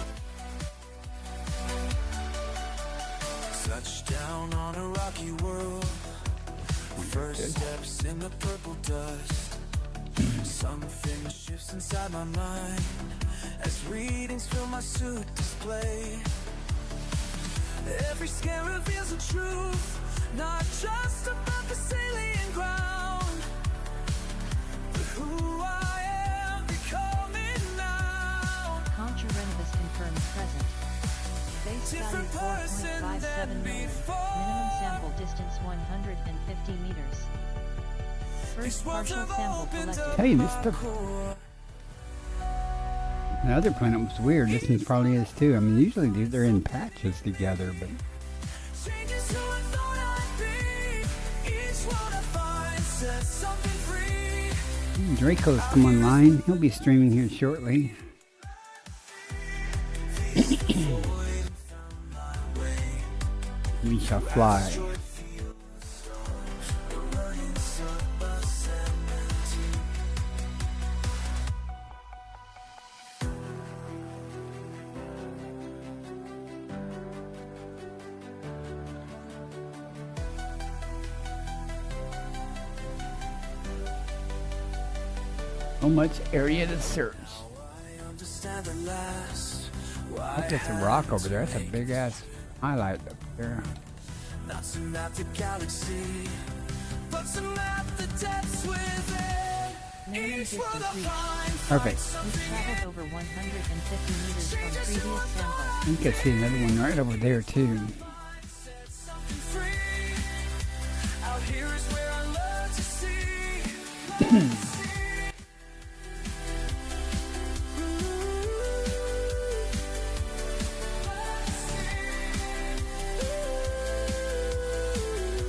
Touchdown on a rocky world. First steps in the purple dust. Something shifts inside my mind as readings fill my suit display. Every scan reveals the truth, not just about the salient ground, but who I am becoming now. Contra Renovus confirmed present. Base value Different person 4.57 than million. before. Minimum sample distance 150 meters. First partial sample collected. Hey, this stuff. The other planet was weird. This one probably is too. I mean, usually they're in patches together, but Changes who I thought I'd be. Each one I find sets something free. Draco's come online. He'll be streaming here shortly. We shall fly. So much area to search. Understand the last. Look, that's a rock over there. That's a big ass highlight up there. Not to map the galaxy, but to map the depths within. Minimum Each distance one I reached. find Perfect. We've traveled over 150 meters from previous sample. I think I see another one right over there too. sets something free. Out here is where I learn to see.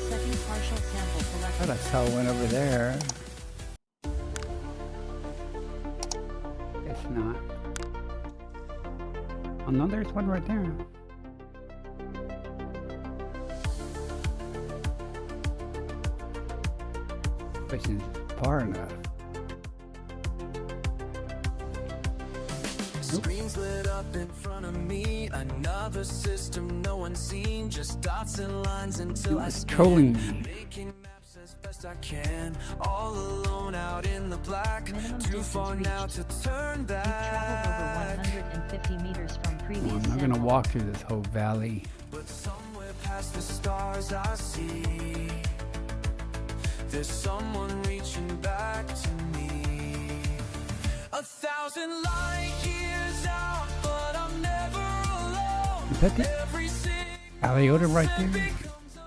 Second partial sample Thought collected. I saw one over there. It's not. Oh no, there's one right there. Question is far enough. Screens lit up in front of me. Another system no one's seen. Just dots and lines until I It's scan. trolling me. Making maps as best I can. All alone out in the black. Minimum Too distance far now reached. to turn We've traveled over back. 150 meters from previous I'm not sample. gonna walk through this whole valley. But somewhere past the stars I see there's someone reaching back to me. 1,000 light years out, but I'm never alone. Is that the Every single Aliota right there? becomes a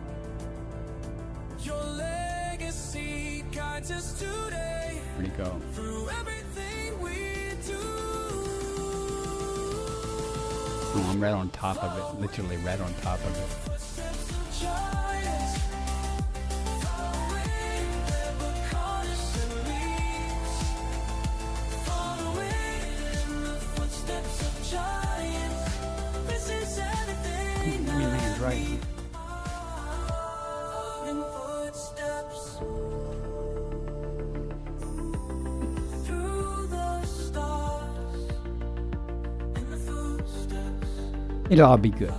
just today. Where'd he go? Through everything we do. Oh, I'm right on top of it. Literally right on top of it. Footsteps of giants. Following their corners and leaves. Following in the footsteps of giants. This is everything I mean, man's right. following footsteps. Through the stars. In the footsteps. It'll all be good.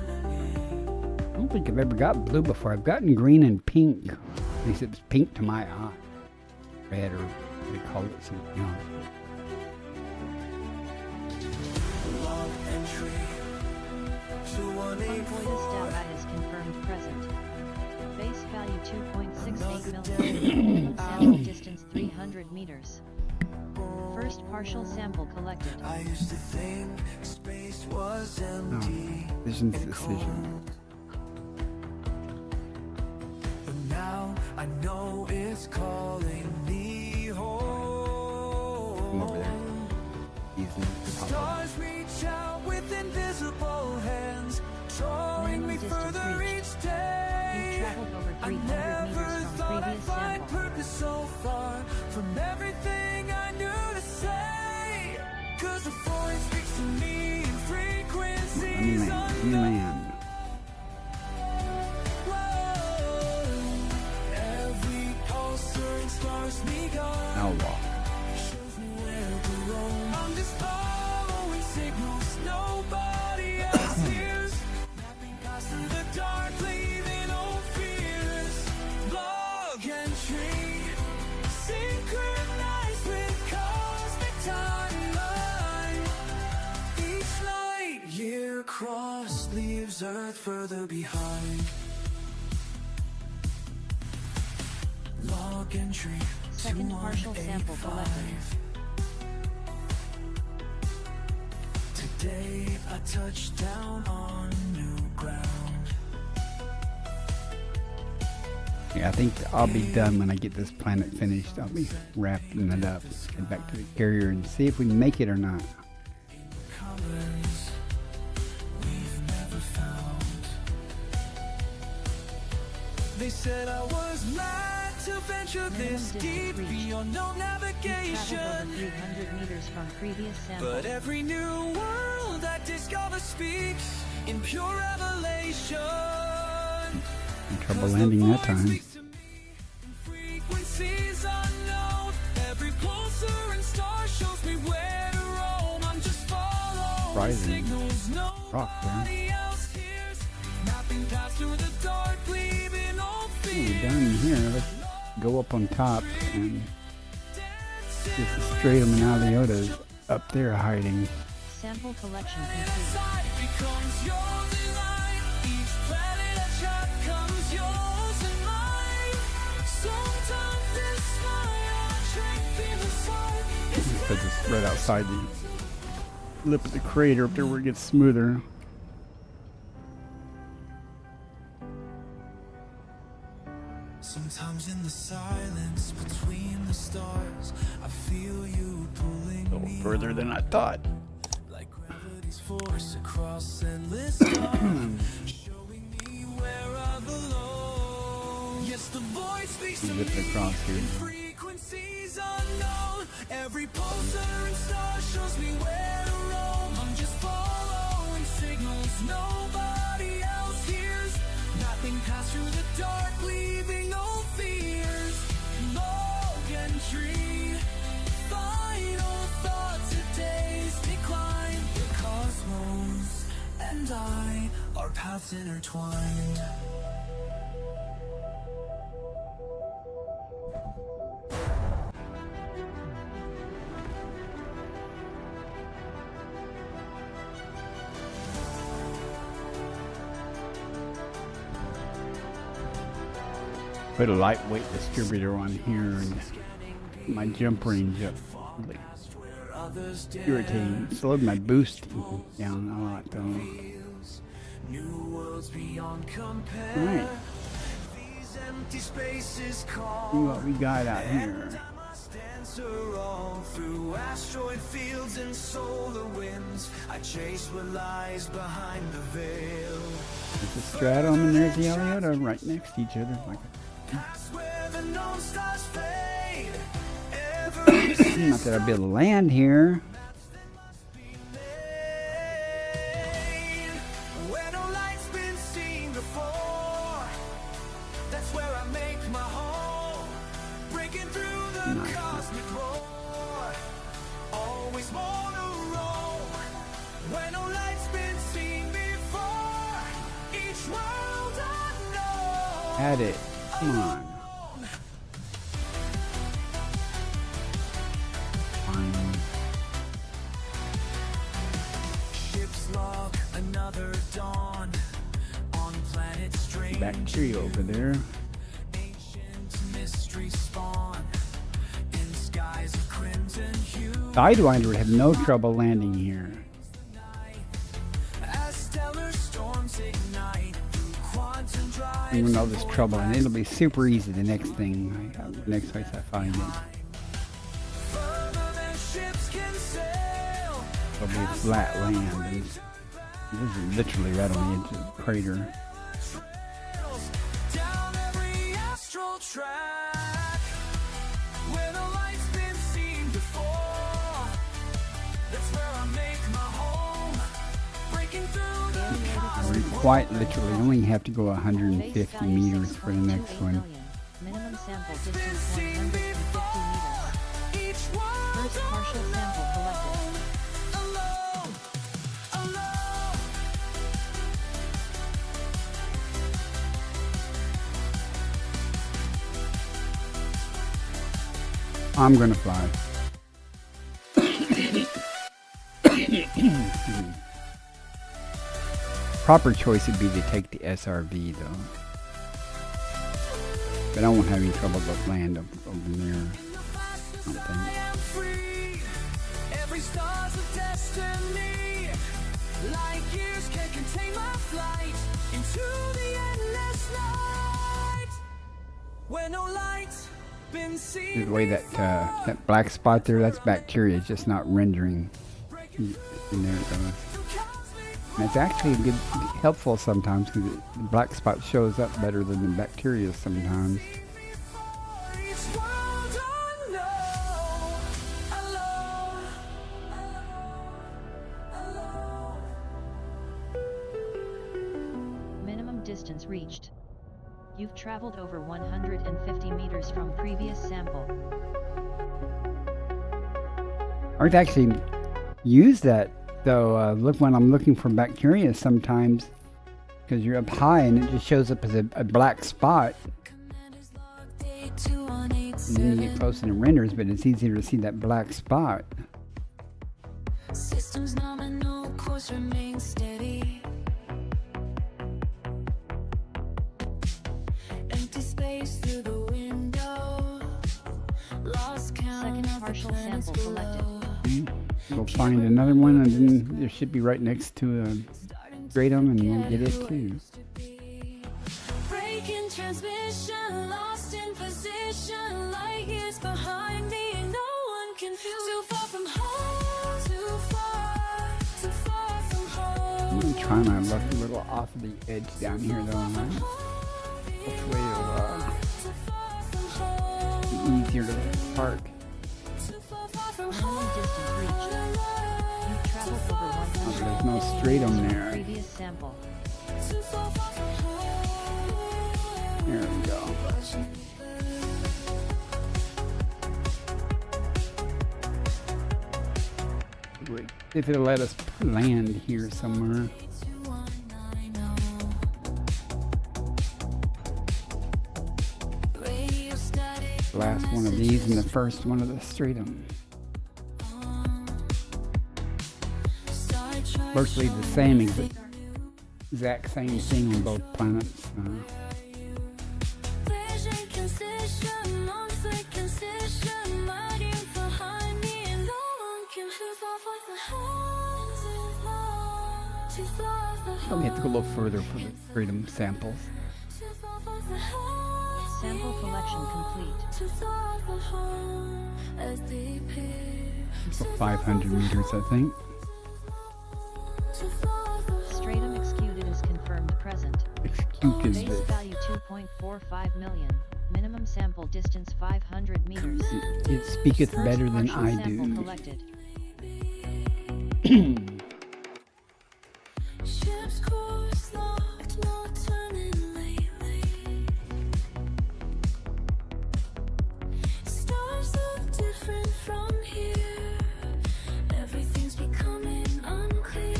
I don't think I've ever got blue before. I've gotten green and pink. At least it was pink to my eye. Red, or what they call it, something else. Log entry Convoy 214. to Stabite is confirmed present. Base value 2.68 million. Sample distance 300 meters. First partial sample collected. I used to think space was empty, Decision's decision. but now I know it's calling me Come over there. home. He's in the top of Stars reach out with invisible hands, drawing me Minimum distance further reached. each day. You've traveled over I 300 never meters from thought I'd previous find sample. purpose so far from everything I knew to say. 'Cause the voice speaks to me in I'm a frequencies man. I'm a unknown. man. Whoa. Every pulsar and stars me gone. I'll walk. Shows me where to roam. I'm just following signals nobody else hears. Mapping past through the dark, leaving no fears. Log entry, synchronized with cosmic timeline. Each light year cross leaves Earth further behind. Log entry. Second partial sample collected. 2185. Today I touched down on new ground. Yeah, I think I'll be done when I get this planet finished. I'll be wrapping it up, head back to the carrier and see if we can make it or not. Colors we've never found. They said I was mad to venture this Minimum deep distance reached. beyond no You've traveled navigation. over 300 meters from previous sample. But every new world I discover speaks in pure revelation. In trouble landing that time. Frequencies unknown. Every pulsar and star shows me where to roam. I'm just following Rising. signals Rock there. nobody else hears. Mapping paths through the dark, leaving all We're fears. done here. Let's go up on top and get the stratum and aliotas up there hiding. Sample collection complete. Inside becomes yours and mine. Each planet I chart comes yours and mine. Sometimes this smile strength in the sight. Because it's right outside the lip of the crater up there where it gets smoother. Sometimes in the silence between the stars, I feel you pulling A little me further than I thought. like gravity's force across endless time, showing me where I belong. Yes, the voice speaks to You me zip across here. in frequencies unknown. Every pulsar and star shows me where to roam. I'm just following signals nobody else hears. Mapping paths through the dark, leaving no fears. Log entry, final thought, today's decline. The cosmos and I, our paths intertwined. Put a lightweight distributor on here and my jump range up. Really irritating. Slowed my boost down a lot though. New worlds beyond compare. Right. These empty spaces See call. what we got out here. I must answer all through asteroid fields and solar winds. I chase what lies behind the veil. There's the stratum and there's the Eliota right next to each other. Like Past where the known stars fade. not that I'll be able to land here. Where no light's been seen before. That's where I make my home. Breaking through the Nice. cosmic roar. Always more to roam. Where no light's been seen before. Each world unknown. Had it. Come on. Fine. Ships log another dawn on planet strange. Bacteria over there. Ancient mystery spawn in skies of crimson hue. Sidewinder would have no trouble landing here. As stellar storms ignite through quantum drive. Even all this trouble, and it'll be super easy the next thing, the next place I find it. Further than ships can sail. It'll be flat land. And this is literally right on the edge of the crater. Down every astral track. Where the light's been seen before. That's where I make my home. Breaking through the We're quite literally only have to go 150 Base value meters for the 6.28 next one. million. Minimum sample been distance seen 150 before. meters. Each world First partial sample collected. alone, alone. I'm gonna fly. Proper choice would be to take the SRV though. But I won't have any trouble with land over there. I don't I think. am free. Every star's a destiny. Light years can't contain my flight into the endless night. Where no light's been seen. The way that that black spot there, that's bacteria. It's just not rendering in there. And it's actually good, helpful sometimes because the black spot shows up better than the bacteria sometimes. Each world unknown. Alone, alone. Minimum distance reached. You've traveled over 150 meters from previous sample. I've actually used that though. Look, when I'm looking for bacteria sometimes, because you're up high and it just shows up as a black spot, Commanders logged and then you get close and it renders, but it's easier to see that black spot. Systems nominal, course remains steady. Empty space through the window. Lost count Second of the partial planets sample collected. below. We'll find another one, and then it should be right next to a stratum, and we'll get it too. Breaking transmission, lost in position, light years behind me, no one can feel. Too far from home, too far from home. I'm gonna try my luck a little off of the edge down here though. Right? Hopefully Too far from home. it'll be easier to park. Too far from Minimum distance reached. You've traveled over Oh, 100 there's no stratum there. previous sample. too far from home. There we go. Wait, if it'll let us land here somewhere. Radio static. Last one of these and the first one of the stratum. Virtually the same exact same thing on both planets. Vision concision, non-fake concision, light years behind me, and no one can too far from home. Too far from Probably have to go a little further for the Freedom samples. Sample collection complete. For 500 meters, I think. Stratum executed is confirmed present. Executed Base this. value 2.45 million. Minimum sample distance 500 meters. It speaketh First better than partial I sample do. collected. Ship's course locked, no turning lately. Stars look different from here. Everything's becoming unclear.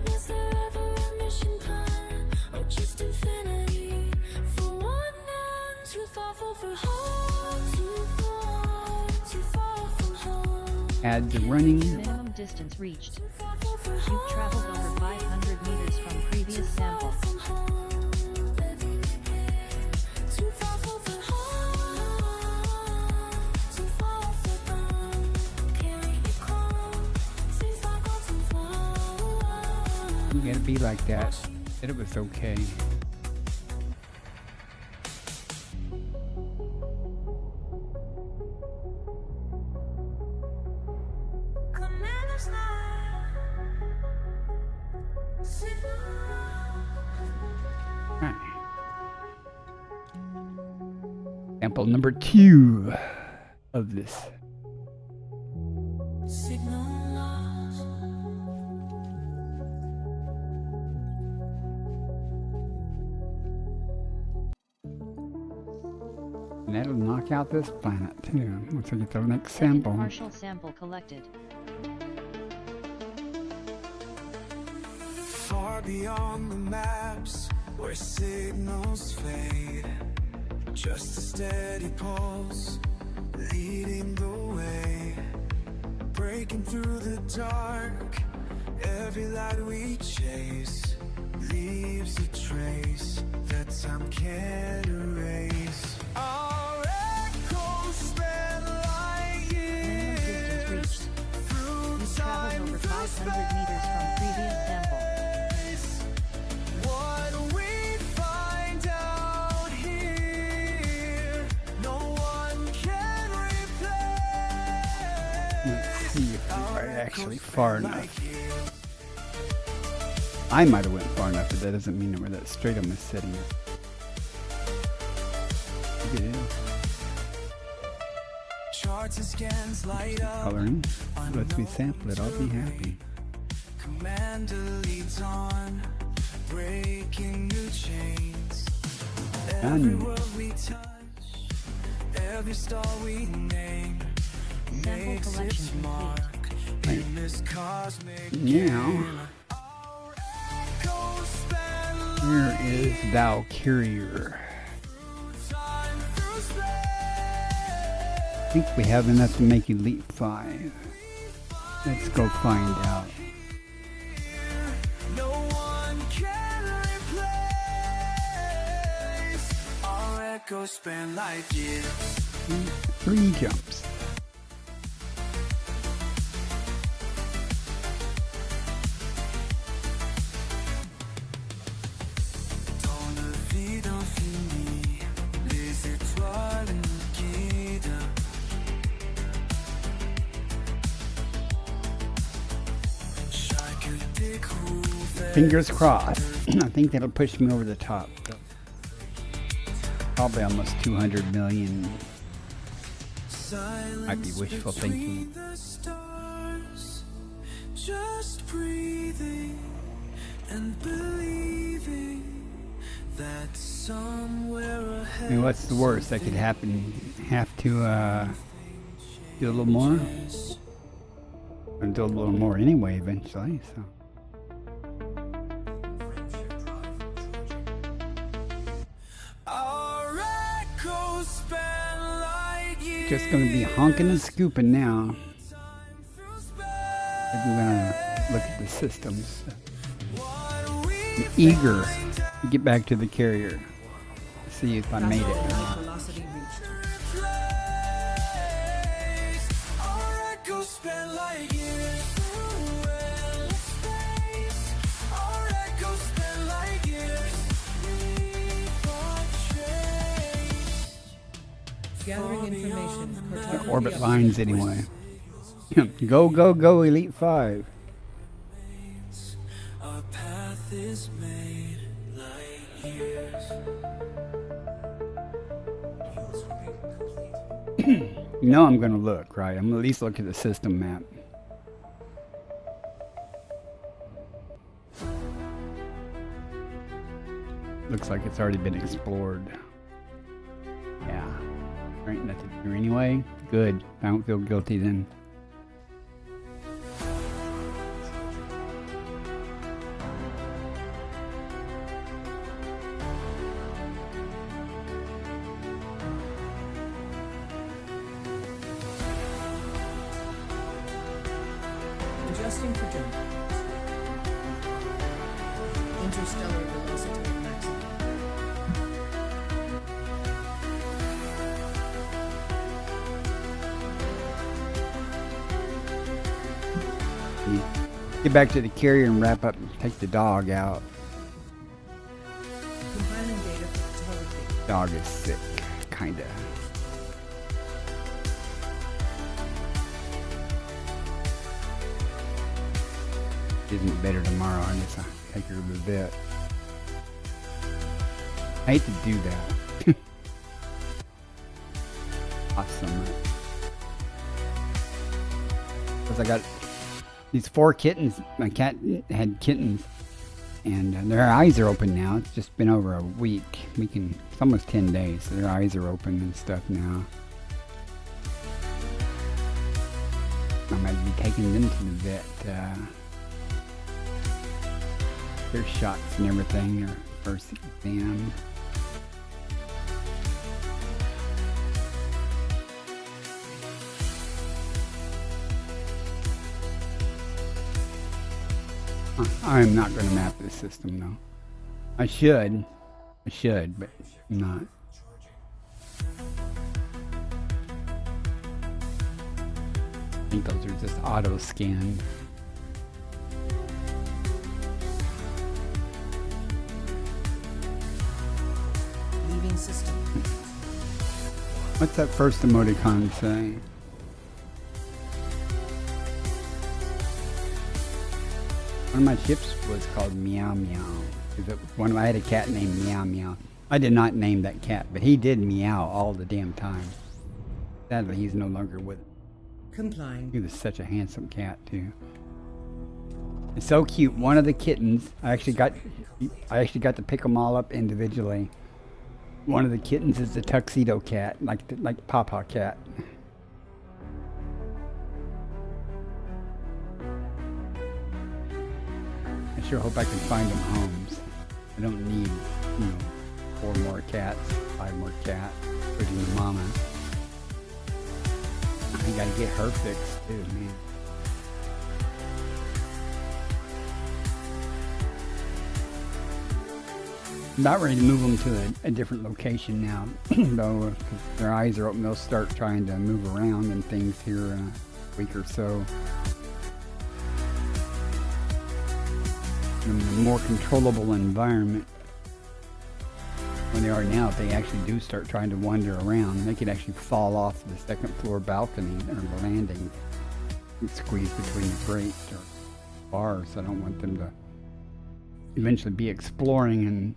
Was there ever a mission plan, or just infinity? For one end, too thoughtful for home, too far from home. Add the running. Minimum distance reached. You've traveled over 500 meters from previous sample. You gotta be like that. Said it was okay. Right. Sample number 2 of this. Signal lost. And that'll knock out this planet too. Once we get the next Second sample. partial sample collected. Far beyond the maps, where signals fade, just a steady pulse, leading the way, breaking through the dark. Every light we chase leaves a trace that time can't erase. Our echoes spin like Minimum distance years reached. through You've time, traveled over through 500 meters from previous sample. space. What we find out here, no one can replace. Let's see if we are actually far enough. I might have went far enough, but that doesn't mean where that stratum is sitting. Look at it. Charts and scans light up. Coloring. Let's we sample it. I'll be happy. Commander leads on, breaking new chains. Every Done. world we touch, every star we name, makes collection its complete. mark in this cosmic Now, game. Echoes span where is thou carrier? time through space. I think we have enough to make Elite 5. Let's go find out. No one can replace. Our echoes span like years. 3 jumps. Dans le vide infini, les étoiles nous guident. Chaque découverte. Fingers crossed. I think that'll push me over the top. Probably almost 200 million. Might be wishful thinking. Between the stars, just breathing and believing that somewhere I ahead. mean, what's the worst that could happen? Have to do a little more? Or do a little more anyway eventually, so. Our echoes span light years Just gonna be honking and scooping now. through space. I'm gonna look at the systems. What we I'm eager to get back to the carrier. See if I made it. Velocity reached. replace. Our echoes span light years through endless space. Our echoes Gathering information. The Cartography orbit update. lines anyway. Go, go, go, Elite 5. Our path is made light years. You know I'm gonna look, right? I'm gonna at least look at the system map. Looks like it's already been explored. Yeah. There ain't nothing here anyway. Good. I don't feel guilty then. Adjusting for jump. Interstellar velocity maximum. Get back to the carrier and wrap up and take the dog out. Compiling data for photography. Dog is sick, kinda. Isn't better tomorrow, I guess I'll take her to the vet. I hate to do that. Awesome. Because I got these 4 kittens. My cat had kittens, and their eyes are open now. It's just been over a week. It's almost 10 days. So their eyes are open and stuff now. I might be taking them to the vet. Their shots and everything. Their first exam. I'm not going to map this system though. I should, but I'm not. I think those are just auto scanned. Leaving system. What's that first emoticon say? One of my ships was called Meow Meow. I had a cat named Meow Meow. I did not name that cat, but he did meow all the damn time. Sadly, he's no longer with us. Complying. He was such a handsome cat too. It's so cute. One of the kittens, I actually got to pick them all up individually. One of the kittens is the tuxedo cat, like Papa Cat. I sure hope I can find them homes. I don't need, 4 more cats, 5 more cats, including the mama. I gotta get her fixed too, man. I'm about ready to move them to a different location now, though. If their eyes are open, they'll start trying to move around and things here in a week or so. In a more controllable environment when they are now, if they actually do start trying to wander around, they could actually fall off the second floor balcony or the landing and squeeze between the grate or bars. I don't want them to eventually be exploring and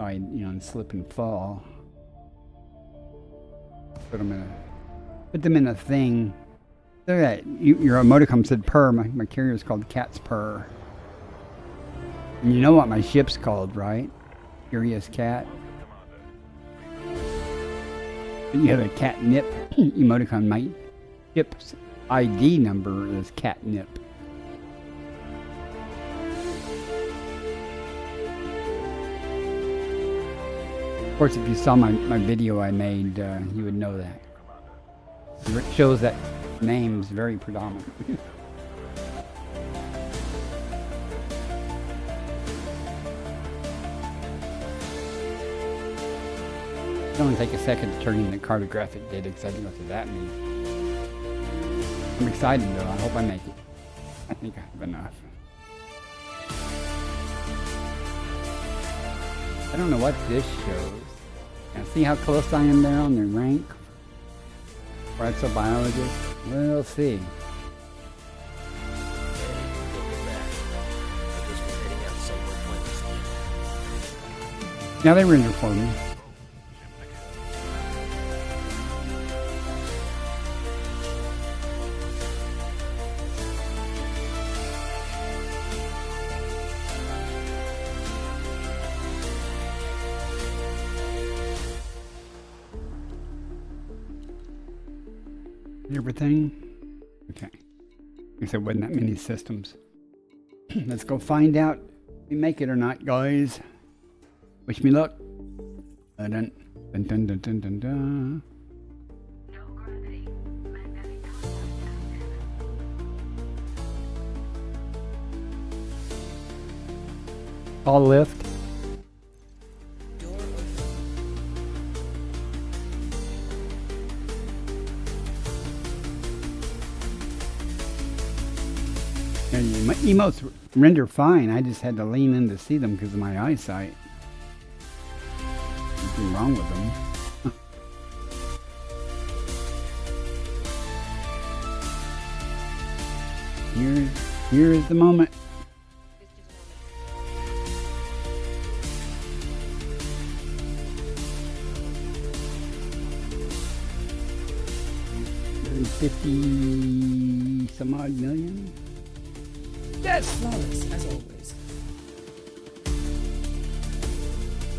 and slip and fall. Put them in a thing. Look at that. Your emoticon said purr. My carrier is called Cat's Purr. And you know what my ship's called, right? Curious Cat. You have a catnip emoticon. My ship's ID number is catnip. Of course, if you saw my video I made, you would know that. It shows that name's very predominant. It's only take a second to turn in the cartographic data because I don't know what that means. I'm excited though. I hope I make it. I think I have enough. I don't know what this shows. Now, see how close I am there on the rank? Biologist? We'll see. Now they render for me. Everything? Okay. I guess there wasn't that many systems. Let's go find out if we make it or not, guys. Wish me luck. Dun dun dun dun dun dun dun. All lift. Door open. And my emotes render fine. I just had to lean in to see them because of my eyesight. Nothing wrong with them. Here is the moment. $50 some odd million. Yes, Flawless as always.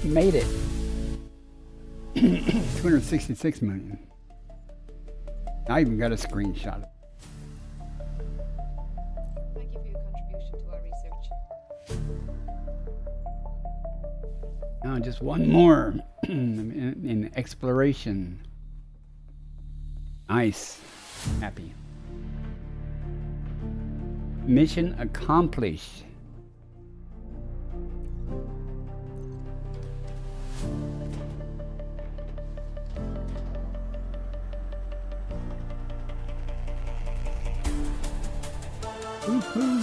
made it. 266 million. I even got a screenshot. Thank you for your contribution to our research. Now just one more in exploration. Nice. Happy. Mission accomplished. Woohoo.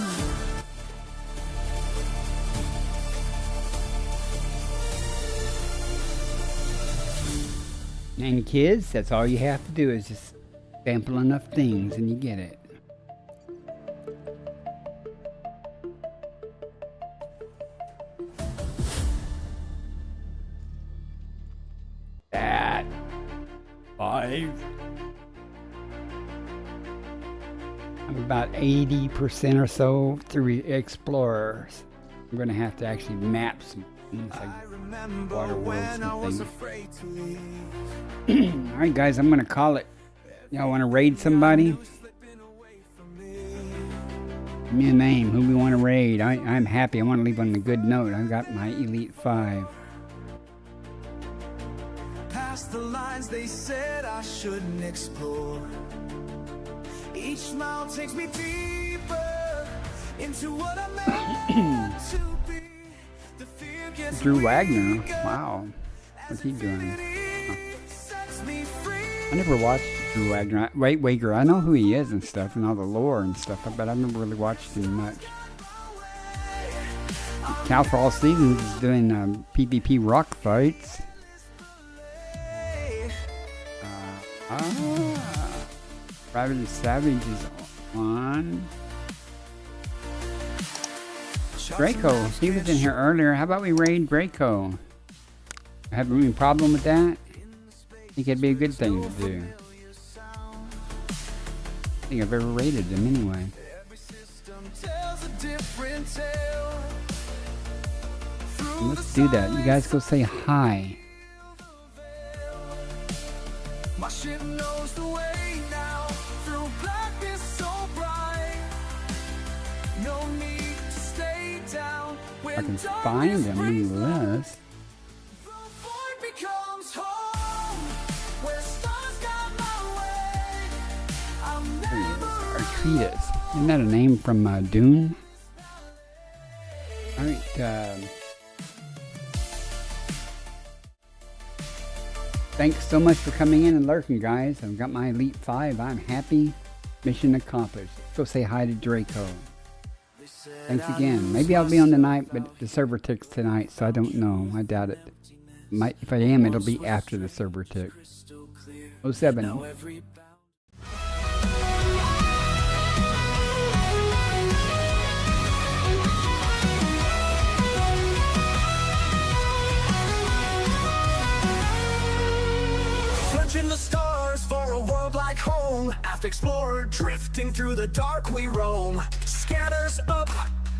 And kids, that's all you have to do is just sample enough things and you get it. That 5. I'm about 80% or so through Explorers. I'm gonna have to actually map some things like water worlds and things. Alright guys, I'm gonna call it. Y'all wanna raid somebody? Give me a name, who we wanna raid. I'm happy, I wanna leave on a good note. I've got my Elite 5. Past the lines they said I shouldn't explore. Each mile takes me deeper into what I'm meant to be. The fear gets Drew Wagner, weaker. wow. What's he doing? Sets me free. I never watched Drew Wagner. Wager, I know who he is and stuff and all the lore and stuff, but I've never really watched him much. Cal for All Seasons is doing PvP rock fights. Private Savage is on. Draco, he was in here earlier. How about we raid Draco? Have any problem with that? I think it'd be a good thing to do. I think I've ever raided them anyway. Let's do that. You guys go say hi. My ship knows the way now, through blackness so bright. No need to stay down when I can find them in the list. the void becomes home, where stars guide my way. I'm There he is. never Archdus. Isn't that a name from Dune? Alright, thanks so much for coming in and lurking, guys. I've got my Elite 5. I'm happy. Mission accomplished. Go say hi to Draco. Thanks again. Maybe I'll be on tonight, but the server ticks tonight, so I don't know. I doubt it. If I am, it'll be after the server took. 07. Now every searching the stars for a world like home. Aft explorer drifting through the dark we roam. Scanners up,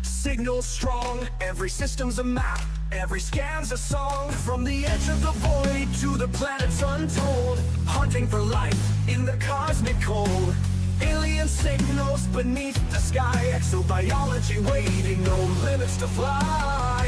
signals strong. Every system's a map, every scan's a song. From the edge of the void to the planets untold, hunting for life in the cosmic cold. Alien signals beneath the sky, exobiology waiting, no limits to fly.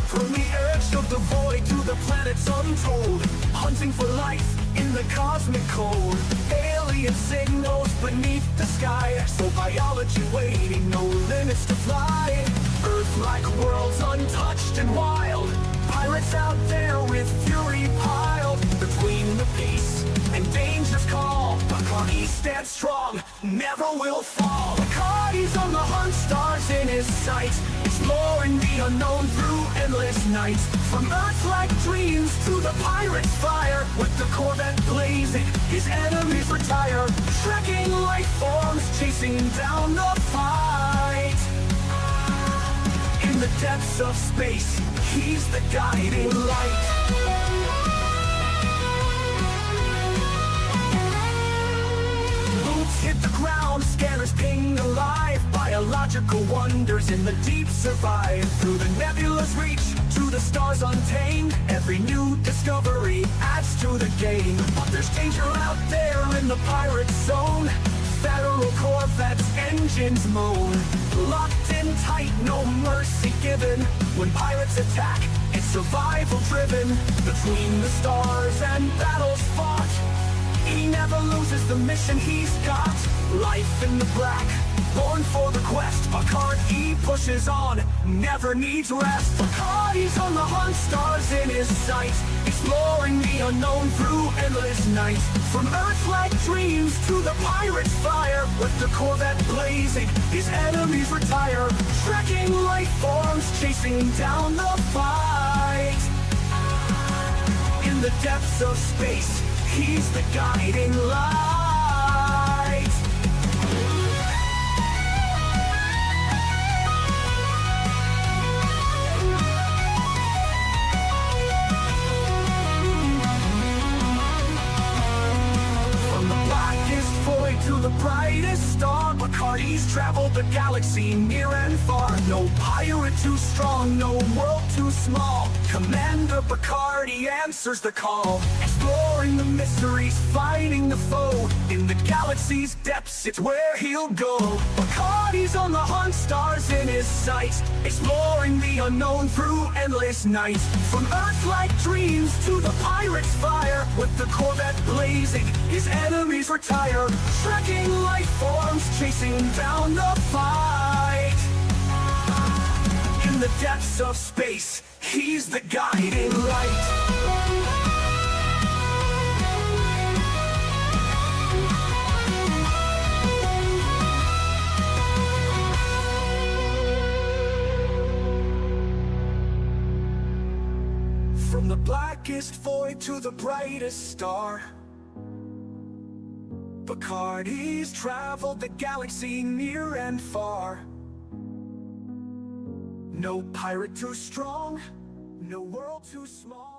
From the edge of the void to the planets untold, hunting for life in the cosmic cold. Alien signals beneath the sky, exobiology waiting, no limits to fly. Earth-like worlds untouched and wild, pirates out there with fury piled. Between the peace and danger's call, Bacardi stands strong, never will fall. Bacardi's on the hunt, stars in his sights, exploring the unknown through endless nights. From Earth-like dreams to the pirate's fire, with the Corvette blazing, his enemies retire. Trekking life forms, chasing down the fight. In the depths of space, he's the guiding light. Hit the ground, scanners ping alive. Biological wonders in the deep survive. Through the nebula's reach, to the stars untamed, every new discovery adds to the game. But there's danger out there in the pirate zone. Federal Corvette's engines moan. Locked in tight, no mercy given. When pirates attack, it's survival driven. Between the stars and battles fought, he never loses the mission he's got. Life in the black, born for the quest. Bacardi pushes on, never needs rest. Bacardi's on the hunt, stars in his sight, exploring the unknown through endless nights. From Earth-like dreams to the pirate's fire, with the Corvette blazing, his enemies retire. Trekking life forms, chasing down the fight. In the depths of space, he's the guiding light. From the blackest void to the brightest star, Bacardi's traveled the galaxy near and far. No pirate too strong, no world too small. Commander Bacardi answers the call. Exploring the mysteries, fighting the foe. In the galaxy's depths, it's where he'll go. Bacardi's on the hunt, stars in his sights, exploring the unknown through endless nights. From Earth-like dreams to the pirate's fire, with the Corvette blazing, his enemies retire. Trekking life forms, chasing down the fight. In the depths of space, he's the guiding light. From the blackest void to the brightest star, Bacardi's traveled the galaxy near and far. No pirate too strong, no world too small.